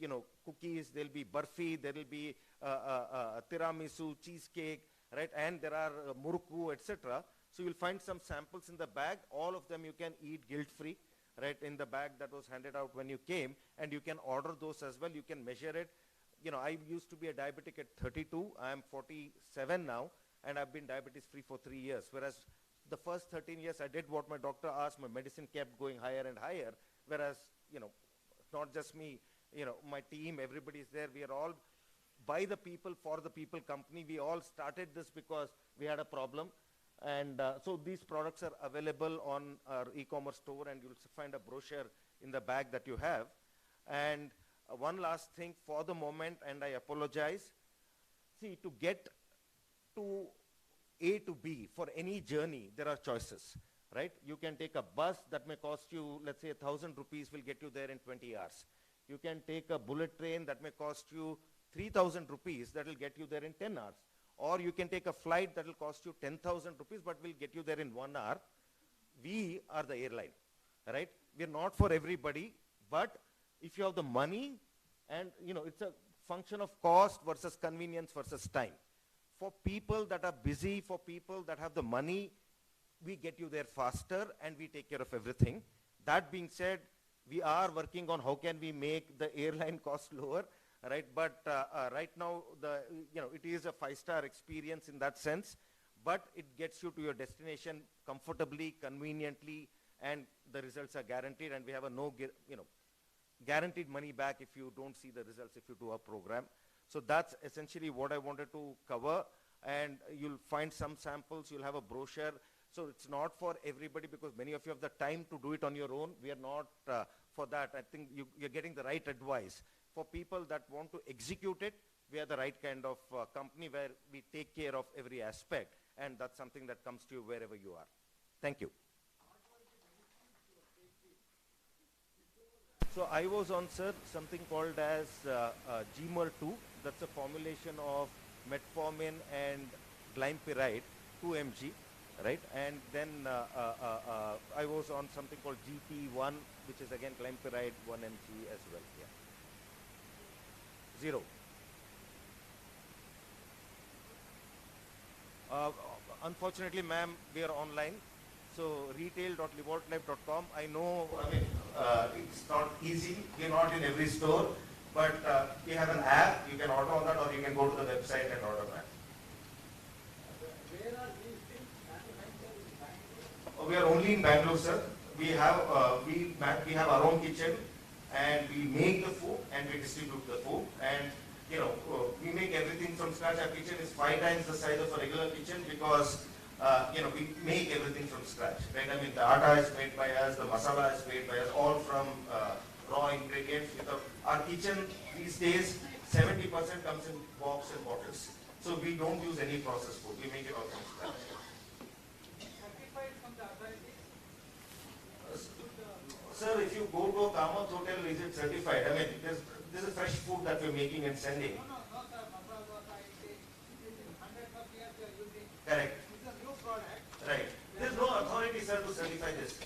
cookies, there'll be barfi, there'll be tiramisu, cheesecake, right? And there are murukku, etc. So you'll find some samples in the bag. All of them you can eat guilt-free, right? In the bag that was handed out when you came, and you can order those as well. You can measure it. I used to be a diabetic at 32. I am 47 now, and I've been diabetes-free for 3 years. Whereas the first 13 years, I did what my doctor asked. My medicine kept going higher and higher. Whereas, not just me, my team, everybody is there. We are all by the people, for the people company. We all started this because we had a problem. And so these products are available on our e-commerce store, and you'll find a brochure in the bag that you have. And one last thing for the moment, and I apologize. See, to get to A to B for any journey, there are choices, right? You can take a bus that may cost you, let's say, 1,000 rupees will get you there in 20 hours. You can take a bullet train that may cost you 3,000 rupees that will get you there in 10 hours. Or you can take a flight that will cost you 10,000 rupees but will get you there in 1 hour. We are the airline, right? We're not for everybody, but if you have the money, and it's a function of cost versus convenience versus time. For people that are busy, for people that have the money, we get you there faster and we take care of everything. That being said, We are working on how can we make the airline cost lower, right? But right now, it is a 5-star experience in that sense, but it gets you to your destination comfortably, conveniently, and the results are guaranteed, and we have a guaranteed money back if you don't see the results if you do a program. So that's essentially what I wanted to cover, and you'll find some samples, you'll have a brochure. So it's not for everybody because many of you have the time to do it on your own. We are not for that. I think you're getting the right advice. For people that want to execute it, we are the right kind of company where we take care of every aspect, and that's something that comes to you wherever you are. Thank you. So I was on, sir, something called as GMER2. That's a formulation of metformin and glympyride, 2 mg, right? And then I was on something called GP1, which is again glympyride 1 mg as well. Yeah. 0. Unfortunately, ma'am, we are online. So retail.livortlife.com. I know, it's not easy. We're not in every store, but we have an app. You can order on that, or you can go to the website and order that. Where are these things manufactured? We are only in Bangalore, sir. We have our own kitchen, and we make the food and we distribute the food. And we make everything from scratch. Our kitchen is 5 times the size of a regular kitchen because we make everything from scratch, right? I mean, the atta is made by us, the masala is made by us, all from raw ingredients. Our kitchen these days, 70% comes in box and bottles. So we don't use any processed food. We make it all from scratch. Certified from the authorities? Sir, if you go to a Kamath hotel, is it certified? I mean, this is fresh food that we're making and sending. No, sir. Correct. Right. There is no authority, sir, to certify this.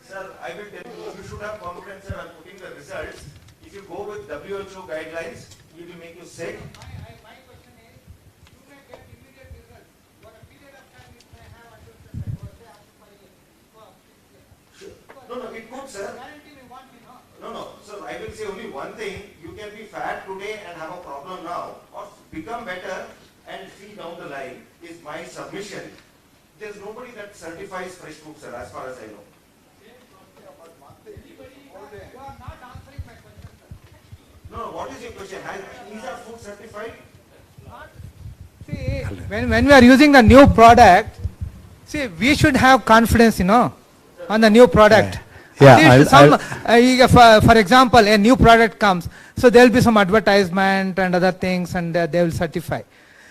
Sir, I will tell you, you should have confidence, sir. I'm putting the results. If you go with WHO guidelines, it will make you sick. My question is, you may get immediate results. What a period of time it may have until say after 5 years. No, it could, sir. No. So I will say only one thing. You can be fat today and have a problem now, or become better and see down the line is my submission. There's nobody that certifies fresh food, sir, as far as I know. You are not answering my question, sir. No, what is your question? Is our food certified? See, when we are using the new product, see, we should have confidence, on the new product. Yeah, for example, a new product comes, so there will be some advertisement and other things, and they will certify.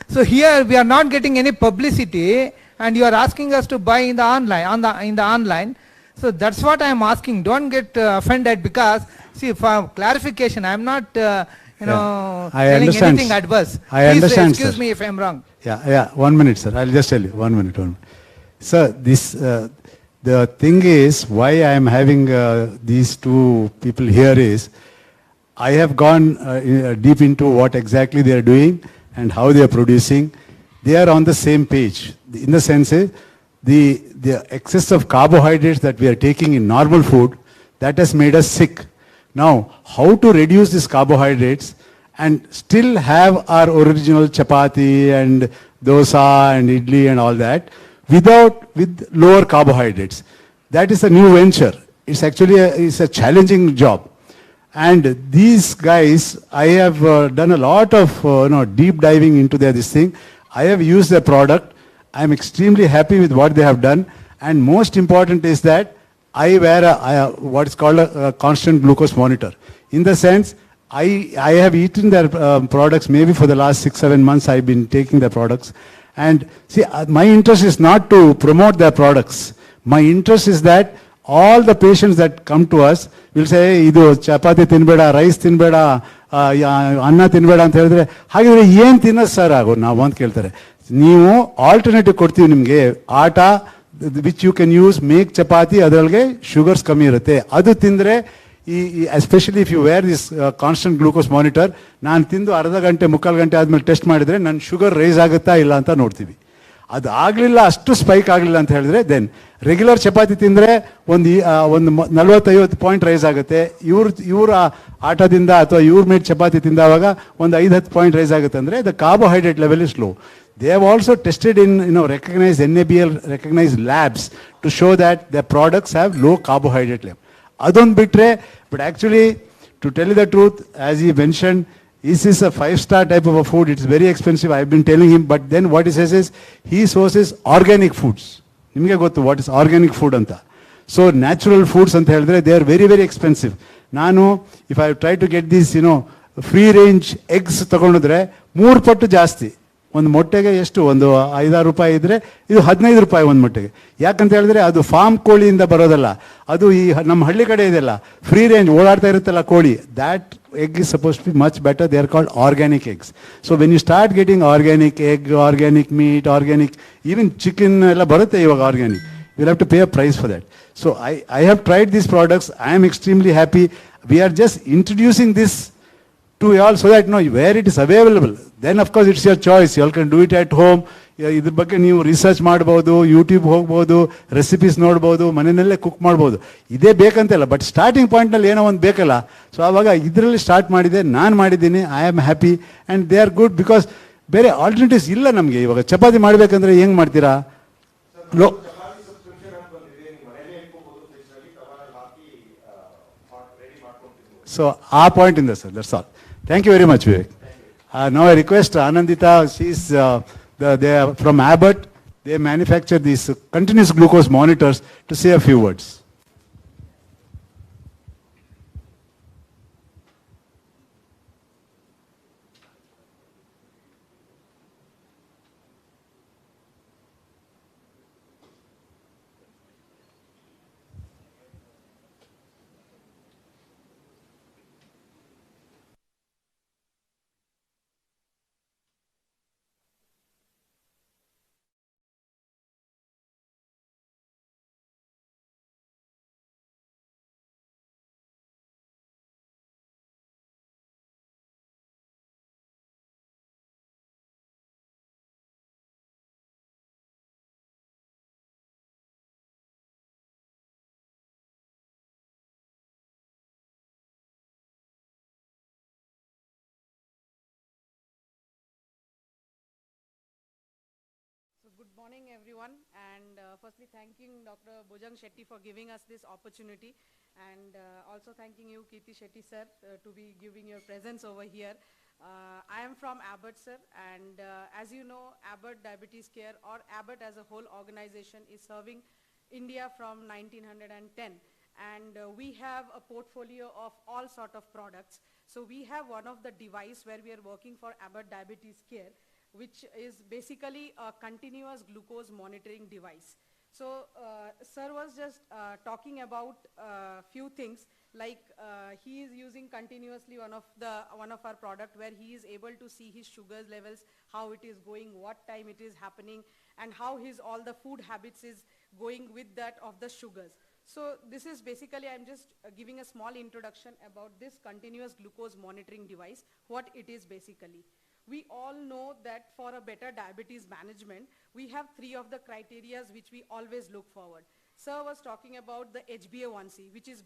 So here we are not getting any publicity, and you are asking us to buy in the online. So that's what I am asking. Don't get offended because, see, for clarification, I am not, telling anything adverse. I understand, excuse sir. me if I am wrong. Yeah. 1 minute, sir. I'll just tell you. 1 minute. Sir, this the thing is why I am having these two people here is I have gone deep into what exactly they are doing and how they are producing. They are on the same page. In the sense, the excess of carbohydrates that we are taking in normal food, that has made us sick. Now, how to reduce these carbohydrates and still have our original chapati and dosa and idli and all that with lower carbohydrates. That is a new venture. It's actually a challenging job. And these guys, I have done a lot of deep diving into this thing. I have used their product. I am extremely happy with what they have done. And most important is that I wear what is called a constant glucose monitor. In the sense, I have eaten their products maybe for the last 6-7 months. I've been taking their products. And see, my interest is not to promote their products. My interest is that all the patients that come to us will say, idu chapati tinbeda, rice tinbeda, anna tinbeda anta helidre, hagidre yen tinna sir ago na want keltare. Neevu alternative kodtivi nimge atta which you can use, make chapati, adralge sugars kami irutte. Adu tindre, especially if you wear this constant glucose monitor, ನಾನು ತಿಂದು ಅರ್ಧ ಗಂಟೆ ಮುಕ್ಕಾಲು ಗಂಟೆ ಆದಮೇಲೆ test ಮಾಡಿದರೆ ನನ್ನ sugar rice ಆಗುತ್ತಾ ಇಲ್ಲ ಅಂತ ನೋಡ್ತೀವಿ. ಅದು ಆಗಲಿಲ್ಲ, ಅಷ್ಟು ಸ್ಪೈಕ್ ಆಗಲಿಲ್ಲ ಅಂತ ಹೇಳಿದ್ರೆ ದೆನ್ ರೆಗ್ಯುಲರ್ ಚಪಾತಿ ತಿಂದರೆ ಒಂದು 40-50 ಪಾಯಿಂಟ್ ರೈಸ್ ಆಗುತ್ತೆ. ಇವ್ರ ಆಟದಿಂದ ಅಥವಾ ಇವ್ರ ಮೇಡ್ ಚಪಾತಿ ತಿಂದಾವಾಗ ಒಂದು 5-10 ಪಾಯಿಂಟ್ ರೈಸ್ ಆಗುತ್ತೆ. ಅಂದರೆ the carbohydrate level is low. They have also tested in recognized NABL recognized labs to show that their products have low carbohydrate level. Adon bitre, but actually, to tell you the truth, as he mentioned, this is a 5-star type of a food. It's very expensive. I've been telling him, but then what he says is he sources organic foods. Nimge gottu what is organic food anta. So natural foods anta helidre they are very very expensive. Nanu if I try to get these free range eggs ತಗೊಂಡ್ರೆ 3 ಪಟ್ಟು ಜಾಸ್ತಿ. ಒಂದು ಮೊಟ್ಟೆಗೆ ಎಷ್ಟು ಒಂದು 5-6 ರೂಪಾಯಿ ಇದ್ದರೆ ಇದು 15 ರೂಪಾಯಿ ಒಂದು ಮೊಟ್ಟೆಗೆ. ಯಾಕಂತ ಹೇಳಿದ್ರೆ ಅದು ಫಾರ್ಮ್ ಕೋಳಿಯಿಂದ ಬರೋದಲ್ಲ, ಅದು ಈ ನಮ್ಮ ಹಳ್ಳಿ ಕಡೆ ಇದೆಲ್ಲ ಫ್ರೀ ರೇಂಜ್ ಓಡಾಡ್ತಾ ಇರುತ್ತಲ್ಲ ಕೋಳಿ, that egg is supposed to be much better. They are called organic eggs. So when you start getting organic egg, organic meat, organic, even chicken ಎಲ್ಲ ಬರುತ್ತೆ ಇವಾಗ organic, you'll have to pay a price for that. So I have tried these products. I am extremely happy. We are just introducing this to you all so that where it is available. Then of course it's your choice. You all can do it at home. ಇದ್ರ ಬಗ್ಗೆ ನೀವು research ಮಾಡ್ಬೋದು, YouTube ಹೋಗ್ಬೋದು, recipes ನೋಡ್ಬೋದು, ಮನೆಯಲ್ಲೇ cook ಮಾಡ್ಬೋದು. ಇದೇ ಬೇಕಂತಲ್ಲ, but starting ಪಾಯಿಂಟ್ನಲ್ಲಿ ಏನೋ ಒಂದು ಬೇಕಲ್ಲ. ಸೊ ಆವಾಗ ಇದರಲ್ಲಿ ಸ್ಟಾರ್ಟ್ ಮಾಡಿದೆ, ನಾನು ಮಾಡಿದ್ದೀನಿ. I am happy and they are good because ಬೇರೆ ಆಲ್ಟರ್ನೇಟಿವ್ಸ್ ಇಲ್ಲ ನಮಗೆ. ಇವಾಗ ಚಪಾತಿ ಮಾಡಬೇಕಂದ್ರೆ ಹೆಂಗೆ ಮಾಡ್ತೀರಾ? ಸೊ ಆ ಪಾಯಿಂಟಿಂದ sir, that's all. Thank you very much, Vivek. Now I request Anandita, she's they are from Abbott. They manufacture these continuous glucose monitors to say a few words. Good morning, everyone, and firstly thanking Dr. Bhujang Shetty for giving us this opportunity, and also thanking you, Kirti Shetty sir, to be giving your presence over here. I am from Abbott, sir, and as you know, Abbott Diabetes Care, or Abbott as a whole organization, is serving India from 1910, and we have a portfolio of all sort of products. So we have one of the device where we are working for Abbott Diabetes Care, which is basically a continuous glucose monitoring device. So sir was just talking about few things, like he is using continuously one of our product where he is able to see his sugar levels, how it is going, what time it is happening, and how his all the food habits is going with that of the sugars. So this is basically, I'm just giving a small introduction about this continuous glucose monitoring device, what it is basically. We all know that for a better diabetes management, we have 3 of the criterias which we always look forward. Sir was talking about the HbA1c, which is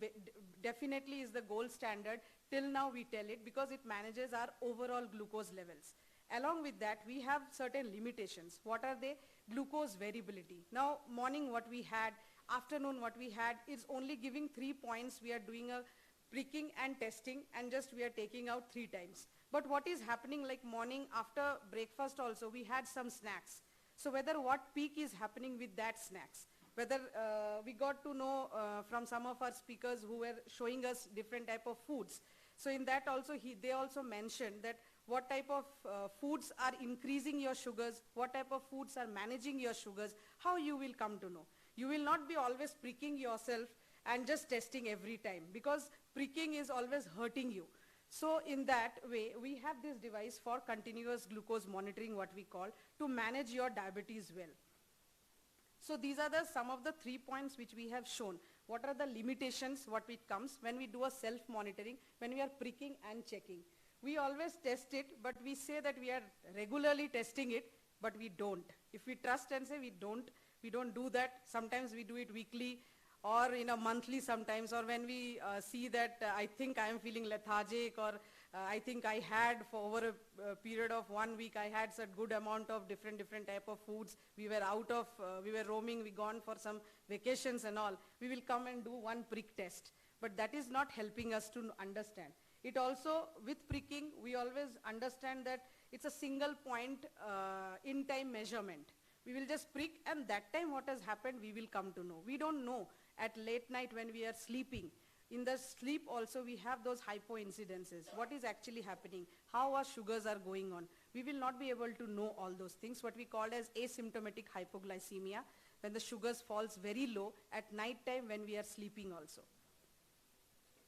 definitely is the gold standard. Till now we tell it because it manages our overall glucose levels. Along with that, we have certain limitations. What are they? Glucose variability. Now, morning what we had, afternoon what we had, is only giving 3 points. We are doing a pricking and testing, and just we are taking out 3 times. But what is happening, like morning after breakfast also, we had some snacks. So whether what peak is happening with that snacks, whether we got to know from some of our speakers who were showing us different type of foods. So in that also, they also mentioned that what type of foods are increasing your sugars, what type of foods are managing your sugars, how you will come to know. You will not be always pricking yourself and just testing every time, because pricking is always hurting you. So in that way, we have this device for continuous glucose monitoring, what we call, to manage your diabetes well. So these are some of the 3 points which we have shown. What are the limitations, what it comes when we do a self-monitoring, when we are pricking and checking. We always test it, but we say that we are regularly testing it, but we don't. If we trust and say we don't, We don't do that. Sometimes we do it weekly or in a monthly sometimes, or when we see that I think I am feeling lethargic, or I think I had for over a period of 1 week, I had such good amount of different type of foods. We were out of, we were roaming, we gone for some vacations and all. We will come and do one prick test. But that is not helping us to understand. It also, with pricking, we always understand that it's a single point in time measurement. We will just prick, and that time what has happened, we will come to know. We don't know at late night when we are sleeping. In the sleep also we have those hypoincidences. What is actually happening? How our sugars are going on? We will not be able to know all those things, what we call as asymptomatic hypoglycemia, when the sugars falls very low at night time when we are sleeping also.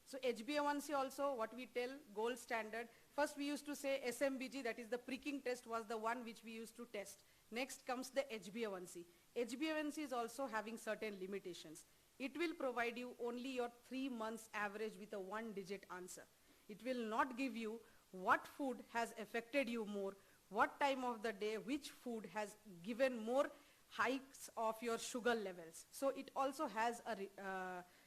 So HbA1c also, what we tell, gold standard. First we used to say SMBG, that is the pricking test, was the one which we used to test. Next comes the HbA1c. HbA1c is also having certain limitations. It will provide you only your 3 months average with a 1-digit answer. It will not give you what food has affected you more, what time of the day, which food has given more hikes of your sugar levels. So it also has a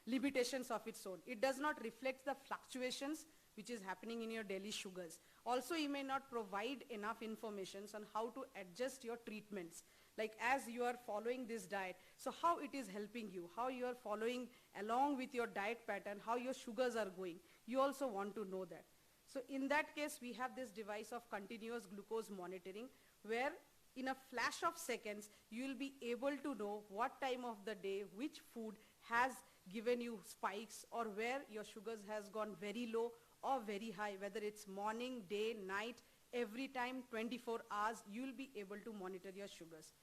limitations of its own. It does not reflect the fluctuations which is happening in your daily sugars. Also, you may not provide enough information on how to adjust your treatments. Like as you are following this diet, so how it is helping you, how you are following along with your diet pattern, how your sugars are going. You also want to know that. So in that case, we have this device of continuous glucose monitoring, where in a flash of seconds, you will be able to know what time of the day, which food has given you spikes, or where your sugars has gone very low or very high, whether it's morning, day, night, every time, 24 hours, you will be able to monitor your sugars.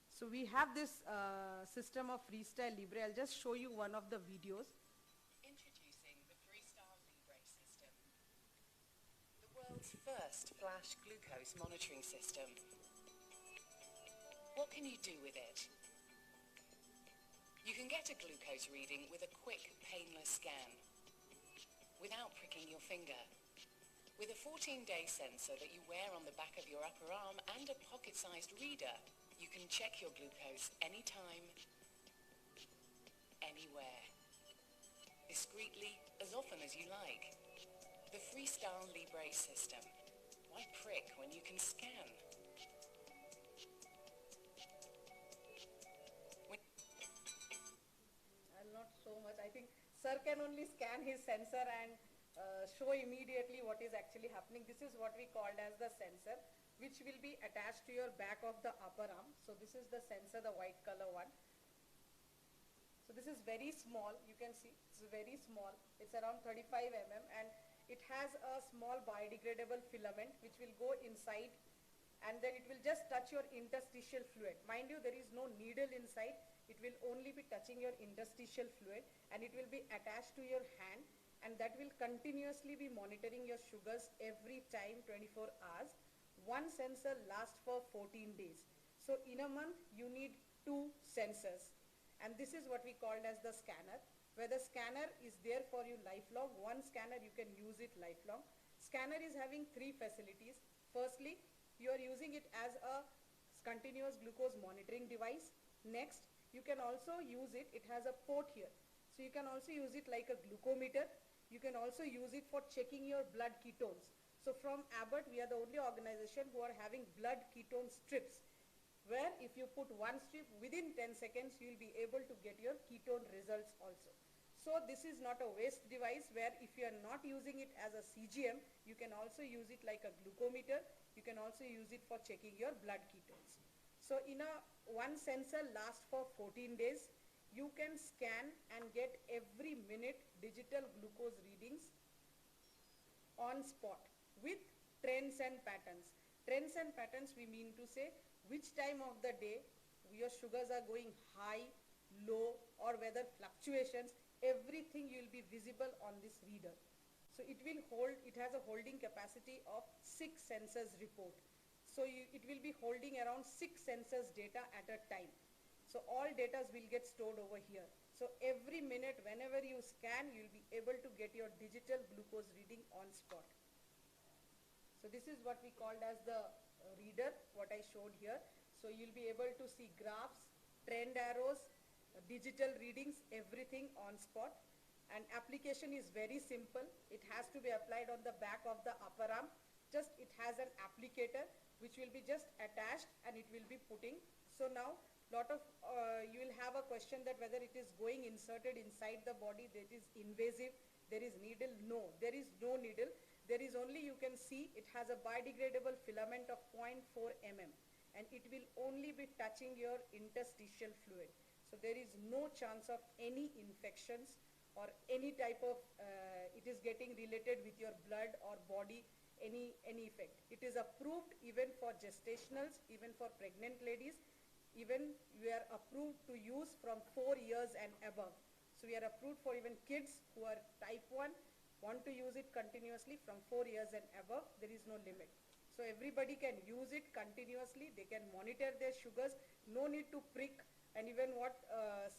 So we have this system of Freestyle Libre. I'll just show you one of the videos. Introducing the Freestyle Libre system, the world's first flash glucose monitoring system. What can you do with it? You can get a glucose reading with a quick, painless scan, without pricking your finger. With a 14-day sensor that you wear on the back of your upper arm and a pocket-sized reader, you can check your glucose anytime, anywhere, discreetly, as often as you like. The Freestyle Libre system. Why prick when you can scan? Not so much. I think sir can only scan his sensor and show immediately what is actually happening. This is what we called as the sensor, which will be attached to your back of the upper arm. So this is the sensor, the white color one. So this is very small. You can see it's very small. It's around 35 mm, and it has a small biodegradable filament which will go inside, and then it will just touch your interstitial fluid. Mind you, there is no needle inside. It will only be touching your interstitial fluid, and it will be attached to your hand, and that will continuously be monitoring your sugars every time, 24 hours. One sensor lasts for 14 days. So in a month, you need 2 sensors. And this is what we called as the scanner, where the scanner is there for you lifelong. One scanner, you can use it lifelong. Scanner is having 3 facilities. Firstly, you are using it as a continuous glucose monitoring device. Next, you can also use it, it has a port here. So you can also use it like a glucometer. You can also use it for checking your blood ketones. So from Abbott, we are the only organization who are having blood ketone strips, where if you put 1 strip, within 10 seconds, you will be able to get your ketone results also. So this is not a waste device, where if you are not using it as a CGM, you can also use it like a glucometer. You can also use it for checking your blood ketones. So in a one sensor lasts for 14 days. You can scan and get every minute digital glucose readings on spot with trends and patterns. Trends and patterns, we mean to say which time of the day your sugars are going high, low, or whether fluctuations, everything you will be visible on this reader. So it will hold, it has a holding capacity of 6 sensors report. So it will be holding around 6 sensors data at a time. So all data will get stored over here. So every minute, whenever you scan, you will be able to get your digital glucose reading on spot. So this is what we called as the reader, what I showed here. So you'll be able to see graphs, trend arrows, digital readings, everything on spot. And application is very simple. It has to be applied on the back of the upper arm. Just it has an applicator which will be just attached and it will be putting. So now you will have a question that whether it is going inserted inside the body, that is invasive, there is needle. No, there is no needle. There is only, you can see it has a biodegradable filament of 0.4 mm and it will only be touching your interstitial fluid. So there is no chance of any infections or any type of, it is getting related with your blood or body, any effect. It is approved even for gestationals, even for pregnant ladies, even we are approved to use from 4 years and above. So we are approved for even kids who are type 1, want to use it continuously from 4 years and above, there is no limit. So everybody can use it continuously, they can monitor their sugars, no need to prick. And even what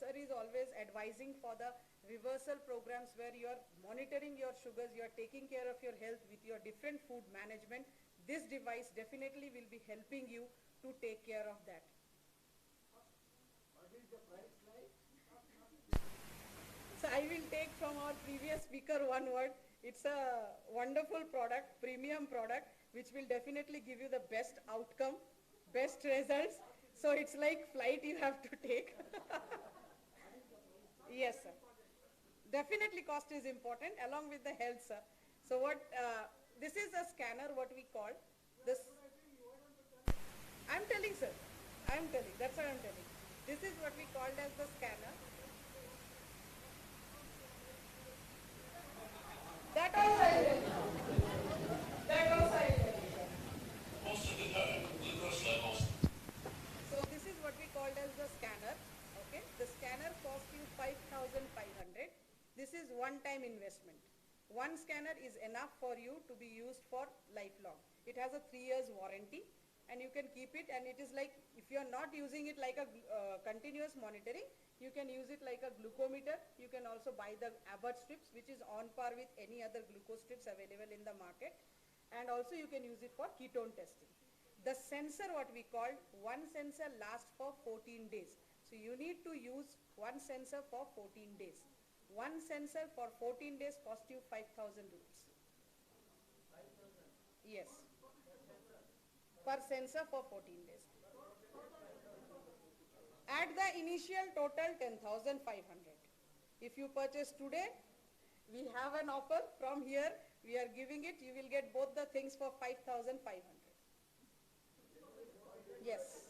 sir is always advising for the reversal programs where you are monitoring your sugars, you are taking care of your health with your different food management, this device definitely will be helping you to take care of that. So I will take from our previous speaker one word. It's a wonderful product, premium product, which will definitely give you the best outcome, best results. So it's like flight you have to take. Yes, sir. Definitely cost is important along with the health, sir. So what, this is a scanner, what we call this. I'm telling, sir. I'm telling, that's what I'm telling. This is what we called as the scanner. That also I will. That also I will. Most of the time, glucose levels. So this is what we called as the scanner. Okay, the scanner cost you 5,500. This is one-time investment. One scanner is enough for you to be used for lifelong. It has a 3 years warranty and you can keep it, and it is like, if you are not using it like a continuous monitoring, you can use it like a glucometer. You can also buy the Abbott strips, which is on par with any other glucose strips available in the market, and also you can use it for ketone testing. The sensor, what we call, one sensor lasts for 14 days. So you need to use one sensor for 14 days. One sensor for 14 days cost you 5,000 rupees. Yes. Per sensor for 14 days. At the initial total 10,500. If you purchase today, we have an offer from here. We are giving it. You will get both the things for 5,500. Yes.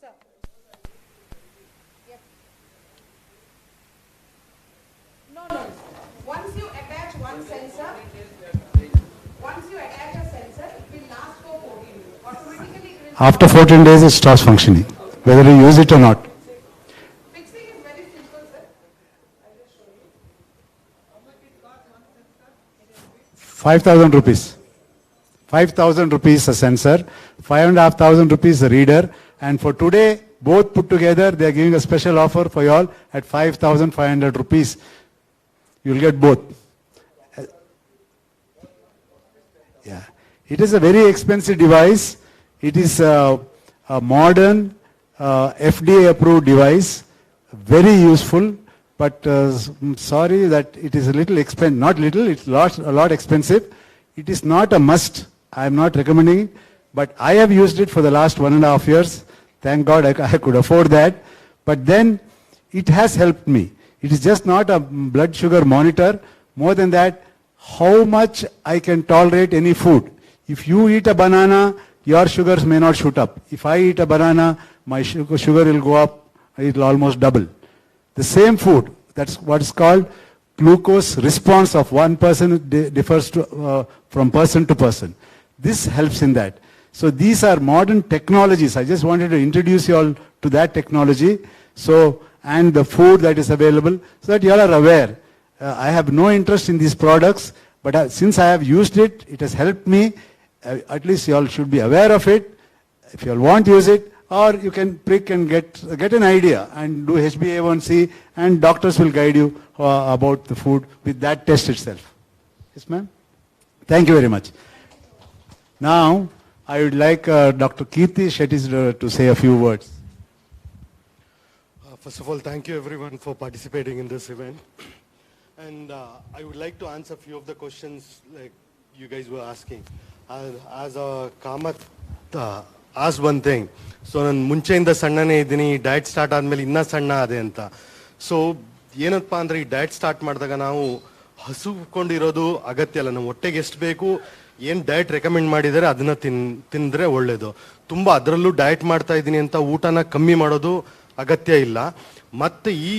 Sir. Yes. No. Once you attach one sensor, it will last for 14 days. Automatically it will. After 14 days, it starts functioning, whether you use it or not. Fixing is very simple, sir. I'll just show you. How much it costs one sensor? 5,000 rupees. 5,000 rupees a sensor, 5,500 rupees a reader, and for today, both put together, they are giving a special offer for you all at 5,500 rupees. You will get both. Yeah, it is a very expensive device. It is a modern FDA approved device, very useful, but sorry that it is a little expensive, not little, it's a lot expensive. It is not a must. I am not recommending it, but I have used it for the last 1.5 years. Thank God I could afford that. But then it has helped me. It is just not a blood sugar monitor. More than that, how much I can tolerate any food. If you eat a banana, your sugars may not shoot up. If I eat a banana, my sugar will go up, it will almost double. The same food, that's what is called glucose response of one person differs from person to person. This helps in that. So these are modern technologies. I just wanted to introduce you all to that technology. So, and the food that is available, so that you all are aware. I have no interest in these products, but since I have used it, it has helped me. At least you all should be aware of it. If you all want to use it, or you can prick and get an idea and do HbA1c, and doctors will guide you about the food with that test itself. Yes, ma'am? Thank you very much. Now, I would like Dr. Kirti Shetty to say a few words. First of all, thank you everyone for participating in this event. And I would like to answer a few of the questions like you guys were asking. As a Kamath asked one thing. So ನಾನು ಮುಂಚೆಯಿಂದ ಸಣ್ಣನೇ ಇದ್ದೀನಿ, diet start ಆದಮೇಲೆ ಇನ್ನೂ ಸಣ್ಣ ಅದೇ ಅಂತ. So ಏನಪ್ಪ ಅಂದರೆ ಈ ಡಯಟ್ ಸ್ಟಾರ್ಟ್ ಮಾಡಿದಾಗ ನಾವು ಹಸುಕೊಂಡಿರೋದು ಅಗತ್ಯ ಅಲ್ಲ. ನಮ್ಮ ಹೊಟ್ಟೆಗೆ ಎಷ್ಟು ಬೇಕು, ಏನು ಡಯಟ್ ರೆಕಮೆಂಡ್ ಮಾಡಿದರೆ ಅದನ್ನ ತಿಂದರೆ ಒಳ್ಳೇದು. ತುಂಬ ಅದರಲ್ಲೂ ಡಯಟ್ ಮಾಡ್ತಾ ಇದ್ದೀನಿ ಅಂತ ಊಟನ ಕಮ್ಮಿ ಮಾಡೋದು ಅಗತ್ಯ ಇಲ್ಲ. ಮತ್ತು ಈ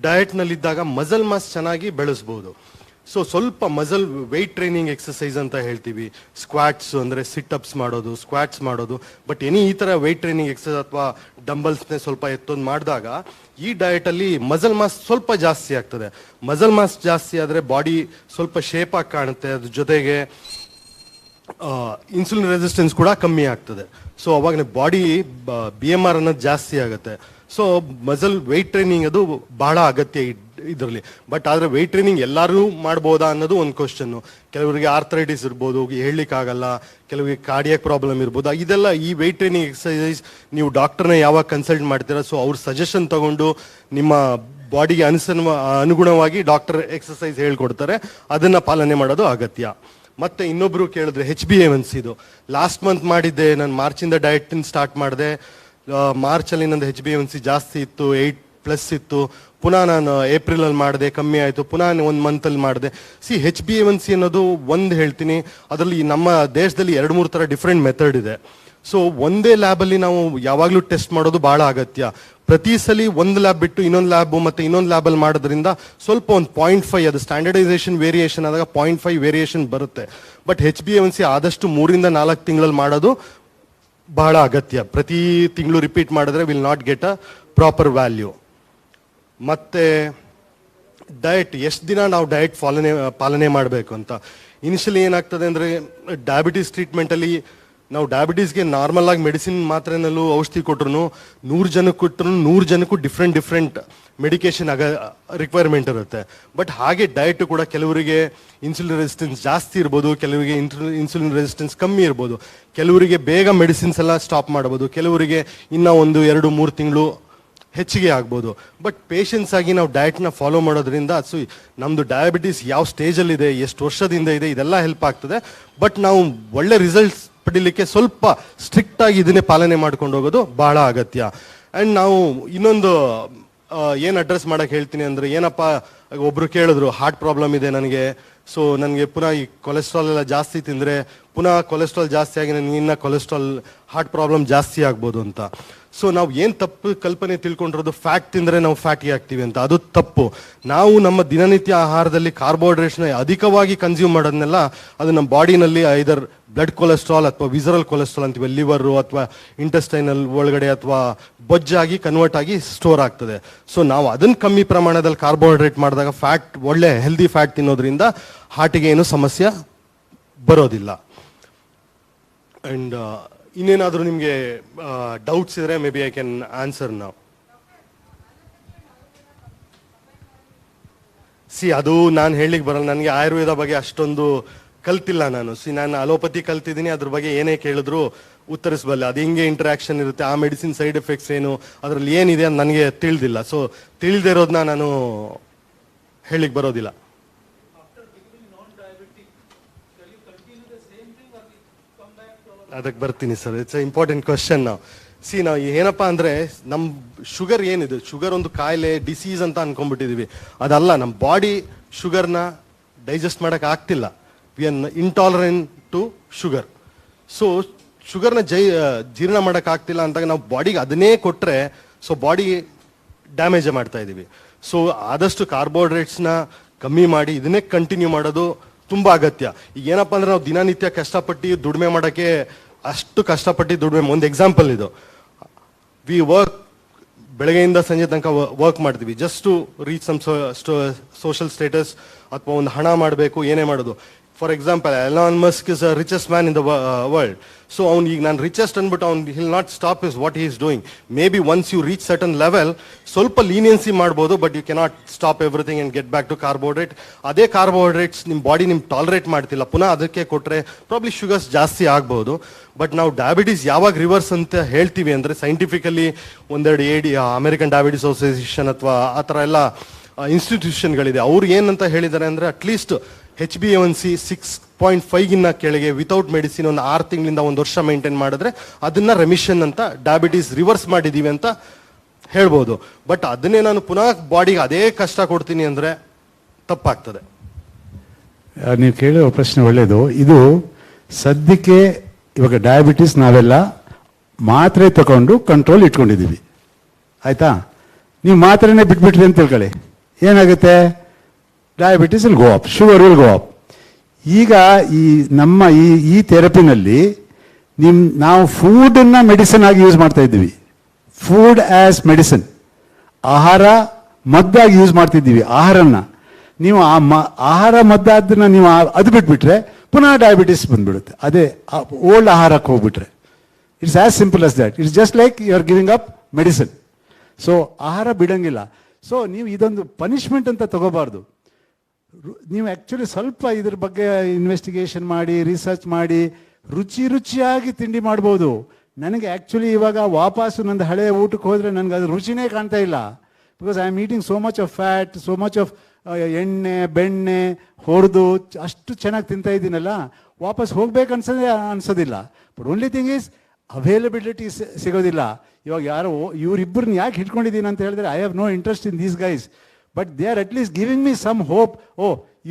ಡಯಟ್ನಲ್ಲಿದ್ದಾಗ ಮಸಲ್ ಮಾಸ್ ಚೆನ್ನಾಗಿ ಬೆಳೆಸ್ಬೋದು. ಸೊ ಸ್ವಲ್ಪ ಮಸಲ್ ವೆಯ್ಟ್ ಟ್ರೈನಿಂಗ್ ಎಕ್ಸಸೈಸ್ ಅಂತ ಹೇಳ್ತೀವಿ. ಸ್ಕ್ವಾಟ್ಸ್ ಅಂದರೆ ಸಿಟ್ಅಪ್ಸ್ ಮಾಡೋದು, ಸ್ಕ್ವಾಟ್ಸ್ ಮಾಡೋದು. ಬಟ್ ಈ ಥರ ವೆಯ್ಟ್ ಟ್ರೈನಿಂಗ್ ಎಕ್ಸಸೈಸ್ ಅಥವಾ ಡಂಬಲ್ಸ್ನೇ ಸ್ವಲ್ಪ ಎತ್ತೊಂದು ಮಾಡಿದಾಗ ಈ ಡಯಟಲ್ಲಿ ಮಸಲ್ ಮಾಸ್ ಸ್ವಲ್ಪ ಜಾಸ್ತಿ ಆಗ್ತದೆ. ಮಸಲ್ ಮಾಸ್ ಜಾಸ್ತಿ ಆದರೆ ಬಾಡಿ ಸ್ವಲ್ಪ ಶೇಪ್ ಆಗಿ ಕಾಣುತ್ತೆ. ಅದ್ರ ಜೊತೆಗೆ ಇನ್ಸುಲಿನ್ ರೆಸಿಸ್ಟೆನ್ಸ್ ಕೂಡ ಕಮ್ಮಿ ಆಗ್ತದೆ. ಸೊ ಅವಾಗ ಬಾಡಿ BMR ಅನ್ನೋದು ಜಾಸ್ತಿ ಆಗುತ್ತೆ. ಸೊ ಮಸಲ್ ವೆಯ್ಟ್ ಟ್ರೈನಿಂಗ್ ಅದು ಬಹಳ ಅಗತ್ಯ ಇದರಲ್ಲಿ. ಬಟ್ ಆದರೆ ವೆಯ್ಟ್ ಟ್ರೈನಿಂಗ್ ಎಲ್ಲರೂ ಮಾಡ್ಬೋದಾ ಅನ್ನೋದು ಒಂದು ಕ್ವಶನ್ನು. ಕೆಲವರಿಗೆ ಆರ್ಥರೈಟಿಸ್ ಇರ್ಬೋದು, ಹೇಳಲಿಕ್ಕಾಗಲ್ಲ. ಕೆಲವರಿಗೆ ಕಾರ್ಡಿಯಾಕ್ ಪ್ರಾಬ್ಲಮ್ ಇರ್ಬೋದು. ಇದೆಲ್ಲ ಈ ವೆಯ್ಟ್ ಟ್ರೈನಿಂಗ್ ಎಕ್ಸಸೈಸ್ ನೀವು ಡಾಕ್ಟರ್ನ ಯಾವಾಗ ಕನ್ಸಲ್ಟ್ ಮಾಡ್ತೀರಾ, ಸೊ ಅವ್ರ ಸಜೆಷನ್ ತಗೊಂಡು ನಿಮ್ಮ ಬಾಡಿಗೆ ಅನುಗುಣವಾಗಿ ಡಾಕ್ಟರ್ ಎಕ್ಸಸೈಸ್ ಹೇಳ್ಕೊಡ್ತಾರೆ, ಅದನ್ನ ಪಾಲನೆ ಮಾಡೋದು ಅಗತ್ಯ. ಮತ್ತೆ ಇನ್ನೊಬ್ರು ಕೇಳಿದ್ರೆ HbA1c ಇದು ಲಾಸ್ಟ್ ಮಂತ್ ಮಾಡಿದ್ದೆ ನಾನು. ಮಾರ್ಚಿಂದ ಡಯಟ್ ಸ್ಟಾರ್ಟ್ ಮಾಡಿದೆ. ಮಾರ್ಚಲ್ಲಿ ನಂದು HbA1c ಜಾಸ್ತಿ ಇತ್ತು, 8+ ಇತ್ತು. ಪುನಃ ನಾನು ಏಪ್ರಿಲಲ್ಲಿ ಮಾಡಿದೆ, ಕಮ್ಮಿ ಆಯಿತು. ಪುನಃ 1 ಮಂತಲ್ಲಿ ಮಾಡಿದೆ. HbA1c ಅನ್ನೋದು ಒಂದು ಹೇಳ್ತೀನಿ, ಅದರಲ್ಲಿ ನಮ್ಮ ದೇಶದಲ್ಲಿ 2-3 ಥರ ಡಿಫ್ರೆಂಟ್ ಮೆಥಡ್ ಇದೆ. ಸೊ ಒಂದೇ ಲ್ಯಾಬಲ್ಲಿ ನಾವು ಯಾವಾಗಲೂ ಟೆಸ್ಟ್ ಮಾಡೋದು ಭಾಳ ಅಗತ್ಯ. ಪ್ರತಿ ಸಲ ಒಂದು ಲ್ಯಾಬ್ ಬಿಟ್ಟು ಇನ್ನೊಂದು ಲ್ಯಾಬ್ ಮತ್ತು ಇನ್ನೊಂದು ಲ್ಯಾಬಲ್ಲಿ ಮಾಡೋದ್ರಿಂದ ಸ್ವಲ್ಪ ಒಂದು 0.5 ಅದು ಸ್ಟ್ಯಾಂಡರ್ಡೈಸೇಷನ್ ವೇರಿಯೇಷನ್ ಆದಾಗ 0.5 ವೇರಿಯೇಷನ್ ಬರುತ್ತೆ. ಬಟ್ HbA1c ಆದಷ್ಟು 3-4 ತಿಂಗಳಲ್ಲಿ ಮಾಡೋದು ಬಹಳ ಅಗತ್ಯ. ಪ್ರತಿ ತಿಂಗಳು ರಿಪೀಟ್ ಮಾಡಿದ್ರೆ will not get a proper value. ಮತ್ತೆ ಡಯಟ್ ಎಷ್ಟು ದಿನ ನಾವು ಡಯಟ್ ಪಾಲನೆ ಮಾಡಬೇಕು ಅಂತ. ಇನಿಷಿಯಲಿ ಏನಾಗ್ತದೆ ಅಂದರೆ ಡಯಾಬಿಟೀಸ್ ಟ್ರೀಟ್ಮೆಂಟಲ್ಲಿ ನಾವು ಡಯಾಬಿಟೀಸ್ಗೆ ನಾರ್ಮಲ್ ಆಗಿ ಮೆಡಿಸಿನ್ ಮಾತ್ರೆನಲ್ಲೂ ಔಷಧಿ ಕೊಟ್ಟರು 100 ಜನಕ್ಕೆ ಕೊಟ್ಟರು 100 ಜನಕ್ಕೂ ಡಿಫ್ರೆಂಟ್ ಮೆಡಿಕೇಶನ್ ರಿಕ್ವೈರ್ಮೆಂಟ್ ಇರುತ್ತೆ. ಬಟ್ ಹಾಗೆ ಡಯಟ್ ಕೂಡ ಕೆಲವರಿಗೆ ಇನ್ಸುಲಿನ್ ರೆಸಿಸ್ಟೆನ್ಸ್ ಜಾಸ್ತಿ ಇರ್ಬೋದು, ಕೆಲವರಿಗೆ ಇನ್ಸುಲಿನ್ ರೆಸಿಸ್ಟೆನ್ಸ್ ಕಮ್ಮಿ ಇರ್ಬೋದು. ಕೆಲವರಿಗೆ ಬೇಗ ಮೆಡಿಸಿನ್ಸ್ ಎಲ್ಲ ಸ್ಟಾಪ್ ಮಾಡ್ಬೋದು, ಕೆಲವರಿಗೆ ಇನ್ನೂ 1-2-3 ತಿಂಗಳು ಹೆಚ್ಚಿಗೆ ಆಗ್ಬೋದು. ಬಟ್ ಪೇಷನ್ಸ್ ಆಗಿ ನಾವು ಡಯಟ್ನ ಫಾಲೋ ಮಾಡೋದ್ರಿಂದ ನಮ್ಮದು ಡಯಾಬಿಟೀಸ್ ಯಾವ ಸ್ಟೇಜಲ್ಲಿದೆ, ಎಷ್ಟು ವರ್ಷದಿಂದ ಇದೆ, ಇದೆಲ್ಲ ಹೆಲ್ಪ್ ಆಗ್ತದೆ. ಬಟ್ ನಾವು ಒಳ್ಳೆ ರಿಸಲ್ಟ್ಸ್ ಪಡೀಲಿಕ್ಕೆ ಸ್ವಲ್ಪ ಸ್ಟ್ರಿಕ್ಟ್ ಆಗಿ ಇದನ್ನೇ ಪಾಲನೆ ಮಾಡ್ಕೊಂಡು ಹೋಗೋದು ಬಹಳ ಅಗತ್ಯ. ಆ್ಯಂಡ್ ನಾವು ಇನ್ನೊಂದು ಏನು ಅಡ್ರೆಸ್ ಮಾಡಕ್ಕೆ ಹೇಳ್ತೀನಿ ಅಂದರೆ, ಏನಪ್ಪ ಒಬ್ರು ಕೇಳಿದ್ರು ಹಾರ್ಟ್ ಪ್ರಾಬ್ಲಮ್ ಇದೆ ನನಗೆ, ಸೊ ನನಗೆ ಪುನಃ ಈ ಕೊಲೆಸ್ಟ್ರಾಲ್ ಎಲ್ಲ ಜಾಸ್ತಿ ತಿಂದರೆ ಪುನಃ ಕೊಲೆಸ್ಟ್ರಾಲ್ ಜಾಸ್ತಿ ಆಗಿ ನನಗೆ ಇನ್ನು ಕೊಲೆಸ್ಟ್ರಾಲ್ ಹಾರ್ಟ್ ಪ್ರಾಬ್ಲಮ್ ಜಾಸ್ತಿ ಆಗ್ಬೋದು ಅಂತ. ಸೊ ನಾವು ಏನು ತಪ್ಪು ಕಲ್ಪನೆ ತಿಳ್ಕೊಂಡಿರೋದು ಫ್ಯಾಟ್ ತಿಂದರೆ ನಾವು ಫ್ಯಾಟಿ ಆಗ್ತೀವಿ ಅಂತ, ಅದು ತಪ್ಪು. ನಾವು ನಮ್ಮ ದಿನನಿತ್ಯ ಆಹಾರದಲ್ಲಿ ಕಾರ್ಬೋಹೈಡ್ರೇಟ್ಸ್ನ ಅಧಿಕವಾಗಿ ಕನ್ಸ್ಯೂಮ್ ಮಾಡೋದನ್ನೆಲ್ಲ ಅದು ನಮ್ಮ ಬಾಡಿನಲ್ಲಿ ಐದರ್ ಬ್ಲಡ್ ಕೊಲೆಸ್ಟ್ರಾಲ್ ಅಥವಾ ವಿಸರಲ್ ಕೊಲೆಸ್ಟ್ರಾಲ್ ಅಂತೀವಿ, ಲಿವರು ಅಥವಾ ಇಂಟೆಸ್ಟೈನಲ್ ಒಳಗಡೆ ಅಥವಾ ಬೊಜ್ಜಾಗಿ ಕನ್ವರ್ಟ್ ಆಗಿ ಸ್ಟೋರ್ ಆಗ್ತದೆ. ಸೊ ನಾವು ಅದನ್ನು ಕಮ್ಮಿ ಪ್ರಮಾಣದಲ್ಲಿ ಕಾರ್ಬೋಹೈಡ್ರೇಟ್ ಮಾಡಿದಾಗ ಫ್ಯಾಟ್ ಒಳ್ಳೆ ಹೆಲ್ದಿ ಫ್ಯಾಟ್ ತಿನ್ನೋದ್ರಿಂದ ಹಾರ್ಟಿಗೆ ಏನು ಸಮಸ್ಯೆ ಬರೋದಿಲ್ಲ. ಆ್ಯಂಡ್ ಇನ್ನೇನಾದರೂ ನಿಮಗೆ ಡೌಟ್ಸ್ ಇದ್ರೆ may be I can answer ನಾವು. ಅದು ನಾನು ಹೇಳಲಿಕ್ಕೆ ಬರಲ್ಲ, ನನಗೆ ಆಯುರ್ವೇದ ಬಗ್ಗೆ ಅಷ್ಟೊಂದು ಕಲ್ತಿಲ್ಲ ನಾನು. ನಾನು ಅಲೋಪತಿ ಕಲ್ತಿದ್ದೀನಿ, ಅದ್ರ ಬಗ್ಗೆ ಏನೇ ಕೇಳಿದ್ರು ಉತ್ತರಿಸಬಲ್ಲೆ. ಅದು ಹಿಂಗೆ ಇಂಟ್ರಾಕ್ಷನ್ ಇರುತ್ತೆ, ಆ ಮೆಡಿಸಿನ್ ಸೈಡ್ ಎಫೆಕ್ಟ್ಸ್ ಏನು, ಅದರಲ್ಲಿ ಏನಿದೆ ಅಂತ ನನಗೆ ತಿಳಿದಿಲ್ಲ. ಸೊ ತಿಳಿದೇ ಇರೋದನ್ನ ನಾನು ಹೇಳಿಕ್ಕೆ ಬರೋದಿಲ್ಲ. ಅದಕ್ಕೆ ಬರ್ತೀನಿ sir. It's A important question. ನಾವು ಏನಪ್ಪಾ ಅಂದರೆ ನಮ್ಮ ಶುಗರ್ ಏನಿದೆ, ಶುಗರ್ ಒಂದು ಕಾಯಿಲೆ ಡಿಸೀಸ್ ಅಂತ ಅನ್ಕೊಂಡ್ಬಿಟ್ಟಿದೀವಿ. ಅದಲ್ಲ, ನಮ್ಮ ಬಾಡಿ ಶುಗರ್ನ ಡೈಜೆಸ್ಟ್ ಮಾಡೋಕೆ ಆಗ್ತಿಲ್ಲ. We are intolerant to sugar. So ಶುಗರ್ನ ಜೀರ್ಣ ಮಾಡೋಕ್ಕಾಗ್ತಿಲ್ಲ ಅಂದಾಗ ನಾವು ಬಾಡಿಗೆ ಅದನ್ನೇ ಕೊಟ್ಟರೆ ಸೊ ಬಾಡಿ ಡ್ಯಾಮೇಜ್ ಮಾಡ್ತಾ ಇದ್ದೀವಿ. ಸೊ ಆದಷ್ಟು ಕಾರ್ಬೋಹೈಡ್ರೇಟ್ಸ್ನ ಕಮ್ಮಿ ಮಾಡಿ ಇದನ್ನೇ ಕಂಟಿನ್ಯೂ ಮಾಡೋದು ತುಂಬ ಅಗತ್ಯ. ಈಗ ಏನಪ್ಪ ಅಂದ್ರೆ ನಾವು ದಿನನಿತ್ಯ ಕಷ್ಟಪಟ್ಟು ದುಡಿಮೆ ಮಾಡೋಕ್ಕೆ ಅಷ್ಟು ಕಷ್ಟಪಟ್ಟು ದುಡಿಮೆ. ಒಂದು ಎಕ್ಸಾಂಪಲ್ ಇದು, ವಿ ವರ್ಕ್ ಬೆಳಗ್ಗೆಯಿಂದ ಸಂಜೆ ತನಕ ವರ್ಕ್ ಮಾಡ್ತೀವಿ just to reach some social status ಅಥವಾ ಒಂದು ಹಣ ಮಾಡಬೇಕು, ಏನೇ ಮಾಡೋದು. For example Elon Musk is a richest man in the world. So ಅವ್ನು ಈಗ ನಾನು ರಿಚೆಸ್ಟ್ ಅಂದ್ಬಿಟ್ಟು ಅವ್ನು he'll not stop is what he is doing. Maybe once you reach certain level ಸ್ವಲ್ಪ ಲೀನಿಯನ್ಸಿ ಮಾಡ್ಬೋದು, but you cannot stop everything and get back to carbohydrate. ಅದೇ carbohydrates ನಿಮ್ಮ body ನಿಮ್ಗೆ ಟಾಲರೇಟ್ ಮಾಡ್ತಿಲ್ಲ, ಪುನಃ ಅದಕ್ಕೆ ಕೊಟ್ಟರೆ ಪ್ರಾಬ್ಲಿ ಶುಗರ್ಸ್ ಜಾಸ್ತಿ ಆಗ್ಬೋದು. ಬಟ್ ನಾವು ಡಯಾಬಿಟೀಸ್ ಯಾವಾಗ ರಿವರ್ಸ್ ಅಂತ ಹೇಳ್ತೀವಿ ಅಂದರೆ ಸೈಂಟಿಫಿಕಲಿ ಒಂದೆರಡು ಅಮೆರಿಕನ್ ಡಯಾಬಿಟಿಸ್ ಅಸೋಸಿಯೇಷನ್ ಅಥವಾ ಆ ಥರ ಎಲ್ಲ ಇನ್ಸ್ಟಿಟ್ಯೂಷನ್ಗಳಿದೆ. ಅವ್ರು ಏನಂತ ಹೇಳಿದ್ದಾರೆ ಅಂದರೆ ಅಟ್ಲೀಸ್ಟ್ HbA1c 6.5 ಕೆಳಗೆ ವಿತೌಟ್ ಮೆಡಿಸಿನ್ ಒಂದು 6 ತಿಂಗಳಿಂದ 1 ವರ್ಷ ಮೇಂಟೈನ್ ಮಾಡಿದ್ರೆ ಅದನ್ನ ರೆಮಿಷನ್ ಅಂತ, ಡಯಾಬಿಟೀಸ್ ರಿವರ್ಸ್ ಮಾಡಿದೀವಿ ಅಂತ ಹೇಳ್ಬೋದು. ಬಟ್ ಅದನ್ನೇ ನಾನು ಪುನಃ ಬಾಡಿಗೆ ಅದೇ ಕಷ್ಟ ಕೊಡ್ತೀನಿ ಅಂದರೆ ತಪ್ಪಾಗ್ತದೆ. ನೀವು ಕೇಳೋ ಪ್ರಶ್ನೆ ಒಳ್ಳೆಯದು. ಇದು ಸದ್ಯಕ್ಕೆ ಇವಾಗ ಡಯಾಬಿಟಿಸ್ ನಾವೆಲ್ಲ ಮಾತ್ರೆ ತಗೊಂಡು ಕಂಟ್ರೋಲ್ ಇಟ್ಕೊಂಡಿದ್ದೀವಿ, ಆಯ್ತಾ? ನೀವು ಮಾತ್ರೆನೇ ಬಿಟ್ಬಿಟ್ರಿ ಅಂತ ತಿಳ್ಕೊಳ್ಳಿ, ಏನಾಗುತ್ತೆ? Diabetes will go up, sugar will go up. ಈಗ ನಮ್ಮ ಈ ಥೆರಪಿನಲ್ಲಿ ನಾವು ಫೂಡನ್ನು ಮೆಡಿಸಿನ್ ಆಗಿ ಯೂಸ್ ಮಾಡ್ತಾ ಇದ್ದೀವಿ. ಫುಡ್ ಆಸ್ ಮೆಡಿಸಿನ್, ಆಹಾರ ಮದ್ದಾಗಿ ಯೂಸ್ ಮಾಡ್ತಿದ್ದೀವಿ ಆಹಾರನ. ನೀವು ಆಹಾರ ಮದ್ದಾದನ್ನ ನೀವು ಅದು ಬಿಟ್ಬಿಟ್ರೆ ಪುನಃ ಡಯಾಬಿಟಿಸ್ ಬಂದ್ಬಿಡುತ್ತೆ. ಅದೇ ಓಲ್ಡ್ ಆಹಾರಕ್ಕೆ ಹೋಗ್ಬಿಟ್ರೆ it's as simple as that. It's just like you are giving up medicine. So ಆಹಾರ ಬಿಡಂಗಿಲ್ಲ. ಸೊ ನೀವು ಇದೊಂದು ಪನಿಷ್ಮೆಂಟ್ ಅಂತ ತಗೋಬಾರ್ದು. ನೀವು ಆ್ಯಕ್ಚುಲಿ ಸ್ವಲ್ಪ ಇದ್ರ ಬಗ್ಗೆ ಇನ್ವೆಸ್ಟಿಗೇಷನ್ ಮಾಡಿ, ರಿಸರ್ಚ್ ಮಾಡಿ, ರುಚಿಯಾಗಿ ತಿಂಡಿ ಮಾಡ್ಬೋದು. ನನಗೆ ಆ್ಯಕ್ಚುಲಿ ಇವಾಗ ವಾಪಸ್ಸು ನಂದು ಹಳೆಯ ಊಟಕ್ಕೆ ಹೋದರೆ ನನಗೆ ಅದು ರುಚಿನೇ ಕಾಣ್ತಾ ಇಲ್ಲ. Because I am eating so much of fat, so much of ಎಣ್ಣೆ ಬೆಣ್ಣೆ ಹೊಡೆದು ಅಷ್ಟು ಚೆನ್ನಾಗಿ ತಿಂತಾ ಇದ್ದೀನಲ್ಲ, ವಾಪಸ್ ಹೋಗ್ಬೇಕು ಅನ್ಸೋದಿಲ್ಲ. But only thing is availability ಸಿಗೋದಿಲ್ಲ. ಇವಾಗ ಯಾರೋ ಇವರಿಬ್ಬರನ್ನ ಯಾಕೆ ಹಿಡ್ಕೊಂಡಿದ್ದೀನಿ ಅಂತ ಹೇಳಿದ್ರೆ, I have no interest in these guys, but they are at least giving me some hope.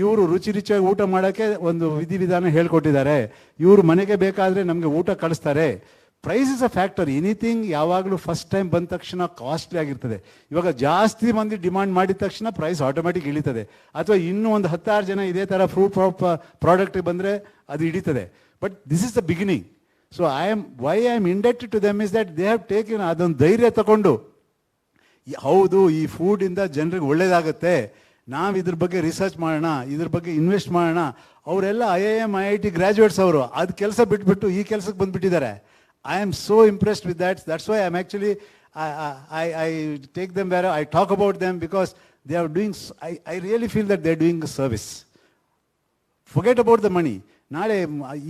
ಇವರು ರುಚಿಯಾಗಿ ಊಟ ಮಾಡೋಕ್ಕೆ ಒಂದು ವಿಧಿವಿಧಾನ ಹೇಳ್ಕೊಟ್ಟಿದ್ದಾರೆ, ಇವರು ಮನೆಗೆ ಬೇಕಾದರೆ ನಮಗೆ ಊಟ ಕಳಿಸ್ತಾರೆ. Price is a factor. Anything ಯಾವಾಗಲೂ ಫಸ್ಟ್ ಟೈಮ್ ಬಂದ ತಕ್ಷಣ ಕಾಸ್ಟ್ಲಿ ಆಗಿರ್ತದೆ. ಇವಾಗ ಜಾಸ್ತಿ ಮಂದಿ ಡಿಮಾಂಡ್ ಮಾಡಿದ ತಕ್ಷಣ ಪ್ರೈಸ್ ಆಟೋಮ್ಯಾಟಿಕ್ ಇಳಿತದೆ. ಅಥವಾ ಇನ್ನೂ ಒಂದು 10 ಜನ ಇದೇ ಥರ ಫ್ರೂಟ್ ಪ್ರಾಡಕ್ಟಿಗೆ ಬಂದರೆ ಅದು ಹಿಡಿತದೆ. But this is the beginning. So why I am indebted to them is that they have taken ಅದೊಂದು ಧೈರ್ಯ ತಗೊಂಡು, ಹೌದು ಈ ಫುಡ್ಡಿಂದ ಜನರಿಗೆ ಒಳ್ಳೇದಾಗುತ್ತೆ, ನಾವು ಇದ್ರ ಬಗ್ಗೆ ರಿಸರ್ಚ್ ಮಾಡೋಣ, ಇದ್ರ ಬಗ್ಗೆ ಇನ್ವೆಸ್ಟ್ ಮಾಡೋಣ. ಅವರೆಲ್ಲ IIM IIT ಗ್ರ್ಯಾಜುಯೇಟ್ಸ್ ಅವರು ಅದು ಕೆಲಸ ಬಿಟ್ಬಿಟ್ಟು ಈ ಕೆಲಸಕ್ಕೆ ಬಂದುಬಿಟ್ಟಿದ್ದಾರೆ. I am so impressed with that. That's why I'm actually, I take them where I talk about them, because they are doing, I really feel that they're doing a service. Forget about the money. ನಾಳೆ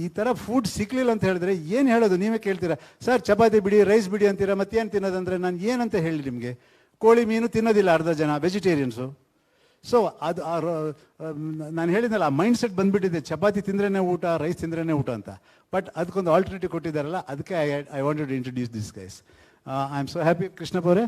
ಈ ಥರ food ಸಿಕ್ಕಲಿಲ್ಲ ಅಂತ ಹೇಳಿದ್ರೆ ಏನು ಹೇಳೋದು? ನೀವೇ ಕೇಳ್ತೀರಾ, ಸರ್ ಚಪಾತಿ ಬಿಡಿ, ರೈಸ್ ಬಿಡಿ ಅಂತೀರಾ, ಮತ್ತೇನು ತಿನ್ನೋದಂದರೆ ನಾನು ಏನಂತ ಹೇಳಿ ನಿಮಗೆ? ಕೋಳಿ ಮೀನು ತಿನ್ನೋದಿಲ್ಲ ಅರ್ಧ ಜನ ವೆಜಿಟೇರಿಯನ್ಸು. ಸೊ ಅದು ನಾನು ಹೇಳಿದ್ನಲ್ಲ, ಆ ಮೈಂಡ್ ಸೆಟ್ ಬಂದುಬಿಟ್ಟಿದೆ, ಚಪಾತಿ ತಿಂದ್ರೇ ಊಟ, ರೈಸ್ ತಿಂದ್ರೇ ಊಟ ಅಂತ. ಬಟ್ ಅದಕ್ಕೊಂದು ಆಲ್ಟರ್ನೇಟಿವ್ ಕೊಟ್ಟಿದ್ದಾರಲ್ಲ, ಅದಕ್ಕೆ I wanted to introduce this guys. I am so happy. Krishnappa ಅವರೇ,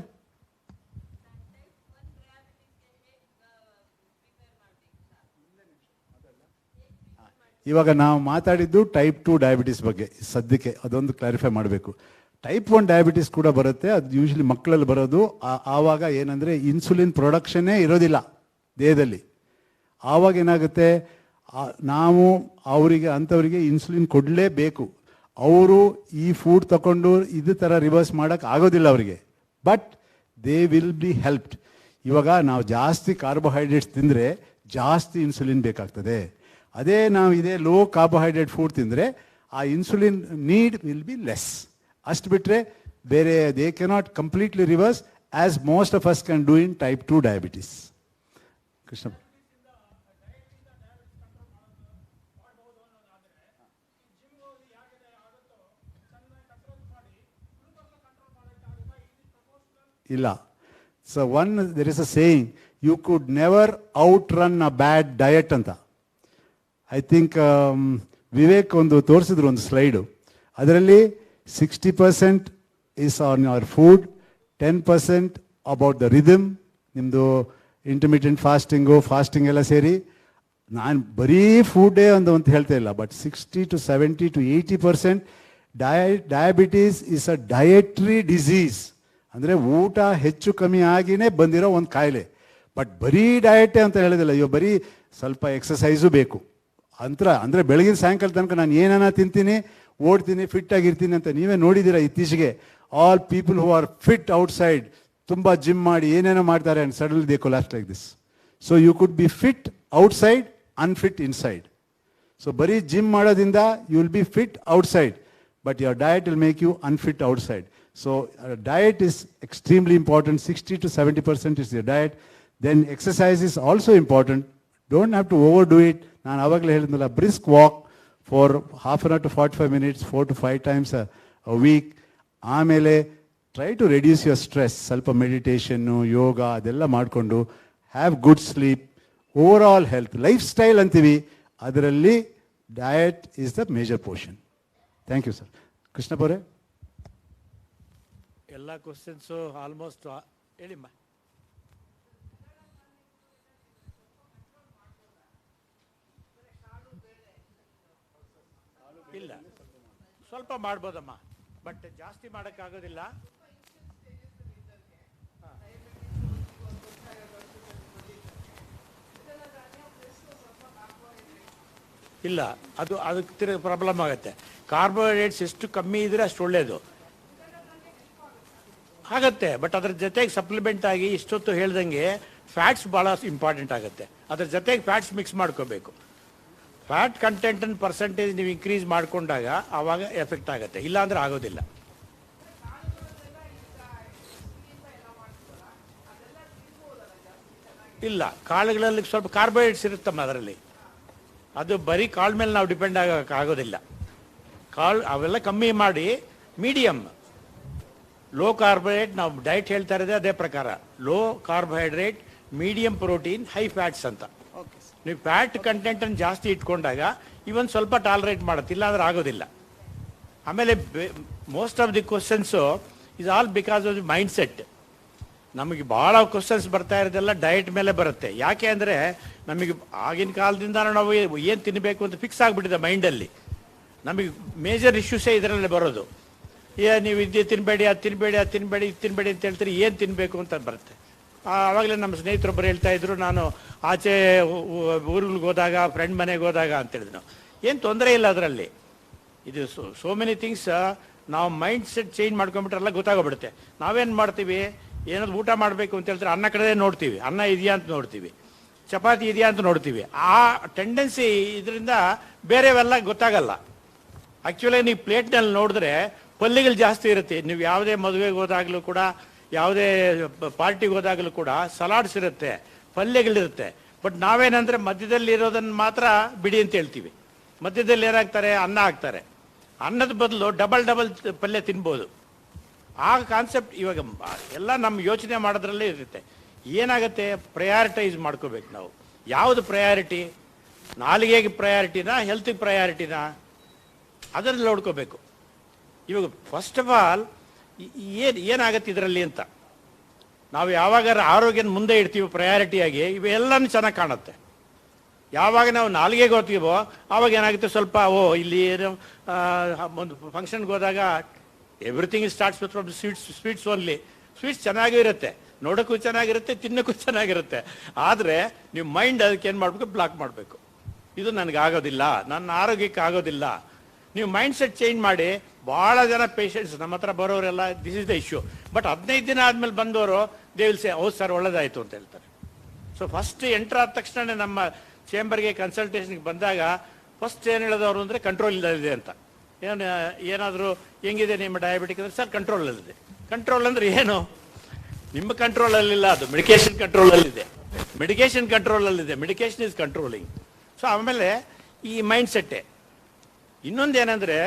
ಇವಾಗ ನಾವು ಮಾತಾಡಿದ್ದು ಟೈಪ್ 2 ಡಯಾಬಿಟಿಸ್ ಬಗ್ಗೆ ಸದ್ಯಕ್ಕೆ, ಅದೊಂದು ಕ್ಲಾರಿಫೈ ಮಾಡಬೇಕು. ಟೈಪ್ 1 ಡಯಾಬಿಟಿಸ್ ಕೂಡ ಬರುತ್ತೆ, ಅದು ಯೂಶ್ವಲಿ ಮಕ್ಕಳಲ್ಲಿ ಬರೋದು. ಆವಾಗ ಏನಂದರೆ ಇನ್ಸುಲಿನ್ ಪ್ರೊಡಕ್ಷನ್ನೇ ಇರೋದಿಲ್ಲ ದೇಹದಲ್ಲಿ. ಆವಾಗ ಏನಾಗುತ್ತೆ, ನಾವು ಅಂಥವರಿಗೆ ಇನ್ಸುಲಿನ್ ಕೊಡಲೇಬೇಕು. ಅವರು ಈ ಫುಡ್ ತಗೊಂಡು ಇದು ಥರ ರಿವರ್ಸ್ ಮಾಡೋಕ್ಕೆ ಆಗೋದಿಲ್ಲ ಅವರಿಗೆ, but they will be helped. ಇವಾಗ ನಾವು ಜಾಸ್ತಿ ಕಾರ್ಬೋಹೈಡ್ರೇಟ್ಸ್ ತಿಂದರೆ ಜಾಸ್ತಿ ಇನ್ಸುಲಿನ್ ಬೇಕಾಗ್ತದೆ. ಅದೇ ನಾವು ಇದೇ ಲೋ ಕಾರ್ಬೋಹೈಡ್ರೇಟ್ ಫುಡ್ ತಿಂದರೆ ಆ insulin need will be less. ಅಷ್ಟು ಬಿಟ್ಟರೆ ಬೇರೆ they cannot completely reverse as most of us can do in type 2 diabetes. Krishna, ಇಲ್ಲ. So there is a saying, you could never outrun a bad diet ಅಂತ. I think Vivek ಒಂದು ತೋರಿಸಿದ್ರು ಒಂದು slide, ಅದರಲ್ಲಿ 60% is on your food, 10% about the rhythm, ನಿಮ್ಮದು intermittent fasting ಎಲ್ಲ ಸೇರಿ. ನಾನು ಬರೀ ಫುಡ್ಡೇ ಅಂತ ಹೇಳ್ತಾ ಇಲ್ಲ, but 60 to 70 to 80% diabetes is a dietary disease. ಅಂದರೆ ಊಟ ಹೆಚ್ಚು ಕಮ್ಮಿ ಆಗಿನೇ ಬಂದಿರೋ ಒಂದು ಕಾಯಿಲೆ. ಬಟ್ ಬರೀ ಡಯಟೇ ಅಂತ ಹೇಳೋದಿಲ್ಲ, ಇವಾಗ ಬರೀ ಸ್ವಲ್ಪ ಎಕ್ಸಸೈಸು ಬೇಕು ಅಂದರೆ ಬೆಳಗಿನ ಸಾಯಂಕಾಲ ತನಕ ನಾನು ಏನಾನ ತಿಂತೀನಿ, ಓಡ್ತೀನಿ, ಫಿಟ್ ಆಗಿರ್ತೀನಿ ಅಂತ. ನೀವೇ ನೋಡಿದ್ದೀರಾ ಇತ್ತೀಚೆಗೆ, all people who are fit outside, ತುಂಬ ಜಿಮ್ ಮಾಡಿ ಏನೇನೋ ಮಾಡ್ತಾರೆ, and suddenly they collapse like this. So you could be fit outside, unfit inside. So ಬರೀ ಜಿಮ್ ಮಾಡೋದ್ರಿಂದ you will be fit outside, but your diet will make you unfit outside. So diet is extremely important. 60 to 70% is your diet. Then exercise is also important. Don't have to overdo it. ನಾನು ಆವಾಗಲೇ ಹೇಳಿದ್ನಲ್ಲ, brisk walk for half an hour to 45 minutes, 4 to 5 times a week. ಆಮೇಲೆ try to reduce your stress. ಸ್ವಲ್ಪ ಮೆಡಿಟೇಷನ್ನು, ಯೋಗ ಅದೆಲ್ಲ ಮಾಡಿಕೊಂಡು have good sleep, overall health, lifestyle ಅಂತೀವಿ, ಅದರಲ್ಲಿ diet is the major portion. Thank you sir. ಕೃಷ್ಣಪ್ಪರೇ, ಎಲ್ಲ questions almost ಹೇಳಿಮ್ಮ. ಇಲ್ಲ, ಸ್ವಲ್ಪ ಮಾಡ್ಬೋದಮ್ಮ, ಬಟ್ ಜಾಸ್ತಿ ಮಾಡೋಕ್ಕಾಗೋದಿಲ್ಲ. ಇಲ್ಲ, ಅದಕ್ಕೆ ತಿರುಗಿ ಪ್ರಾಬ್ಲಮ್ ಆಗುತ್ತೆ. ಕಾರ್ಬೋಹೈಡ್ರೇಟ್ಸ್ ಎಷ್ಟು ಕಮ್ಮಿ ಇದ್ರೆ ಅಷ್ಟು ಒಳ್ಳೆಯದು ಆಗುತ್ತೆ. ಬಟ್ ಅದ್ರ ಜೊತೆಗೆ ಸಪ್ಲಿಮೆಂಟ್ ಆಗಿ ಇಷ್ಟೊತ್ತು ಹೇಳ್ದಂಗೆ ಫ್ಯಾಟ್ಸ್ ಭಾಳ ಇಂಪಾರ್ಟೆಂಟ್ ಆಗುತ್ತೆ. ಅದ್ರ ಜೊತೆಗೆ ಫ್ಯಾಟ್ಸ್ ಮಿಕ್ಸ್ ಮಾಡ್ಕೋಬೇಕು. ಫ್ಯಾಟ್ ಕಂಟೆಂಟನ್ನು ಪರ್ಸೆಂಟೇಜ್ ನೀವು ಇನ್ಕ್ರೀಸ್ ಮಾಡಿಕೊಂಡಾಗ ಆವಾಗ ಎಫೆಕ್ಟ್ ಆಗುತ್ತೆ, ಇಲ್ಲಾಂದ್ರೆ ಆಗೋದಿಲ್ಲ. ಇಲ್ಲ, ಕಾಳುಗಳಲ್ಲಿ ಸ್ವಲ್ಪ ಕಾರ್ಬೋಹೈಡ್ರೇಟ್ಸ್ ಇರುತ್ತಮ್ಮ ಅದರಲ್ಲಿ. ಅದು ಬರೀ ಕಾಳು ಮೇಲೆ ನಾವು ಡಿಪೆಂಡ್ ಆಗೋಕ್ಕಾಗೋದಿಲ್ಲ. ಕಾಳು ಅವೆಲ್ಲ ಕಮ್ಮಿ ಮಾಡಿ ಮೀಡಿಯಮ್ ಲೋ ಕಾರ್ಬೋಹೈಡ್ರೇಟ್, ನಾವು ಡಯಟ್ ಹೇಳ್ತಾ ಇರೋದೇ ಅದೇ ಪ್ರಕಾರ. Low carbohydrate, medium protein, high fats ಅಂತ. ನೀವು ಫ್ಯಾಟ್ ಕಂಟೆಂಟನ್ನು ಜಾಸ್ತಿ ಇಟ್ಕೊಂಡಾಗ ಇವನ್ ಸ್ವಲ್ಪ ಟಾಲರೇಟ್ ಮಾಡುತ್ತೆ, ಇಲ್ಲ ಅಂದ್ರೆ ಆಗೋದಿಲ್ಲ. ಆಮೇಲೆ most of the questions is all because of the mind set. ನಮಗೆ ಭಾಳ ಕ್ವಶನ್ಸ್ ಬರ್ತಾ ಇರೋದೆಲ್ಲ ಡಯಟ್ ಮೇಲೆ ಬರುತ್ತೆ. ಯಾಕೆ ಅಂದರೆ ನಮಗೆ ಆಗಿನ ಕಾಲದಿಂದ ನಾವು ಏನು ತಿನ್ನಬೇಕು ಅಂತ ಫಿಕ್ಸ್ ಆಗಿಬಿಟ್ಟಿದೆ ಮೈಂಡಲ್ಲಿ. ನಮಗೆ ಮೇಜರ್ ಇಶ್ಯೂಸೇ ಇದರಲ್ಲೇ ಬರೋದು. ನೀವು ಇದು ತಿನ್ನಬೇಡಿ, ಅದು ತಿನ್ನಬೇಡಿ, ಅದು ತಿನ್ನಬೇಡಿ, ಇದು ತಿನ್ನಬೇಡಿ ಅಂತ ಹೇಳ್ತೀರಿ, ಏನು ತಿನ್ನಬೇಕು ಅಂತ ಬರುತ್ತೆ. ಆವಾಗಲೇ ನಮ್ಮ ಸ್ನೇಹಿತರೊಬ್ಬರು ಹೇಳ್ತಾ ಇದ್ರು, ನಾನು ಆಚೆ ಊರುಗಳಿಗೆ ಹೋದಾಗ, ಫ್ರೆಂಡ್ ಮನೆಗೆ ಹೋದಾಗ ಅಂತ ಹೇಳಿದ್ರು. ಏನು ತೊಂದರೆ ಇಲ್ಲ ಅದರಲ್ಲಿ. ಇದು ಸೋ ಮೆನಿ ಥಿಂಗ್ಸ್ ನಾವು ಮೈಂಡ್ ಸೆಟ್ ಚೇಂಜ್ ಮಾಡ್ಕೊಂಡ್ಬಿಟ್ರೆಲ್ಲ ಗೊತ್ತಾಗೋಗ್ಬಿಡುತ್ತೆ. ನಾವೇನು ಮಾಡ್ತೀವಿ, ಏನಾದ್ರು ಊಟ ಮಾಡಬೇಕು ಅಂತ ಹೇಳ್ತಾರೆ, ಅನ್ನ ಕಡೆ ನೋಡ್ತೀವಿ, ಅನ್ನ ಇದೆಯಾ ಅಂತ ನೋಡ್ತೀವಿ, ಚಪಾತಿ ಇದೆಯಾ ಅಂತ ನೋಡ್ತೀವಿ. ಆ ಟೆಂಡೆನ್ಸಿ ಇದರಿಂದ ಬೇರೆವೆಲ್ಲ ಗೊತ್ತಾಗಲ್ಲ. ಆ್ಯಕ್ಚುಲಿ ನೀವು ಪ್ಲೇಟ್ನಲ್ಲಿ ನೋಡಿದ್ರೆ ಪಲ್ಯಗಳು ಜಾಸ್ತಿ ಇರುತ್ತೆ. ನೀವು ಯಾವುದೇ ಮದುವೆಗೆ ಹೋದಾಗಲೂ ಕೂಡ, ಯಾವುದೇ ಪಾರ್ಟಿಗೆ ಹೋದಾಗಲೂ ಕೂಡ ಸಲಾಡ್ಸ್ ಇರುತ್ತೆ, ಪಲ್ಯಗಳಿರುತ್ತೆ. ಬಟ್ ನಾವೇನಂದರೆ ಮಧ್ಯದಲ್ಲಿ ಇರೋದನ್ನು ಮಾತ್ರ ಬಿಡಿ ಅಂತ ಹೇಳ್ತೀವಿ. ಮಧ್ಯದಲ್ಲಿ ಏನಾಗ್ತಾರೆ, ಅನ್ನ ಹಾಕ್ತಾರೆ. ಅನ್ನದ ಬದಲು ಡಬಲ್ ಪಲ್ಯ ತಿನ್ಬೋದು. ಆ ಕಾನ್ಸೆಪ್ಟ್ ಇವಾಗ ಎಲ್ಲ ನಮ್ಮ ಯೋಚನೆ ಮಾಡೋದ್ರಲ್ಲೇ ಇರುತ್ತೆ. ಏನಾಗುತ್ತೆ, ಪ್ರಯಾರಿಟೈಸ್ ಮಾಡ್ಕೋಬೇಕು ನಾವು. ಯಾವುದು ಪ್ರಯಾರಿಟಿ, ನಾಲಿಗೆಗೆ ಪ್ರಯಾರಿಟಿನಾ, ಹೆಲ್ತಿಗೆ ಪ್ರಯಾರಿಟಿನಾ, ಅದರಲ್ಲಿ ನೋಡ್ಕೋಬೇಕು. ಇವಾಗ ಫಸ್ಟ್ ಆಫ್ ಆಲ್ ಏನಾಗತ್ತೆ ಇದರಲ್ಲಿ ಅಂತ ನಾವು ಯಾವಾಗ ಆರೋಗ್ಯನ ಮುಂದೆ ಇಡ್ತೀವಿ ಪ್ರಯಾರಿಟಿಯಾಗಿ, ಇವೆಲ್ಲನೂ ಚೆನ್ನಾಗಿ ಕಾಣುತ್ತೆ. ಯಾವಾಗ ನಾವು ನಾಲಿಗೆಗೆ ಹೋಗ್ತೀವೋ ಆವಾಗ ಏನಾಗುತ್ತೆ, ಸ್ವಲ್ಪ ಇಲ್ಲಿ ಏನು ಒಂದು ಫಂಕ್ಷನ್ಗೆ ಹೋದಾಗ everything starts with from sweets only. Sweets ಚೆನ್ನಾಗೂ ಇರುತ್ತೆ, ನೋಡೋಕ್ಕೂ ಚೆನ್ನಾಗಿರುತ್ತೆ, ತಿನ್ನೋಕ್ಕೂ ಚೆನ್ನಾಗಿರುತ್ತೆ. ಆದರೆ ನೀವು ಮೈಂಡ್ ಅದಕ್ಕೆ ಏನು ಮಾಡಬೇಕು, ಬ್ಲಾಕ್ ಮಾಡಬೇಕು. ಇದು ನನಗೆ ಆಗೋದಿಲ್ಲ, ನನ್ನ ಆರೋಗ್ಯಕ್ಕೆ ಆಗೋದಿಲ್ಲ. ನೀವು ಮೈಂಡ್ ಸೆಟ್ ಚೇಂಜ್ ಮಾಡಿ. ಭಾಳ ಜನ ಪೇಷಂಟ್ಸ್ ನಮ್ಮ ಹತ್ರ ಬರೋರೆಲ್ಲ this is the issue. But 15 ದಿನ ಆದಮೇಲೆ ಬಂದವರು ದೇ ವಿಲ್ ಸೇ, ಹೌದು ಸರ್ ಒಳ್ಳೇದಾಯಿತು ಅಂತ ಹೇಳ್ತಾರೆ. ಸೊ ಫಸ್ಟ್ ಎಂಟರ್ ಆದ ತಕ್ಷಣ ನಮ್ಮ ಚೇಂಬರ್ಗೆ ಕನ್ಸಲ್ಟೇಷನ್ಗೆ ಬಂದಾಗ ಫಸ್ಟ್ ಏನು ಹೇಳೋದವರು ಅಂದರೆ ಕಂಟ್ರೋಲ್ ಇಲ್ಲದಿದೆ ಅಂತ. ಏನಾದರೂ ಹೆಂಗಿದೆ ನಿಮ್ಮ ಡಯಾಬಿಟಿಕ್ ಅಂದರೆ, ಸರ್ ಕಂಟ್ರೋಲಲ್ಲಿದೆ. ಕಂಟ್ರೋಲ್ ಅಂದರೆ ಏನು, ನಿಮ್ಮ ಕಂಟ್ರೋಲಲ್ಲಿಲ್ಲ, ಅದು ಮೆಡಿಕೇಶನ್ ಕಂಟ್ರೋಲಲ್ಲಿದೆ. ಮೆಡಿಕೇಶನ್ ಕಂಟ್ರೋಲಲ್ಲಿದೆ, ಮೆಡಿಕೇಶನ್ ಇಸ್ ಕಂಟ್ರೋಲಿಂಗ್. ಸೊ ಆಮೇಲೆ ಈ ಮೈಂಡ್ ಸೆಟ್ಟೆ. ಇನ್ನೊಂದು ಏನಂದರೆ,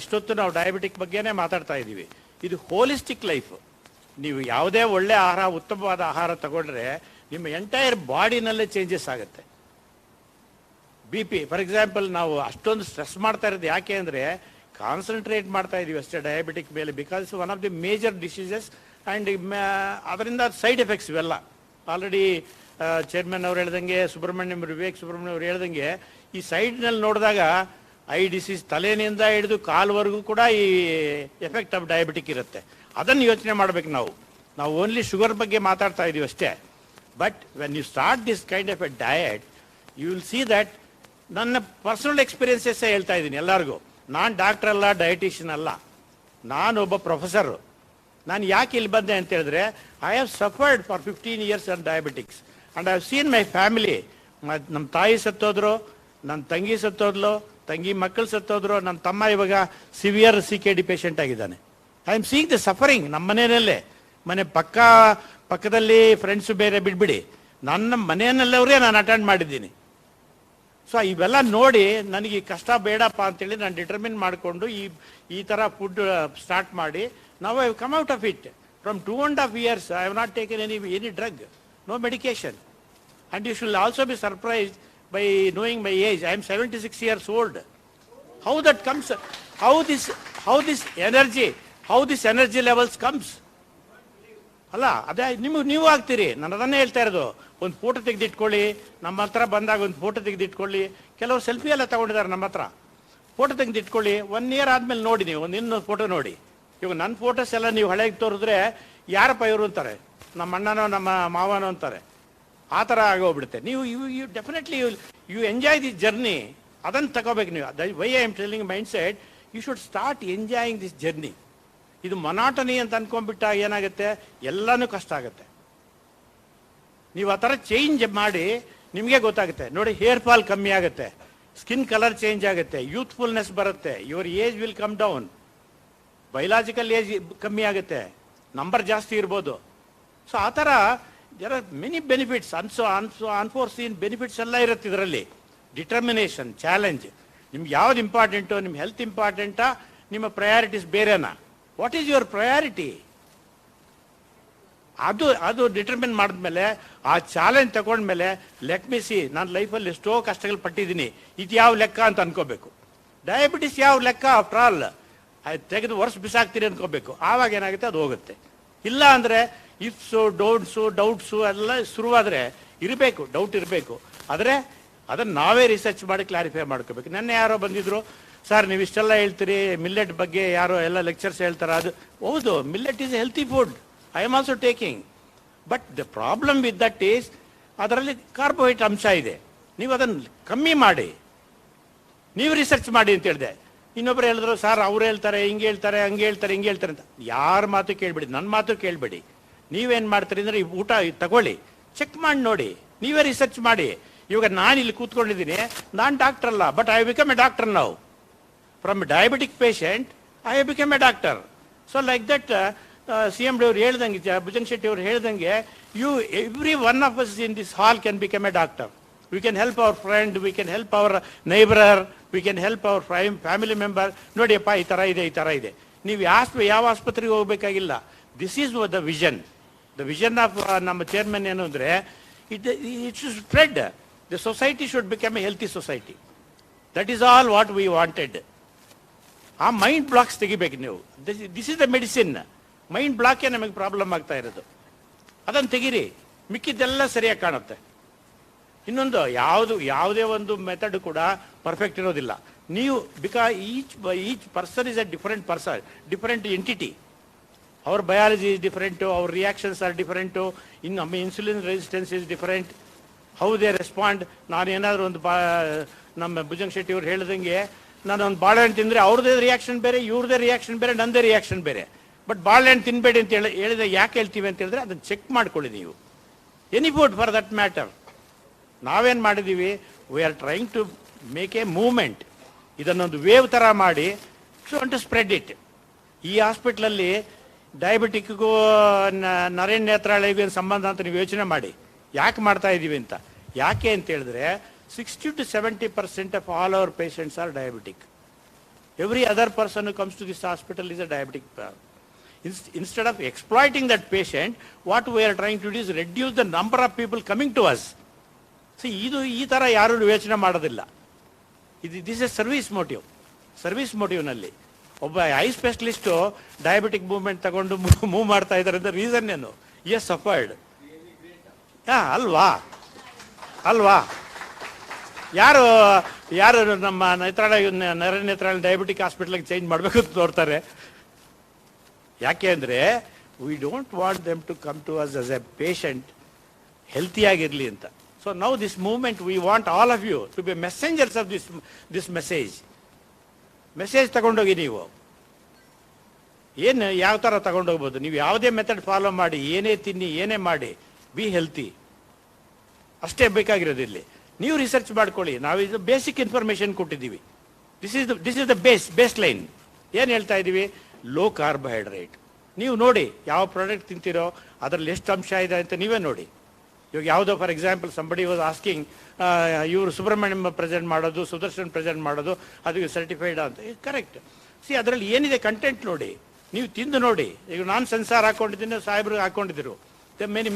ಇಷ್ಟೊತ್ತು ನಾವು ಡಯಾಬಿಟಿಕ್ ಬಗ್ಗೆನೇ ಮಾತಾಡ್ತಾ ಇದ್ದೀವಿ. ಇದು ಹೋಲಿಸ್ಟಿಕ್ ಲೈಫ್. ನೀವು ಯಾವುದೇ ಒಳ್ಳೆ ಆಹಾರ, ಉತ್ತಮವಾದ ಆಹಾರ ತಗೊಂಡ್ರೆ ನಿಮ್ಮ ಎಂಟೈರ್ ಬಾಡಿನಲ್ಲೇ ಚೇಂಜಸ್ ಆಗುತ್ತೆ. ಬಿ ಪಿ ಫಾರ್ ಎಕ್ಸಾಂಪಲ್, ನಾವು ಅಷ್ಟೊಂದು ಸ್ಟ್ರೆಸ್ ಮಾಡ್ತಾ ಇರೋದು ಯಾಕೆ ಅಂದರೆ ಕಾನ್ಸಂಟ್ರೇಟ್ ಮಾಡ್ತಾ ಇದೀವಿ ಅಷ್ಟೇ ಡಯಾಬಿಟಿಕ್ ಮೇಲೆ. Because one of the major diseases and ಅದರಿಂದ ಸೈಡ್ ಎಫೆಕ್ಟ್ಸ್ ಇವೆಲ್ಲ. ಆಲ್ರೆಡಿ ಚೇರ್ಮನ್ ಅವ್ರು ಹೇಳ್ದಂಗೆ, ವಿವೇಕ್ ಸುಬ್ರಹ್ಮಣ್ಯಂ ಅವ್ರು ಹೇಳ್ದಂಗೆ, ಈ ಸೈಡ್ನಲ್ಲಿ ನೋಡಿದಾಗ ಐ ಡಿಸೀಸ್ ತಲೆನಿಂದ ಹಿಡಿದು ಕಾಲ್ವರೆಗೂ ಕೂಡ ಈ ಎಫೆಕ್ಟ್ ಆಫ್ ಡಯಾಬಿಟಿಕ್ ಇರುತ್ತೆ. ಅದನ್ನು ಯೋಚನೆ ಮಾಡಬೇಕು ನಾವು. ಓನ್ಲಿ ಶುಗರ್ ಬಗ್ಗೆ ಮಾತಾಡ್ತಾ ಇದೀವಿ ಅಷ್ಟೇ. But when you start this kind of a diet, you will see that. ನನ್ನ ಪರ್ಸನಲ್ ಎಕ್ಸ್ಪೀರಿಯನ್ಸಸ್ಸೇ ಹೇಳ್ತಾ ಇದ್ದೀನಿ ಎಲ್ಲರಿಗೂ. ನಾನು ಡಾಕ್ಟರ್ ಅಲ್ಲ, ಡಯಟಿಷಿಯನ್ ಅಲ್ಲ, ನಾನೊಬ್ಬ ಪ್ರೊಫೆಸರು. ನಾನು ಯಾಕೆ ಇಲ್ಲಿ ಬಂದೆ ಅಂತ ಹೇಳಿದ್ರೆ, I have suffered for 15 years on diabetics and I have seen my family. ನಮ್ಮ ತಾಯಿ ಸತ್ತೋದ್ರು, ನನ್ನ ತಂಗಿ ಸತ್ತೋದ್ಲು, ತಂಗಿ ಮಕ್ಕಳು ಸತ್ತೋದ್ರು, ನನ್ನ ತಮ್ಮ ಇವಾಗ ಸಿವಿಯರ್ CKD ಪೇಷಂಟ್ ಆಗಿದ್ದಾನೆ. I am seeing the suffering ನಮ್ಮ ಮನೆಯಲ್ಲೇ. ಮನೆ ಪಕ್ಕದಲ್ಲಿ ಫ್ರೆಂಡ್ಸು ಬೇರೆ ಬಿಡ್ಬಿಡಿ, ನನ್ನ ಮನೆಯಲ್ಲವರೇ ನಾನು ಅಟೆಂಡ್ ಮಾಡಿದ್ದೀನಿ. ಸೊ ಇವೆಲ್ಲ ನೋಡಿ ನನಗೆ ಈ ಕಷ್ಟ ಬೇಡಪ್ಪ ಅಂತೇಳಿ ನಾನು ಡಿಟರ್ಮಿನ್ ಮಾಡಿಕೊಂಡು ಈ ಥರ ಫುಡ್ ಸ್ಟಾರ್ಟ್ ಮಾಡಿ ನಾವು I come out of it. From 2.5 years I have not taken any drug, no medication. And you should also be surprised by knowing my age. I am 76 years old. How that comes, how this energy levels comes. ಅಲ್ಲ ಅದೇ ನೀವು ಆಗ್ತೀರಿ. ನಾನು ಅದನ್ನೇ ಹೇಳ್ತಾ ಇರೋದು. ಒಂದು photo ತೆಗೆದಿಟ್ಕೊಳ್ಳಿ, ನಮ್ಮ ಹತ್ರ ಬಂದಾಗ ಒಂದು ಫೋಟೋ ತೆಗೆದಿಟ್ಕೊಳ್ಳಿ. ಕೆಲವರು ಸೆಲ್ಫಿ ಎಲ್ಲ ತಗೊಂಡಿದ್ದಾರೆ ನಮ್ಮ ಹತ್ರ. ಫೋಟೋ ತೆಗೆದಿಟ್ಕೊಳ್ಳಿ, 1 year ಆದ್ಮೇಲೆ ನೋಡಿ, ನೀವು ಇನ್ನೊಂದು ಫೋಟೋ ನೋಡಿ. ಇವಾಗ ನನ್ನ ಫೋಟೋಸ್ ಎಲ್ಲ ನೀವು ಹಳೆಗೆ ತೋರಿದ್ರೆ ಯಾರಪ್ಪ ಇವರು ಅಂತಾರೆ, ನಮ್ಮ ಅಣ್ಣನೋ ನಮ್ಮ ಮಾವನೋ ಅಂತಾರೆ. ಆ ಥರ ಆಗೋಗ್ಬಿಡುತ್ತೆ. ನೀವು you definitely you enjoy this journey. ಅದನ್ನು ತಗೋಬೇಕು ನೀವು. Why I am telling mindset, you should start enjoying this journey. ಇದು ಮೊನಾಟನಿ ಅಂತ ಅನ್ಕೊಂಡ್ಬಿಟ್ಟಾಗ ಏನಾಗುತ್ತೆ, ಎಲ್ಲನೂ ಕಷ್ಟ ಆಗುತ್ತೆ. ನೀವು ಆ ಥರ ಚೇಂಜ್ ಮಾಡಿ ನಿಮಗೆ ಗೊತ್ತಾಗುತ್ತೆ. ನೋಡಿ, ಹೇರ್ ಫಾಲ್ ಕಮ್ಮಿ ಆಗುತ್ತೆ, ಸ್ಕಿನ್ ಕಲರ್ ಚೇಂಜ್ ಆಗುತ್ತೆ, ಯೂತ್ಫುಲ್ನೆಸ್ ಬರುತ್ತೆ, your age will come down, biological age ಕಮ್ಮಿ ಆಗುತ್ತೆ, ನಂಬರ್ ಜಾಸ್ತಿ ಇರ್ಬೋದು. ಸೊ ಆ ಥರ there are many benefits, unforeseen benefits ಎಲ್ಲ ಇರುತ್ತೆ ಇದರಲ್ಲಿ. Determination, challenge. ನಿಮ್ಗೆ ಯಾವ್ದು ಇಂಪಾರ್ಟೆಂಟು, ನಿಮ್ಮ ಹೆಲ್ತ್ ಇಂಪಾರ್ಟೆಂಟಾ, ನಿಮ್ಮ ಪ್ರಯಾರಿಟೀಸ್ ಬೇರೆನಾ? What is your priority? ಅದು ಡಿಟರ್ಮಿನ್ ಮಾಡಿದ್ಮೇಲೆ, ಆ ಚಾಲೆಂಜ್ ತಗೊಂಡ್ಮೇಲೆ, ಲೆಟ್ ಮಿ ಸಿ, ನಾನು ಲೈಫಲ್ಲಿ ಎಷ್ಟೋ ಕಷ್ಟಗಳು ಪಟ್ಟಿದ್ದೀನಿ, ಇದು ಯಾವ ಲೆಕ್ಕ ಅಂತ ಅನ್ಕೋಬೇಕು. ಡಯಾಬಿಟಿಸ್ ಯಾವ ಲೆಕ್ಕ? ಆಫ್ಟರ್ ಆಲ್ ತೆಗೆದು ವರ್ಷ ಬಿಸಾಕ್ತೀರಿ ಅನ್ಕೋಬೇಕು. ಆವಾಗ ಏನಾಗುತ್ತೆ, ಅದು ಹೋಗುತ್ತೆ. ಇಲ್ಲ ಅಂದರೆ ಇಫ್ಸು, ಡೌಟ್ಸು ಎಲ್ಲ ಶುರುವಾದರೆ ಇರಬೇಕು, ಡೌಟ್ ಇರಬೇಕು. ಆದರೆ ಅದನ್ನು ನಾವೇ ರಿಸರ್ಚ್ ಮಾಡಿ ಕ್ಲಾರಿಫೈ ಮಾಡ್ಕೋಬೇಕು. ನೆನ್ನೆ ಯಾರೋ ಬಂದಿದ್ರು, ಸರ್ ನೀವು ಇಷ್ಟೆಲ್ಲ ಹೇಳ್ತೀರಿ ಮಿಲ್ಲೆಟ್ ಬಗ್ಗೆ, ಯಾರೋ ಎಲ್ಲ ಲೆಕ್ಚರ್ಸ್ ಹೇಳ್ತಾರೆ. ಅದು ಹೌದು, millet is A healthy food, I am also taking. But the problem with that is ಅದರಲ್ಲಿ ಕಾರ್ಬೋಹೈಡ್ರೇಟ್ ಅಂಶ ಇದೆ. ನೀವು ಅದನ್ನು ಕಮ್ಮಿ ಮಾಡಿ, ನೀವು ರಿಸರ್ಚ್ ಮಾಡಿ ಅಂತ ಹೇಳಿದೆ. ಇನ್ನೊಬ್ರು ಹೇಳಿದ್ರು, ಸರ್ ಅವ್ರು ಹೇಳ್ತಾರೆ, ಹಿಂಗೆ ಹೇಳ್ತಾರೆ, ಹಂಗೆ ಹೇಳ್ತಾರೆ, ಹಿಂಗೆ ಹೇಳ್ತಾರೆ ಅಂತ. ಯಾರ ಮಾತು ಕೇಳಬೇಡಿ, ನನ್ನ ಮಾತು ಕೇಳಬೇಡಿ. ನೀವೇನು ಮಾಡ್ತೀರಿ ಅಂದರೆ, ಊಟ ತಗೊಳ್ಳಿ, ಚೆಕ್ ಮಾಡಿ ನೋಡಿ, ನೀವೇ ರಿಸರ್ಚ್ ಮಾಡಿ. ಇವಾಗ ನಾನು ಇಲ್ಲಿ ಕೂತ್ಕೊಂಡಿದ್ದೀನಿ, ನಾನು ಡಾಕ್ಟರ್ ಅಲ್ಲ, but I become a doctor ನಾವು. From diabetic patient I become a doctor. So like that CM ಅವ್ರು ಹೇಳ್ದಂಗೆ, ಭುಜಂಗ್ ಶೆಟ್ಟಿ ಅವರು ಹೇಳ್ದಂಗೆ, every one of us in this hall can become a doctor. We can help our friend, we can help our neighbour, we can help our family member. ನೋಡಿಯಪ್ಪ ಈ ಥರ ಇದೆ, ಈ ಥರ ಇದೆ. ನೀವು ಯಾವ ಆಸ್ಪತ್ರೆಗೆ ಹೋಗಬೇಕಾಗಿಲ್ಲ. This is the vision. The vision of ನಮ್ಮ ಚೇರ್ಮನ್ ಏನು ಅಂದರೆ, it should spread. The society should become a healthy society. That is all what we wanted. ಆ ಮೈಂಡ್ ಬ್ಲಾಕ್ಸ್ ತೆಗಿಬೇಕು ನೀವು. This is the medicine. Mind ಬ್ಲಾಕೇ ನಮಗೆ problem ಆಗ್ತಾ ಇರೋದು. ಅದನ್ನು ತೆಗೀರಿ, ಮಿಕ್ಕಿದ್ದೆಲ್ಲ ಸರಿಯಾಗಿ ಕಾಣುತ್ತೆ. ಇನ್ನೊಂದು, ಯಾವುದೇ ಒಂದು ಮೆಥಡ್ ಕೂಡ ಪರ್ಫೆಕ್ಟ್ ಇರೋದಿಲ್ಲ. ನೀವು each person is a different person, different entity. ಅವ್ರ ಬಯಾಲಜಿ ಇಸ್ ಡಿಫರೆಂಟು, ಅವ್ರ ರಿಯಾಕ್ಷನ್ಸ್ ಆರ್ ಡಿಫರೆಂಟು. ಇನ್ನು ನಮ್ಮ insulin resistance is different. How they respond. ನಾನೇನಾದರೂ ಒಂದು ನಮ್ಮ ಭುಜಂಗ್ ಶೆಟ್ಟಿ ಅವ್ರು ಹೇಳ್ದಂಗೆ, ನಾನು ಒಂದು ಬಾಳೆಹಣ್ಣು ತಿಂದರೆ ಅವ್ರದ್ದೇ ರಿಯಾಕ್ಷನ್ ಬೇರೆ, ಇವ್ರದ್ದೇ ರಿಯಾಕ್ಷನ್ ಬೇರೆ, ನನ್ನದೇ ರಿಯಾಕ್ಷನ್ ಬೇರೆ. ಬಟ್ ಬಾಳೆಹಣ್ಣು ತಿನ್ನಬೇಡಿ ಅಂತ ಹೇಳಿದ್ರೆ ಯಾಕೆ ಹೇಳ್ತೀವಿ ಅಂತ ಹೇಳಿದ್ರೆ, ಅದನ್ನು ಚೆಕ್ ಮಾಡ್ಕೊಳ್ಳಿ ನೀವು. Any food for that matter. ನಾವೇನು ಮಾಡಿದ್ದೀವಿ, we are trying to make a movement. ಇದನ್ನೊಂದು ವೇವ್ ಥರ ಮಾಡಿ ಟು ಸ್ಪ್ರೆಡ್ ಇಟ್. ಈ ಹಾಸ್ಪಿಟ್ಲಲ್ಲಿ ಡಯಾಬಿಟಿಕ್ಗೂ ನರೇನ್ ನೇತ್ರಾಲಯಗೂ ಏನು ಸಂಬಂಧ ಅಂತ ನೀವು ಯೋಚನೆ ಮಾಡಿ. ಯಾಕೆ ಮಾಡ್ತಾ ಇದ್ದೀವಿ ಅಂತ. ಯಾಕೆ ಅಂತ ಹೇಳಿದ್ರೆ, 60 to 70% of all our patients are diabetic. Every other person who comes to this hospital is a diabetic. Instead of exploiting that patient, what we are trying to do is reduce the number of people coming to us. See, ಈ ಥರ ಯಾರು ಯೋಚನೆ ಮಾಡೋದಿಲ್ಲ. This a service motive. Service ಮೋಟಿವ್ನಲ್ಲಿ ಒಬ್ಬ I specialist diabetic movement ತಗೊಂಡು move ಮಾಡ್ತಾ ಇದ್ದಾರೆ ಅಂತ ರೀಸನ್ ಏನು? Is suffered. ಅಲ್ವಾ? ಯಾರು ನಮ್ಮ ನಾರಾಯಣ ನೇತ್ರಾಲಯ ಡಯಾಬಿಟಿಕ್ ಹಾಸ್ಪಿಟಲ್ಗೆ ಚೇಂಜ್ ಮಾಡಬೇಕು ಅಂತ ನೋಡ್ತಾರೆ. ಯಾಕೆ ಅಂದರೆ, we don't want them to come to us a patient ಹೆಲ್ತಿಯಾಗಿರಲಿ ಅಂತ. So now this movement, we want all of you to be messengers of this message ತಗೊಂಡೋಗಿ. ನೀವು ಏನು ಯಾವ ಥರ ತಗೊಂಡೋಗ್ಬೋದು? ನೀವು ಯಾವುದೇ ಮೆಥಡ್ ಫಾಲೋ ಮಾಡಿ, ಏನೇ ತಿನ್ನಿ, ಏನೇ ಮಾಡಿ, ಬಿ ಹೆಲ್ತಿ. ಅಷ್ಟೇ ಬೇಕಾಗಿರೋದು ಇಲ್ಲಿ. ನೀವು ರಿಸರ್ಚ್ ಮಾಡ್ಕೊಳ್ಳಿ. ನಾವು ಇದು ಬೇಸಿಕ್ ಇನ್ಫಾರ್ಮೇಷನ್ ಕೊಟ್ಟಿದ್ದೀವಿ. This is the base line. ಏನು ಹೇಳ್ತಾ ಇದ್ದೀವಿ? Low carbohydrate. ನೀವು ನೋಡಿ ಯಾವ ಪ್ರಾಡಕ್ಟ್ ತಿಂತೀರೋ ಅದರಲ್ಲಿ ಎಷ್ಟು ಅಂಶ ಇದೆ ಅಂತ ನೀವೇ ನೋಡಿ. ಇವಾಗ ಯಾವುದೋ for example somebody was asking, ಇವರು ಸುಬ್ರಹ್ಮಣ್ಯಂ ಪ್ರೆಸೆಂಟ್ ಮಾಡೋದು, ಸುದರ್ಶನ್ ಪ್ರೆಸೆಂಟ್ ಮಾಡೋದು, ಅದಕ್ಕೆ ಸರ್ಟಿಫೈಡ್ ಅಂತ. ಕರೆಕ್ಟ್. ಅದರಲ್ಲಿ ಏನಿದೆ ಕಂಟೆಂಟ್ ನೋಡಿ, ನೀವು ತಿಂದು ನೋಡಿ. ಈಗ ನಾನು ಸೆನ್ಸಾರ್ ಹಾಕೊಂಡಿದ್ದೀನಿ, ಸಾಹೇಬ್ರು ಹಾಕೊಂಡಿದ್ರು.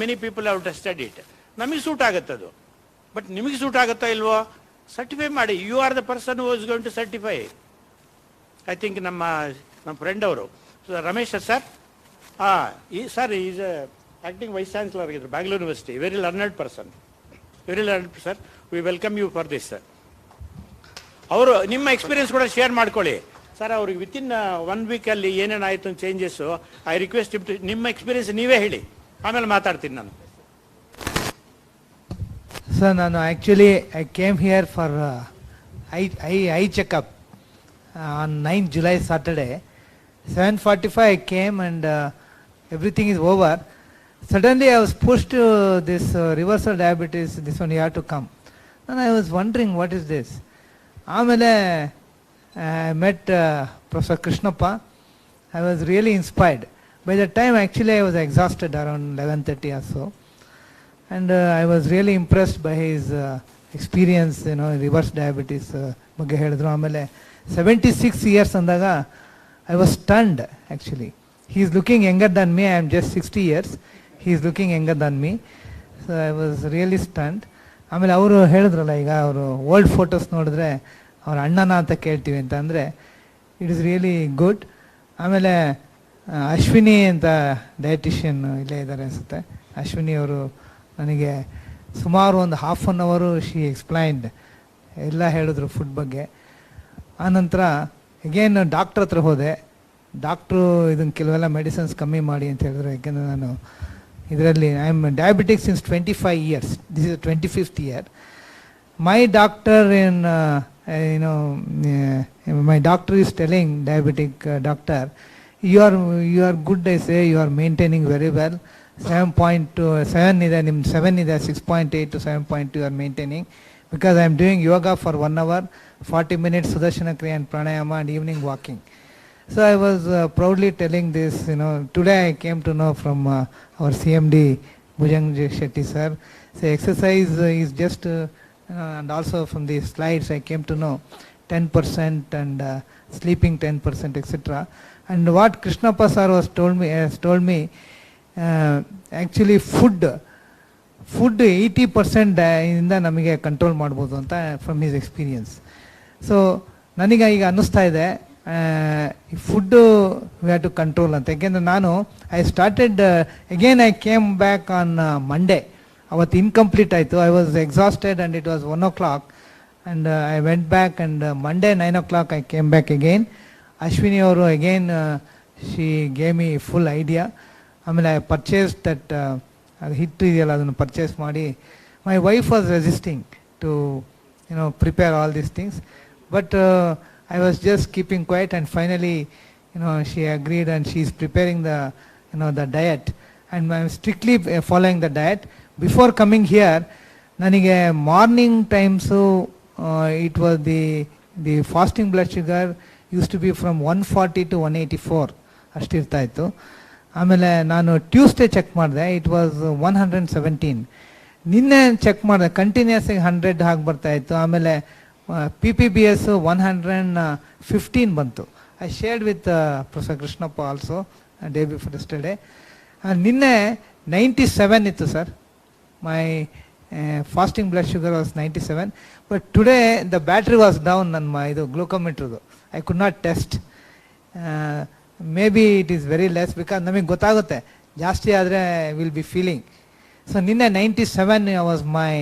Many people have tested it. ನಮಗೆ ಸೂಟ್ ಆಗುತ್ತೆ ಅದು. ಬಟ್ ನಿಮಗೆ ಸೂಟ್ ಆಗುತ್ತಾ ಇಲ್ವೋ? ಸರ್ಟಿಫೈ ಮಾಡಿ. You are the person who is going to certify. I think ನಮ್ಮ ಫ್ರೆಂಡ್ ಅವರು Ramesh sir, sir is acting vice chancellor ಆಗಿದ್ರು Bangalore university. Very learned person. Sir, we welcome you for this sir. ಅವರು ನಿಮ್ಮ experience ಕೂಡ share ಮಾಡ್ಕೊಳ್ಳಿ sir. ಅವ್ರಿಗೆ within 1 ವೀಕಲ್ಲಿ ಏನೇನಾಯಿತು changes, I request ನಿಮ್ಮ ಎಕ್ಸ್ಪೀರಿಯನ್ಸ್ ನೀವೇ ಹೇಳಿ, ಆಮೇಲೆ ಮಾತಾಡ್ತೀನಿ ನಾನು. ಸರ್, ನಾನು actually I came here for I checkup on 9 July Saturday. 7:45 I came and everything is over. Suddenly I was pushed to this reversal diabetes, this one you have to come. And I was wondering what is this. Amele I met Professor Krishnappa. I was really inspired. By the time actually I was exhausted around 11:30 or so. And I was really impressed by his experience, reverse diabetes ಬಗ್ಗೆ ಹೇಳಿದ್ರು. ಆಮೇಲೆ 76 years ಅಂದಾಗ I was stunned actually. He is looking younger than me. I am just 60 years. He is looking younger than me. So I was really stunned. ಆಮೇಲೆ ಅವರು ಹೇಳಿದ್ರಲ್ಲ, ಈಗ ಅವರು old photos ನೋಡಿದ್ರೆ ಅವ್ರ ಅಣ್ಣನ ಅಂತ ಕೇಳ್ತೀವಿ ಅಂತ, ಅಂದರೆ ಇಟ್ ಇಸ್ ರಿಯಲಿ ಗುಡ್. ಆಮೇಲೆ ಅಶ್ವಿನಿ ಅಂತ ಡಯಟಿಷಿಯನ್ ಇಲ್ಲೇ ಇದ್ದಾರೆ ಅನಿಸುತ್ತೆ. ಅಶ್ವಿನಿ ಅವರು ನನಗೆ ಸುಮಾರು ಒಂದು ½ ಶಿ ಎಕ್ಸ್ಪ್ಲೈನ್ಡ್, ಎಲ್ಲ ಹೇಳಿದ್ರು ಫುಡ್ ಬಗ್ಗೆ. ಆನಂತರ ಅಗೇನ್ ಡಾಕ್ಟ್ರ್ ಹತ್ರ ಹೋದೆ. ಡಾಕ್ಟ್ರು ಇದನ್ನು ಕೆಲವೆಲ್ಲ ಮೆಡಿಸಿನ್ಸ್ ಕಮ್ಮಿ ಮಾಡಿ ಅಂತ ಹೇಳಿದ್ರು. ಯಾಕೆಂದರೆ ನಾನು ಇದರಲ್ಲಿ I am diabetic since 25 years. This is 25th year. My doctor my doctor is telling, diabetic doctor, you are good, I say, you are maintaining very well. 7.7 ಇದೆ, ನಿಮ್ಮ 7 ಇದೆ, 6.8 to 7.2 you are maintaining, because I am doing yoga for 1 hour, 40 minutes Sudarshana Kriya and Pranayama and evening walking. So I was proudly telling this, today I came to know from our CMD Bhujang Shetty sir. So exercise is just, and also from the slides I came to know 10% and sleeping 10%, etc. And what Krishnappa sir has told me, actually food 80% ಇಂದ ನಮಗೆ control ಮಾಡ್ಬೋದು ಅಂತ from his experience. So ನನಗೆ ಈಗ ಅನ್ನಿಸ್ತಾ ಇದೆ food we have to control ಅಂತ. ಯಾಕೆಂದರೆ ನಾನು I started again I came back on Monday. ಅವತ್ತು ಇನ್ಕಂಪ್ಲೀಟ್ ಆಯಿತು. I was exhausted and it was 1 o'clock and I went back and Monday 9 o'clock I came back again. Ashwini ಅವರು again she gave me full idea. ಆಮೇಲೆ I purchase that ಅದು ಹಿಟ್ಟು ಇದೆಯಲ್ಲ, ಅದನ್ನು purchase ಮಾಡಿ. My wife was resisting to prepare all these things, but I was just keeping quiet, and finally she agreed and she is preparing the diet, and I am strictly following the diet. Before coming here, ನನಗೆ morning times it was the fasting blood sugar used to be from 140 to 184 ಅಷ್ಟಿರ್ತಾ ಇತ್ತು. ಆಮೇಲೆ ನಾನು Tuesday check ಮಾಡಿದೆ, it was 117. ನಿನ್ನೆ check ಮಾಡಿದೆ, continuous ಆಗಿ 100 ಹಾಗೆ ಬರ್ತಾ ಇತ್ತು. ಆಮೇಲೆ PPBS 115 ಬಂತು. I shared with professor Krishnappa also day before yesterday. ನಿನ್ನೆ 97 ಇತ್ತು sir. My fasting blood sugar was 97, but today the battery was down. ನನ್ನ ಇದು ಗ್ಲೂಕೋಮೀಟ್ರದು I could not test. May be it is very less, because ನಮಗೆ ಗೊತ್ತಾಗುತ್ತೆ ಜಾಸ್ತಿ ಆದರೆ will be feeling. So ನಿನ್ನೆ 97 was my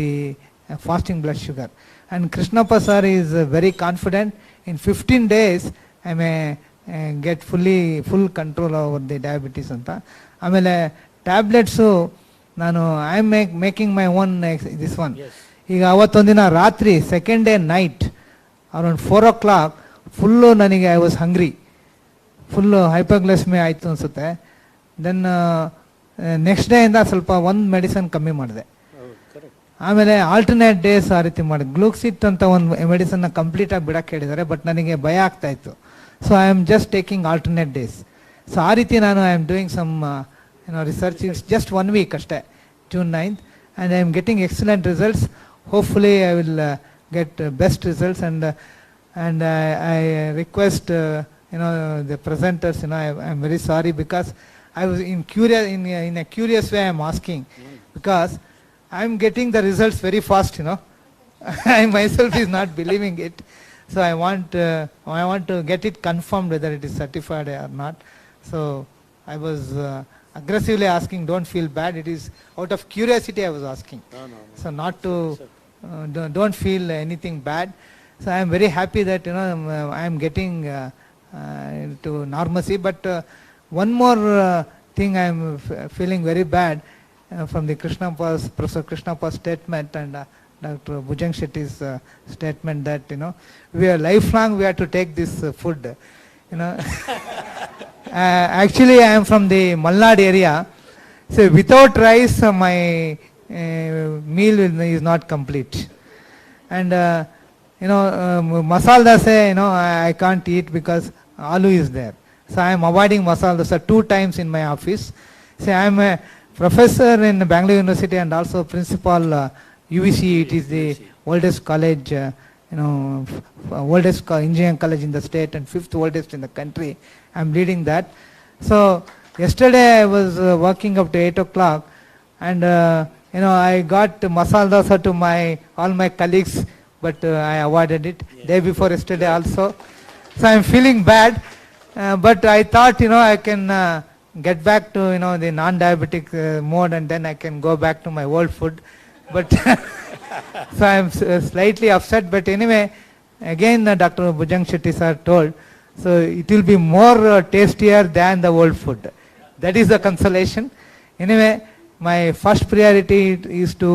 the fasting blood sugar. And Krishnappa sir is very confident in 15 days I may get full control over the diabetes anta. Amele tablets ನಾನು I am making my own this one. ಈಗ ಅವತ್ತೊಂದಿನ ರಾತ್ರಿ, second day night around 4 o'clock full ನನಗೆ I was hungry, full ಹೈಪರ್ಗ್ಲೈಸೆಮಿ ಆಯಿತು ಅನಿಸುತ್ತೆ. Then next ಡೇಯಿಂದ ಸ್ವಲ್ಪ ಒಂದು medicine ಕಮ್ಮಿ ಮಾಡಿದೆ. ಆಮೇಲೆ ಆಲ್ಟರ್ನೇಟ್ ಡೇಸ್ ಆ ರೀತಿ ಮಾಡಿ ಗ್ಲೂಕ್ಸಿಟ್ ಅಂತ ಒಂದು ಮೆಡಿಸನ್ನ ಕಂಪ್ಲೀಟಾಗಿ ಬಿಡಕ್ಕೆ ಹೇಳಿದ್ದಾರೆ, ಬಟ್ ನನಗೆ ಭಯ ಆಗ್ತಾ ಇತ್ತು. So I am just taking alternate days. So ಆ ರೀತಿ ನಾನು I am doing some research. It's just 1 week ಅಷ್ಟೇ, June 9th, and I am getting excellent results. Hopefully I will get best results, and I request the presenters, I am very sorry because I was in a curious way I am asking, because I am getting the results very fast, I myself is not believing it. So I want to get it confirmed whether it is certified or not. So I was aggressively asking, don't feel bad, it is out of curiosity I was asking. No. So not to, don't feel anything bad. So I am very happy that I am getting to normalcy. But one more thing I am feeling very bad from the Professor Krishnappa's statement and Dr. Bhujang Shetty's statement that we are lifelong we have to take this food. Actually I am from the Malnad area, so without rice my meal is not complete. And masala dosa I can't eat because aloo is there. So I am avoiding masala dosa 2 times in my office. So I am a professor in Bangalore University and also principal UVC. It is the oldest college, oldest engineering college in the state and 5th oldest in the country. I am leading that. So yesterday I was working up to 8 o'clock, and I got masala dosa to all my colleagues, but I avoided it. Day before yesterday also. So I am feeling bad, but I thought I can get back to the non-diabetic mode, and then I can go back to my old food. But so I am slightly upset, but anyway, again Dr. Bhujang Shetty sir told, so it will be more tastier than the old food. That is the consolation. Anyway, my first priority is to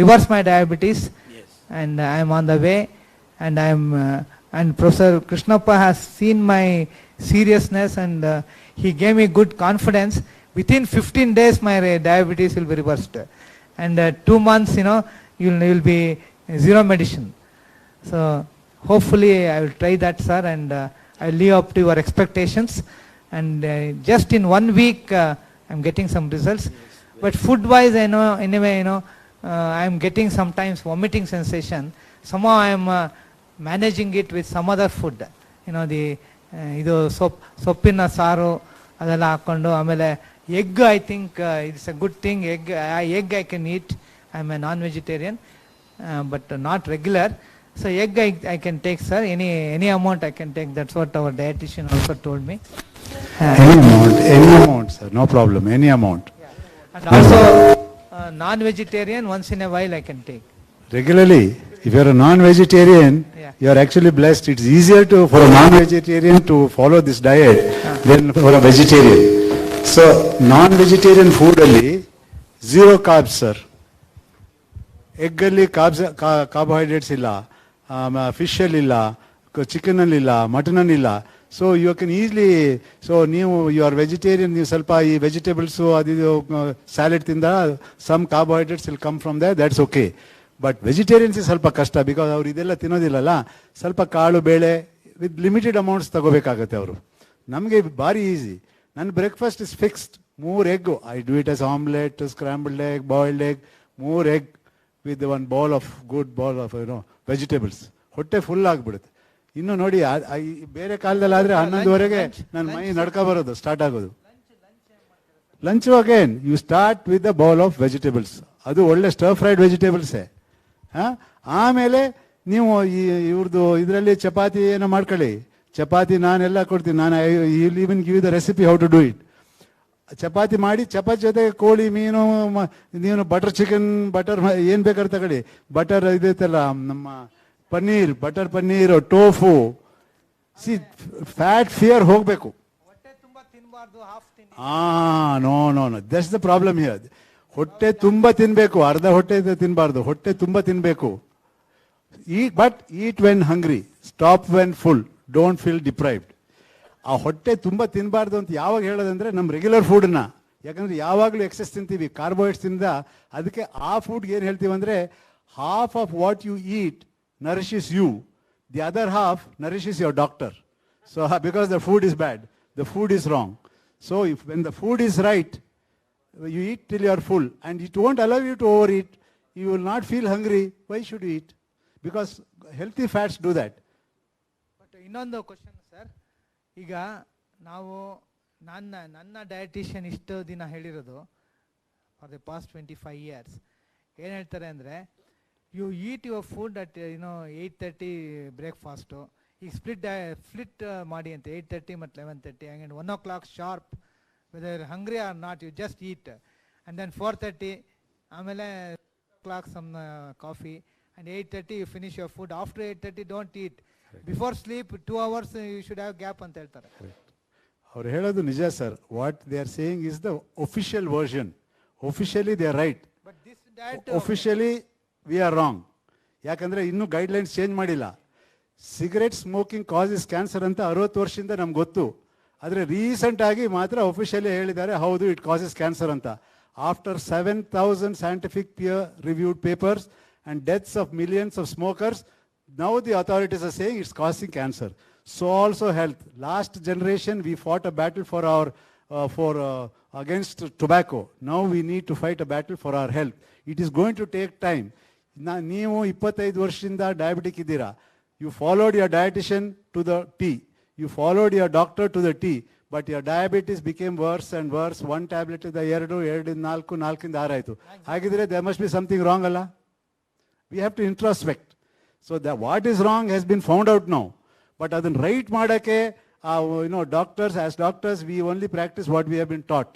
reverse my diabetes. Yes. And I am on the way, and I am and Professor Krishnappa has seen my seriousness, and he gave me good confidence. Within 15 days my diabetes will be reversed, and 2 months you will be zero medicine. So hopefully I will try that, sir, and I will live up to your expectations. And just in 1 week I am getting some results. Yes, but food wise I know anyway I am getting sometimes vomiting sensation. Somehow I am managing it with some other food. ಇದು ಸೊಪ್ಪಿನ ಸಾರು ಅದೆಲ್ಲ ಹಾಕ್ಕೊಂಡು, ಆಮೇಲೆ egg I think it's a good thing. Egg I can heat. I am A non vegetarian but not regular. So egg I can take, sir. Any amount I can take. That's what our dietitian also told me. Any amount, sir. No problem. Any amount. Yeah. And also non-vegetarian once in a while I can take. Regularly. If you are a non-vegetarian, you are actually blessed. It's easier for a non-vegetarian to follow this diet than for a vegetarian. So non-vegetarian food alli zero carbs, sir. Egg alli carbohydrates illa, fish ಇಲ್ಲ, chicken ಇಲ್ಲ, mutton ಇಲ್ಲ. So you can easily, so ನೀವು you are vegetarian, ನೀವು ಸ್ವಲ್ಪ ಈ vegetables ಅದು salad ತಿಂದ some carbohydrates will come from that, that's okay. But vegetarians ಸ್ವಲ್ಪ ಕಷ್ಟ, ಬಿಕಾಸ್ ಅವ್ರು ಇದೆಲ್ಲ ತಿನ್ನೋದಿಲ್ಲಲ್ಲ. ಸ್ವಲ್ಪ ಕಾಳು ಬೇಳೆ ವಿತ್ ಲಿಮಿಟೆಡ್ ಅಮೌಂಟ್ಸ್ ತಗೋಬೇಕಾಗತ್ತೆ ಅವರು. ನಮಗೆ ಭಾರಿ ಈಸಿ. ನನ್ನ breakfast is fixed. 3 egg. I do it as omelette, scrambled egg, boiled egg, 3 egg with one bowl of good bowl of vegetables. ಹೊಟ್ಟೆ ಫುಲ್ ಆಗಿಬಿಡುತ್ತೆ. ಇನ್ನು ನೋಡಿ ಬೇರೆ ಕಾಲದಲ್ಲಿ ಆದ್ರೆ 11:30 ನನ್ನ ಮೈ ನಡ್ಕ ಬರೋದು ಸ್ಟಾರ್ಟ್ ಆಗೋದು. Lunch again you start with the bowl of vegetables. ಅದು ಒಳ್ಳೆ ಸ್ಟರ್ ಫ್ರೈಡ್ ವೆಜಿಟೇಬಲ್ಸೇ. ಆಮೇಲೆ ನೀವು ಇವ್ರದ್ದು ಇದರಲ್ಲಿ ಚಪಾತಿ ಏನೋ ಮಾಡ್ಕೊಳ್ಳಿ. ಚಪಾತಿ ನಾನೆಲ್ಲ ಕೊಡ್ತೀನಿ. ನಾನು even give the recipe how to do it. Chapati ಮಾಡಿ, ಚಪಾತಿ ಜೊತೆಗೆ ಕೋಳಿ, ಮೀನು, ನೀನು ಬಟರ್ ಚಿಕನ್, ಬಟರ್ ಏನು ಬೇಕಾದ್ರೆ ತಗೊಳ್ಳಿ. ಬಟರ್ ಇದೈತಲ್ಲ ನಮ್ಮ paneer, butter paneer, tofu. See fat fear ಹೋಗಬೇಕು. No no no, that's the problem here. ಹೊಟ್ಟೆ ತುಂಬ ತಿನ್ಬೇಕು, ಅರ್ಧ ಹೊಟ್ಟೆ ತಿನ್ಬಾರ್ದು. ಹೊಟ್ಟೆ ತುಂಬ ತಿನ್ಬೇಕು. But eat when hungry, stop when full, don't feel deprived. ಆ ಹೊಟ್ಟೆ ತುಂಬ ತಿನ್ನಬಾರ್ದು ಅಂತ ಯಾವಾಗ ಹೇಳೋದಂದ್ರೆ ನಮ್ಮ ರೆಗ್ಯುಲರ್ ಫುಡ್ನ ಯಾಕಂದರೆ ಯಾವಾಗಲೂ ಎಕ್ಸೆಸ್ ತಿಂತೀವಿ ಕಾರ್ಬೋಹೈಡ್ರೇಟ್ಸಿಂದ. ಅದಕ್ಕೆ ಆ ಫುಡ್ಗೆ ಏನು ಹೇಳ್ತೀವಿ ಅಂದರೆ, half of what you eat nourishes you, the other half nourishes your doctor. So because the food is bad, the food is wrong. So when the food is right, you eat till you are full, and it won't allow you to overeat. You will not feel hungry. Why should you eat? Because healthy fats do that. But ಇನ್ನೊಂದು question sir, ಈಗ ನಾವು ನನ್ನ dietitian ಇಷ್ಟು ದಿನ ಹೇಳಿರೋದು for the past 25 years ಏನು ಹೇಳ್ತಾರೆ ಅಂದರೆ, you eat your food at 8:30 breakfast, ಈಗ ಸ್ಪ್ಲಿಟ್ ಮಾಡಿ ಅಂತ 8:30 ಮತ್ತು 11:30 and 1 o'clock sharp, whether hungry or not you just eat, and then 4:30 ಆಮೇಲೆ o'clock some coffee, and 8:30 you finish your food. After 8:30 don't eat. Before sleep 2 hours you should have gap ಅಂತ ಹೇಳ್ತಾರೆ. ಅವ್ರು ಹೇಳೋದು ನಿಜ sir. What they are saying is the official version. Officially they are right, officially we are wrong. ಯಾಕಂದರೆ ಇನ್ನೂ guidelines change ಮಾಡಿಲ್ಲ. Cigarette smoking causes cancer ಅಂತ 60 ವರ್ಷದಿಂದ ನಮ್ಗೆ ಗೊತ್ತು. ಆದರೆ ರೀಸೆಂಟಾಗಿ ಮಾತ್ರ ಒಫಿಷಿಯಲಿ ಹೇಳಿದ್ದಾರೆ, ಹೌದು ಇಟ್ ಕಾಸಸ್ ಕ್ಯಾನ್ಸರ್ ಅಂತ. After 7,000 scientific peer-reviewed papers and deaths of millions of smokers, now the authorities are saying it's causing cancer. So also health. Last generation we fought a battle for our against tobacco. Now we need to fight a battle for our health. It is going to take time. ನೀವು 25 ವರ್ಷದಿಂದ diabetic ಇದ್ದೀರಾ. You followed your dietitian to the T. You followed your doctor to the T. But your diabetes became worse and worse. 1 tablet ಇಂದ 2, 2 ಇಂದ 4, 4 ಇಂದ 6 ಆಯಿತು. ಹಾಗಿದ್ರೆ there must be something wrong ಅಲ್ಲ? We have to introspect. So that what is wrong has been found out now. But ಅದನ್ನು right ಮಾಡೋಕ್ಕೆ doctors, as doctors, we only practice what we have been taught.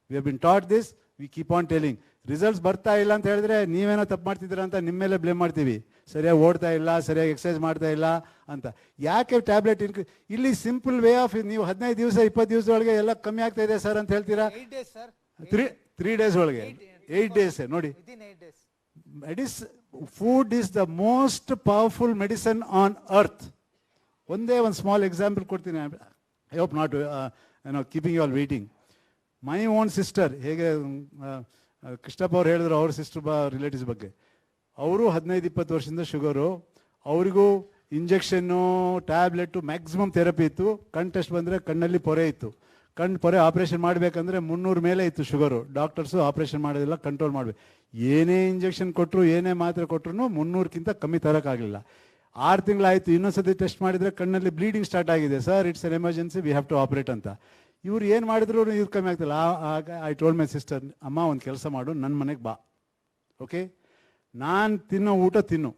We have been taught this, we keep on telling. Results ಬರ್ತಾ ಇಲ್ಲ ಅಂತ ಹೇಳಿದ್ರೆ ನೀವೇನೋ ತಪ್ಪು ಮಾಡ್ತಿದ್ದೀರಾ ಅಂತ ನಿಮ್ಮ ಮೇಲೆ ಬ್ಲೇಮ್ ಮಾಡ್ತೀವಿ. ಸರಿಯಾಗಿ ಓಡ್ತಾ ಇಲ್ಲ, ಸರಿಯಾಗಿ ಎಕ್ಸಸೈಸ್ ಮಾಡ್ತಾ ಇಲ್ಲ ಅಂತ. ಯಾಕೆ ಟ್ಯಾಬ್ಲೆಟ್ ಇಲ್ಲಿ ಸಿಂಪಲ್ ವೇ ಆಫ್, ನೀವು 15 ದಿವಸ 20 ದಿವಸದೊಳಗೆ ಎಲ್ಲ ಕಮ್ಮಿ ಆಗ್ತಾ ಇದೆ ಸರ್ ಅಂತ ಹೇಳ್ತೀರಾ. 3 days ಒಳಗೆ 8 days ನೋಡಿ. Food is the most powerful medicine on earth. ಒಂದೇ ಒಂದು ಸ್ಮಾಲ್ ಎಕ್ಸಾಂಪಲ್ ಕೊಡ್ತೀನಿ. I hope not keeping you all waiting. My own sister, ಹೇಗೆ ಕೃಷ್ಣಪ್ಪ ಅವ್ರು ಹೇಳಿದ್ರು ಅವ್ರ ಸಿಸ್ಟರ್ ರಿಲೇಟಿವ್ಸ್ ಬಗ್ಗೆ, ಅವರು 15-20 ವರ್ಷದಿಂದ ಶುಗರು, ಅವರಿಗೂ ಇಂಜೆಕ್ಷನ್ನು, ಟ್ಯಾಬ್ಲೆಟ್ಟು, ಮ್ಯಾಕ್ಸಿಮಮ್ ಥೆರಪಿ ಇತ್ತು. ಕಣ್ ಟೆಸ್ಟ್ ಬಂದರೆ ಕಣ್ಣಲ್ಲಿ ಪೊರೆ ಇತ್ತು. ಕಣ್ಣು ಪೊರೆ ಆಪ್ರೇಷನ್ ಮಾಡಬೇಕಂದ್ರೆ 300 ಮೇಲೆ ಇತ್ತು ಶುಗರು. ಡಾಕ್ಟರ್ಸು ಆಪ್ರೇಷನ್ ಮಾಡೋದಿಲ್ಲ, ಕಂಟ್ರೋಲ್ ಮಾಡಬೇಕು. ಏನೇ ಇಂಜೆಕ್ಷನ್ ಕೊಟ್ಟರು, ಏನೇ ಮಾತ್ರೆ ಕೊಟ್ಟರು 300ಕ್ಕಿಂತ ಕಮ್ಮಿ ತರೋಕ್ಕಾಗಲಿಲ್ಲ. 6 ತಿಂಗಳಾಯಿತು. ಇನ್ನೊಂದ್ಸತಿ ಟೆಸ್ಟ್ ಮಾಡಿದರೆ ಕಣ್ಣಲ್ಲಿ ಬ್ಲೀಡಿಂಗ್ ಸ್ಟಾರ್ಟ್ ಆಗಿದೆ. Sir it's an emergency, we have to operate ಅಂತ. ಇವ್ರು ಏನು ಮಾಡಿದ್ರು ಇವ್ರು ಕಮ್ಮಿ ಆಗ್ತಿಲ್ಲ. ಐ ಟೋಲ್ಡ್ ಮೈ ಸಿಸ್ಟರ್, ಅಮ್ಮ ಒಂದು ಕೆಲಸ ಮಾಡು, ನನ್ನ ಮನೆಗೆ ಬಾ, ಓಕೆ, ನಾನು ತಿನ್ನೋ ಊಟ ತಿನ್ನು,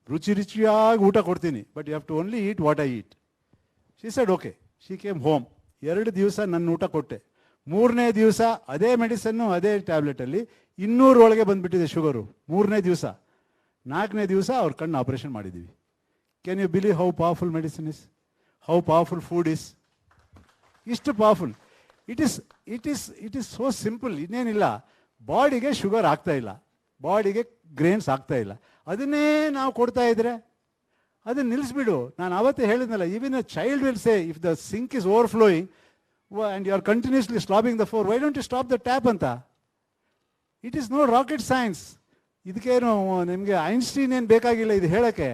ರುಚಿಯಾಗಿ ಊಟ ಕೊಡ್ತೀನಿ, but you have to only eat what I eat. She said okay. She came home. 2 ದಿವಸ ನನ್ನ ಊಟ ಕೊಟ್ಟೆ. 3ನೇ ದಿವಸ ಅದೇ ಮೆಡಿಸನ್ನು, ಅದೇ ಟ್ಯಾಬ್ಲೆಟಲ್ಲಿ 200 ಒಳಗೆ ಬಂದುಬಿಟ್ಟಿದೆ ಶುಗರು. 3ನೇ ದಿವಸ. 4ನೇ ದಿವಸ ಅವ್ರ ಕಣ್ಣು ಆಪರೇಷನ್ ಮಾಡಿದ್ದೀವಿ. Can you believe how powerful medicine is, how powerful food is? ಇಷ್ಟು powerful. It is so simple. ಇನ್ನೇನಿಲ್ಲ. ಬಾಡಿಗೆ ಶುಗರ್ ಆಗ್ತಾ ಇಲ್ಲ, ಬಾಡಿಗೆ ಗ್ರೇನ್ಸ್ ಆಗ್ತಾ ಇಲ್ಲ. ಅದನ್ನೇ ನಾವು ಕೊಡ್ತಾ ಇದ್ರೆ ಅದನ್ನು ನಿಲ್ಲಿಸ್ಬಿಡು. ನಾನು ಆವತ್ತೇ ಹೇಳಿದ್ನಲ್ಲ, even a child will say, if the sink is overflowing and you are continuously slapping the floor, why don't you stop the tap ಅಂತ. It is no rocket science. ಇದಕ್ಕೇನು ನಿಮಗೆ ಐನ್ಸ್ಟೀನ್ ಏನು ಬೇಕಾಗಿಲ್ಲ ಇದು ಹೇಳೋಕ್ಕೆ.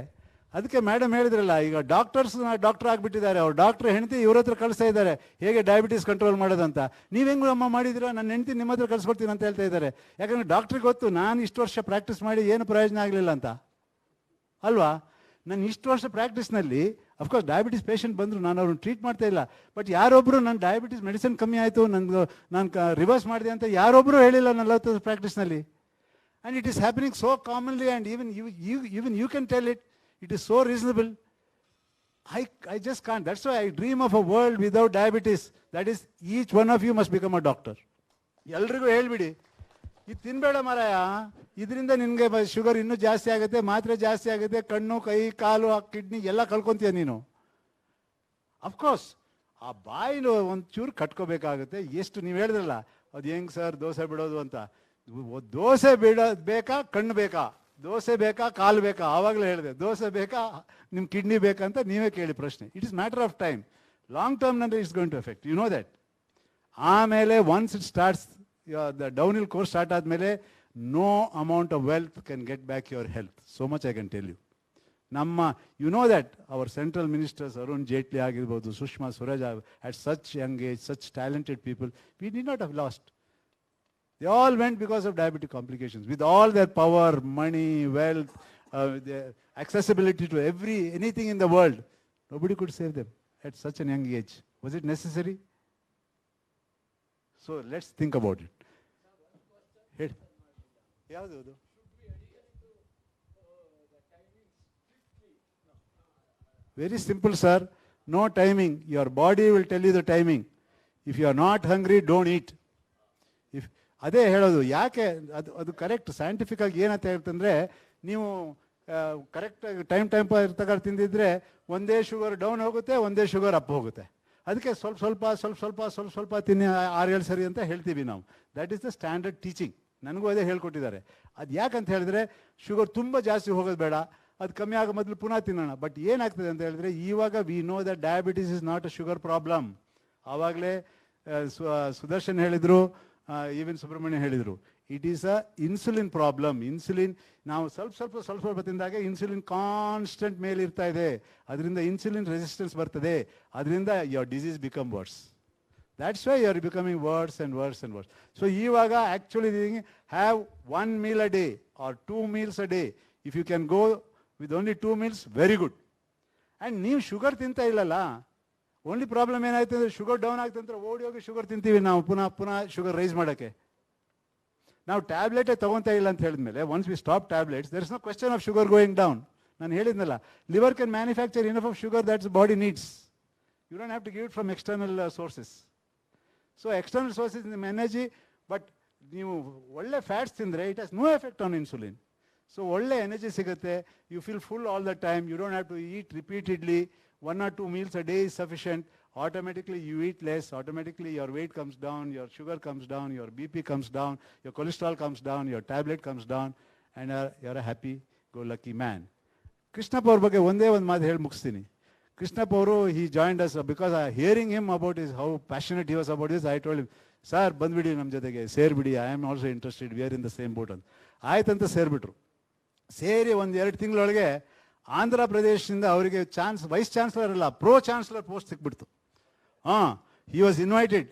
ಅದಕ್ಕೆ ಮೇಡಮ್ ಹೇಳಿದ್ರಲ್ಲ, ಈಗ ಡಾಕ್ಟರ್ ಆಗಿಬಿಟ್ಟಿದ್ದಾರೆ. ಅವ್ರು ಡಾಕ್ಟ್ರ್ ಹೆಂಡತಿ ಇವ್ರ ಹತ್ರ ಕಳಿಸ್ತಾ ಇದ್ದಾರೆ ಹೇಗೆ ಡಯಾಬಿಟೀಸ್ ಕಂಟ್ರೋಲ್ ಮಾಡೋದಂತ. ನೀವು ಹೆಂಗೆ ಅಮ್ಮ ಮಾಡಿದ್ದೀರಾ, ನನ್ನ ಹೆಂಡತಿ ನಿಮ್ಮ ಹತ್ರ ಕಳಿಸ್ಕೊಡ್ತೀನಿ ಅಂತ ಹೇಳ್ತಾ ಇದ್ದಾರೆ. ಯಾಕಂದರೆ ಡಾಕ್ಟ್ರಿಗೆ ಗೊತ್ತು ನಾನು ಇಷ್ಟು ವರ್ಷ ಪ್ರಾಕ್ಟೀಸ್ ಮಾಡಿ ಏನು ಪ್ರಯೋಜನ ಆಗಲಿಲ್ಲ ಅಂತ ಅಲ್ವಾ. ನಾನು ಇಷ್ಟು ವರ್ಷ ಪ್ರಾಕ್ಟೀಸ್ನಲ್ಲಿ ಅಫ್ಕೋರ್ಸ್ ಡಯಾಬಿಟೀಸ್ ಪೇಷಂಟ್ ಬಂದರು, ನಾನು ಅವ್ರನ್ನ ಟ್ರೀಟ್ ಮಾಡ್ತಾ ಇಲ್ಲ. ಬಟ್ ಯಾರೊಬ್ಬರು ನನ್ನ ಡಯಾಬಿಟೀಸ್ ಮೆಡಿಸಿನ್ ಕಮ್ಮಿ ಆಯಿತು, ನಾನು ರಿವರ್ಸ್ ಮಾಡಿದೆ ಅಂತ ಯಾರೊಬ್ಬರು ಹೇಳಿಲ್ಲ ನನ್ನ 40 ವರ್ಷ ಪ್ರಾಕ್ಟೀಸ್ನಲ್ಲಿ. And it is happening so commonly, and even you can tell it. It is so reasonable. I just can't. That's why I dream of a world without diabetes. That is, each one of you must become a doctor. ಎಲ್ರಿಗೂ ಹೇಳ್ಬಿಡಿ, ಇದು ತಿನ್ಬೇಡ ಮಾರಾಯ, ಇದರಿಂದ ನಿನಗೆ sugar ಇನ್ನೂ ಜಾಸ್ತಿ ಆಗುತ್ತೆ, ಮಾತ್ರೆ ಜಾಸ್ತಿ ಆಗುತ್ತೆ, ಕಣ್ಣು, ಕೈ, ಕಾಲು, ಕಿಡ್ನಿ ಎಲ್ಲ ಕಳ್ಕೊತೀಯ ನೀನು. ಅಫ್ಕೋರ್ಸ್ ಆ ಬಾಯಿಲು ಒಂಚೂರು ಕಟ್ಕೋಬೇಕಾಗುತ್ತೆ. ಎಷ್ಟು ನೀವು ಹೇಳಿದ್ರಲ್ಲ, ಅದು ಹೆಂಗೆ ಸರ್ ದೋಸೆ ಬಿಡೋದು ಅಂತ. ದೋಸೆ ಬಿಡೋದು ಬೇಕಾ, ಕಣ್ಣು ಬೇಕಾ? ದೋಸೆ ಬೇಕಾ, ಕಾಲು ಬೇಕಾ? ಆವಾಗಲೇ ಹೇಳಿದೆ. ದೋಸೆ ಬೇಕಾ, ನಿಮ್ಮ ಕಿಡ್ನಿ ಬೇಕಾ ಅಂತ ನೀವೇ ಕೇಳಿ ಪ್ರಶ್ನೆ. It is matter of time. Long ಟರ್ಮ್ನಲ್ಲಿ it's going to effect, you know that. ಆಮೇಲೆ once it starts the downhill course start ಆದಮೇಲೆ no amount of wealth can get back your health. So much I can tell you. You know that our central ministers, Arun Jaitley ಆಗಿರ್ಬೋದು, Sushma Swaraj, at such young age, such talented people, we did not have lost. They all went because of diabetic complications. With all their power, money, wealth, their accessibility to anything in the world, nobody could save them at such a young age. Was it necessary? So let's think about it. ಯಾವುದು? Very simple, sir. No timing. Your body will tell you the timing. If you are not hungry, don't eat. ಅದೇ ಹೇಳೋದು. ಯಾಕೆ ಅದು correct scientific ಆಗಿ ಏನಂತ ಹೇಳ್ತಂದ್ರೆ, ನೀವು ಕರೆಕ್ಟಾಗಿ time ತಗೊಂಡು ತಿಂದಿದ್ರೆ ಒಂದೇ ಶುಗರ್ ಡೌನ್ ಹೋಗುತ್ತೆ, ಒಂದೇ ಶುಗರ್ ಅಪ್ ಹೋಗುತ್ತೆ. ಅದಕ್ಕೆ ಸ್ವಲ್ಪ ತಿನ್ನಿ 6-7 ಸರಿ ಅಂತ ಹೇಳ್ತೀವಿ ನಾವು. That is the standard teaching. ನನಗೂ ಅದೇ ಹೇಳ್ಕೊಟ್ಟಿದ್ದಾರೆ. ಅದು ಯಾಕಂತ ಹೇಳಿದ್ರೆ, ಶುಗರ್ ತುಂಬ ಜಾಸ್ತಿ ಹೋಗೋದು ಬೇಡ, ಅದು ಕಮ್ಮಿ ಆಗೋ ಮೊದಲು ಪುನಃ ತಿನ್ನೋಣ. ಬಟ್ ಏನಾಗ್ತದೆ ಅಂತ ಹೇಳಿದ್ರೆ, ಇವಾಗ we know that diabetes is not a sugar problem. ಆವಾಗಲೇ ಸುದರ್ಶನ್ ಹೇಳಿದರು, ಈವನ್ ಸುಬ್ರಹ್ಮಣ್ಯ ಹೇಳಿದರು, it is a insulin problem. Insulin ನಾವು ಸ್ವಲ್ಪ ತಿಂದಾಗ ಇನ್ಸುಲಿನ್ ಕಾನ್ಸ್ಟೆಂಟ್ ಮೇಲೆ ಇರ್ತಾ ಇದೆ. ಅದರಿಂದ ಇನ್ಸುಲಿನ್ ರೆಸಿಸ್ಟೆನ್ಸ್ ಬರ್ತದೆ. ಅದರಿಂದ your disease become worse. That's why you are becoming worse and worse and worse. So ivaga actually have 1 meal a day or 2 meals a day. If you can go with only 2 meals, very good. And ನೀವು sugar ತಿಂತ ಇಲ್ಲಲ್ಲ. Only problem ಏನಾಯ್ತು ಅಂದರೆ, sugar down ಆಗ್ತಂದ್ರೆ ಓಡಿ ಹೋಗಿ sugar ತಿಂತೀವಿ ನಾವು ಪುನಃ ಶುಗರ್ ರೈಸ್ ಮಾಡೋಕ್ಕೆ. ನಾವು ಟ್ಯಾಬ್ಲೆಟೇ ತೊಗೊತಾ ಇಲ್ಲ ಅಂತ ಹೇಳಿದ್ಮೇಲೆ, once we stop tablets, there is no question of sugar going down. ನಾನು ಹೇಳಿದ್ನಲ್ಲ, liver can manufacture enough of sugar that's body needs. You don't have to give it from external sources. So external sources ನಿಮ್ಮ energy. But ನೀವು ಒಳ್ಳೆ fats ತಿಂದರೆ it has no effect on insulin. So ಒಳ್ಳೆ energy ಸಿಗುತ್ತೆ. You feel full all the time. You don't have to eat repeatedly. 1 or 2 meals a day is sufficient. Automatically you eat less. Automatically your weight comes down, your sugar comes down, your BP comes down, your cholesterol comes down, your tablet comes down, and you're a happy go lucky man. Krishnappa ಅವ್ರ ಬಗ್ಗೆ ಒಂದೇ ಒಂದು ಮಾತು ಹೇಳಿ ಮುಗಿಸ್ತೀನಿ. Krishnappa ಅವರು, he joined us because hearing him about how passionate he was about this, I told him, sir ಬಂದ್ಬಿಡಿ ನಮ್ಮ ಜೊತೆಗೆ, ಸೇರ್ಬಿಡಿ, I am also interested, we are in the same boat ಅಂತ. ಆಯ್ತಂತ ಸೇರಿಬಿಟ್ರು. ಸೇರಿ 1-2 ತಿಂಗಳೊಳಗೆ ಆಂಧ್ರ ಪ್ರದೇಶದಿಂದ ಅವರಿಗೆ ವೈಸ್ ಚಾನ್ಸಲರ್ ಅಲ್ಲ, ಪ್ರೋ ಚಾನ್ಸಲರ್ ಪೋಸ್ಟ್ ಸಿಕ್ಬಿಡ್ತು. He was invited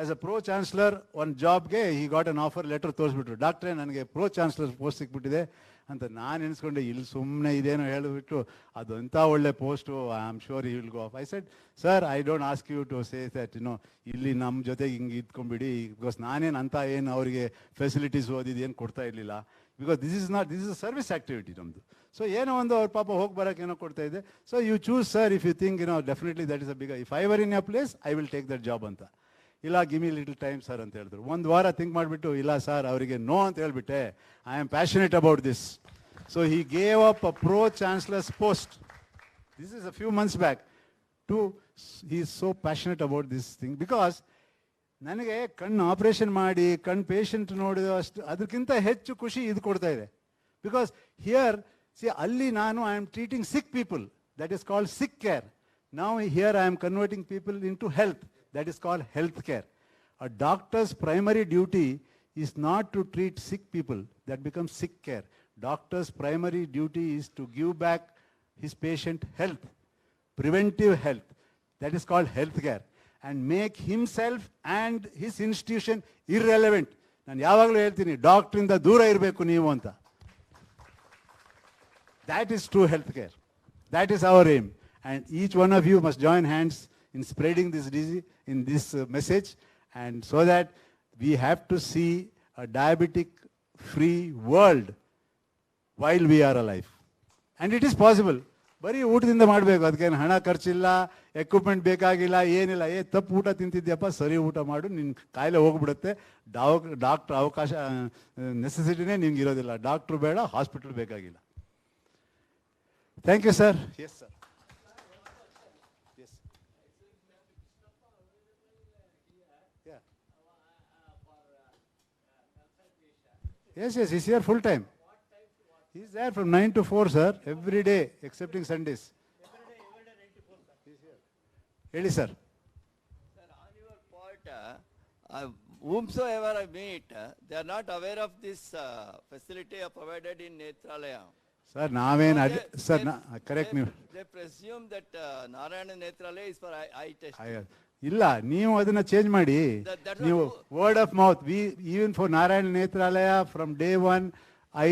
as a pro chancellor ಒಂದು ಜಾಬ್ಗೆ. He got an offer letter ತೋರಿಸ್ಬಿಟ್ರು, ಡಾಕ್ಟ್ರೇ ನನಗೆ ಪ್ರೋ ಚಾನ್ಸಲರ್ ಪೋಸ್ಟ್ ಸಿಕ್ಬಿಟ್ಟಿದೆ ಅಂತ. ನಾನು ಎಣಿಸ್ಕೊಂಡೆ, ಇಲ್ಲಿ ಸುಮ್ಮನೆ ಇದೇನೋ ಹೇಳಿಬಿಟ್ಟು ಅದಂಥ ಒಳ್ಳೆ post, I am sure he will go off. I said, sir I don't ask you to say that ಇಲ್ಲಿ ನಮ್ಮ ಜೊತೆಗೆ ಹಿಂಗೆ ಇದ್ಕೊಂಡ್ಬಿಡಿ, ಬಿಕಾಸ್ ನಾನೇನು ಅಂತ ಏನು ಅವರಿಗೆ ಫೆಸಿಲಿಟೀಸ್ ಓದಿದ್ದು ಕೊಡ್ತಾ ಇರಲಿಲ್ಲ. Because this is a service activity ನಮ್ಮದು. ಸೊ ಏನೋ ಒಂದು ಅವ್ರ ಪಾಪ ಹೋಗಿ ಬರೋಕೆ ಏನೋ ಕೊಡ್ತಾ ಇದೆ. So you choose sir if you think definitely that is a big, if I were in your place I will take that job ಅಂತ. ಇಲ್ಲ, give me little time sir ಅಂತ ಹೇಳಿದ್ರು. 1 ವಾರ ಥಿಂಕ್ ಮಾಡಿಬಿಟ್ಟು, ಇಲ್ಲ ಸರ್ ಅವರಿಗೆ ನೋ ಅಂತ ಹೇಳಿಬಿಟ್ಟೆ, I am passionate about this. So he gave up a pro chancellor's post. This is a few months back. He is so passionate about this thing. Because ನನಗೆ ಕಣ್ಣು ಆಪರೇಷನ್ ಮಾಡಿ patient ನೋಡಿದ ಅಷ್ಟು ಅದಕ್ಕಿಂತ ಹೆಚ್ಚು ಖುಷಿ ಇದು ಕೊಡ್ತಾ ಇದೆ. ಬಿಕಾಸ್ ಹಿಯರ್ ಅಲ್ಲಿ ನಾನು I am treating sick people, that is called sick care. Now here I am converting people in to health, that is called health care. A doctor's primary duty is not to treat sick people, that becomes sick care. Doctor's primary duty is to give back his patient health, preventive health, that is called health care, and make himself and his institution irrelevant. ನಾನು ಯಾವಾಗಲೂ ಹೇಳ್ತೀನಿ, ಡಾಕ್ಟ್ರಿಂದ ದೂರ ಇರಬೇಕು ನೀವು ಅಂತ. That is true health care. That is our aim, and each one of you must join hands in spreading this disease, in this message, and so that we have to see a diabetic free world while we are alive. And it is possible. ಬರೀ ಊಟದಿಂದ ಮಾಡಬೇಕು, ಅದಕ್ಕೇನು ಹಣ ಖರ್ಚಿಲ್ಲ, equipment ಬೇಕಾಗಿಲ್ಲ, ಏನಿಲ್ಲ. ತಪ್ಪು ಊಟ ತಿಂತಿದ್ಯಪ್ಪ, ಸರಿ ಊಟ ಮಾಡು, ನಿನ್ನ ಕಾಯಿಲೆ ಹೋಗ್ಬಿಡುತ್ತೆ. ಡಾಕ್ಟ್ರ್ ಅವಕಾಶ ನೆಸೆಸಿಟಿನೇ ನಿಮ್ಗೆ ಇರೋದಿಲ್ಲ. ಡಾಕ್ಟ್ರು ಬೇಡ, ಹಾಸ್ಪಿಟಲ್ ಬೇಕಾಗಿಲ್ಲ. Thank you sir. Yes sir. Yes, he's here full time. He's there from 9 to 4, sir, every day, excepting Sundays. He's here. Really, sir. Sir, on your part, whomsoever I meet, they are not aware of this facility provided in Nethralaya. Sir, naven sir, correct they, ನೀವು. they presume that Narayana Nethralaya is for eye testing. ಇಲ್ಲ, ನೀವು ಅದನ್ನ change ಮಾಡಿ. ನೀವು word of mouth, we even for Narayana Nethralaya from day one I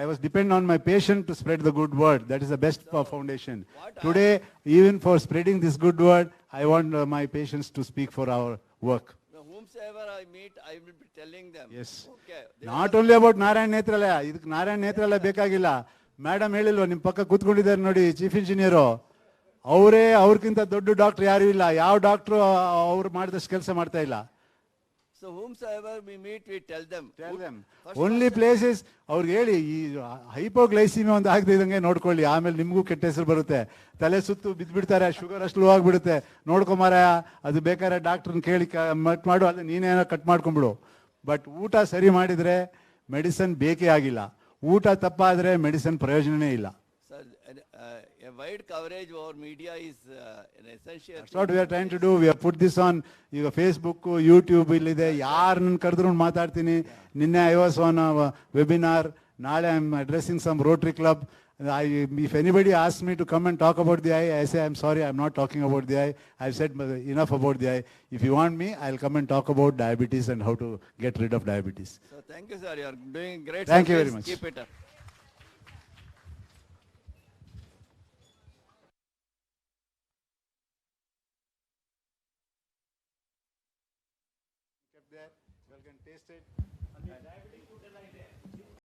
was depend on my patient to spread the good word. That is the best foundation. Today, even for spreading this good word, I want my patients to speak for our work. Whomsoever I meet, I will be telling them. Yes. Okay. Not only about Narayana Nethralaya. ಇದಕ್ಕೆ ನಾರಾಯಣ ನೇತ್ರಾಲಯ ಬೇಕಾಗಿಲ್ಲ. Madam ಹೇಳಿಲ್ವ, ನಿಮ್ಮ ಪಕ್ಕ ಕೂತ್ಕೊಂಡಿದ್ದಾರೆ ನೋಡಿ chief engineer, ಅವರೇ ಅವ್ರಕ್ಕಿಂತ ದೊಡ್ಡ doctor ಯಾರು ಇಲ್ಲ. ಯಾವ ಡಾಕ್ಟ್ರು ಅವ್ರು ಮಾಡಿದಷ್ಟು ಕೆಲಸ ಮಾಡ್ತಾ ಇಲ್ಲ. So whomsoever we meet, we tell them. Only places ಅವ್ರಿಗೆ ಹೇಳಿ, ಈ ಹೈಪೋಗ್ಲೈಸಿಮಿಯಾ ಒಂದು ಆಗದಿದ್ದಂಗೆ ನೋಡ್ಕೊಳ್ಳಿ, ಆಮೇಲೆ ನಿಮಗೂ ಕೆಟ್ಟ ಹೆಸರು ಬರುತ್ತೆ. ತಲೆ ಸುತ್ತು ಬಿದ್ದುಬಿಡ್ತಾರೆ, ಶುಗರ್ ಅಷ್ಟು ಲೋ ಆಗಿಬಿಡುತ್ತೆ. ನೋಡ್ಕೊಂಬಾರ, ಅದು ಬೇಕಾದ್ರೆ ಡಾಕ್ಟ್ರನ್ನ ಕೇಳಿ ಮಟ್ ಮಾಡು, ಅದು ನೀನೇನೋ ಕಟ್ ಮಾಡ್ಕೊಂಬಿಡು. ಬಟ್ ಊಟ ಸರಿ ಮಾಡಿದರೆ ಮೆಡಿಸನ್ ಬೇಕೇ ಆಗಿಲ್ಲ. ಊಟ ತಪ್ಪಾದರೆ ಮೆಡಿಸನ್ ಪ್ರಯೋಜನನೇ ಇಲ್ಲ. A wide coverage over media is an essential. That's what we are trying to do. We have put this on ಈಗ ಫೇಸ್ಬುಕ್, ಯೂಟ್ಯೂಬ್ ಇಲ್ಲಿದೆ. ಯಾರನ್ನ ಕರೆದ್ರು ಮಾತಾಡ್ತೀನಿ. ನಿನ್ನೆ ಐ ವಾಸ್ ಆನ್ ವೆಬಿನಾರ್. ನಾಳೆ I am addressing some Rotary Club. If anybody asks me to come and talk about the eye, I say, I'm sorry, I'm not talking about the eye. I've said enough about the eye. If you want me, I'll come and talk about diabetes and how to get rid of diabetes. So thank you, sir. You are doing great. Thank you service. very much. Keep it up. Kept there, you can taste it. Diabetic food ಎಲ್ಲ ಇದೆ.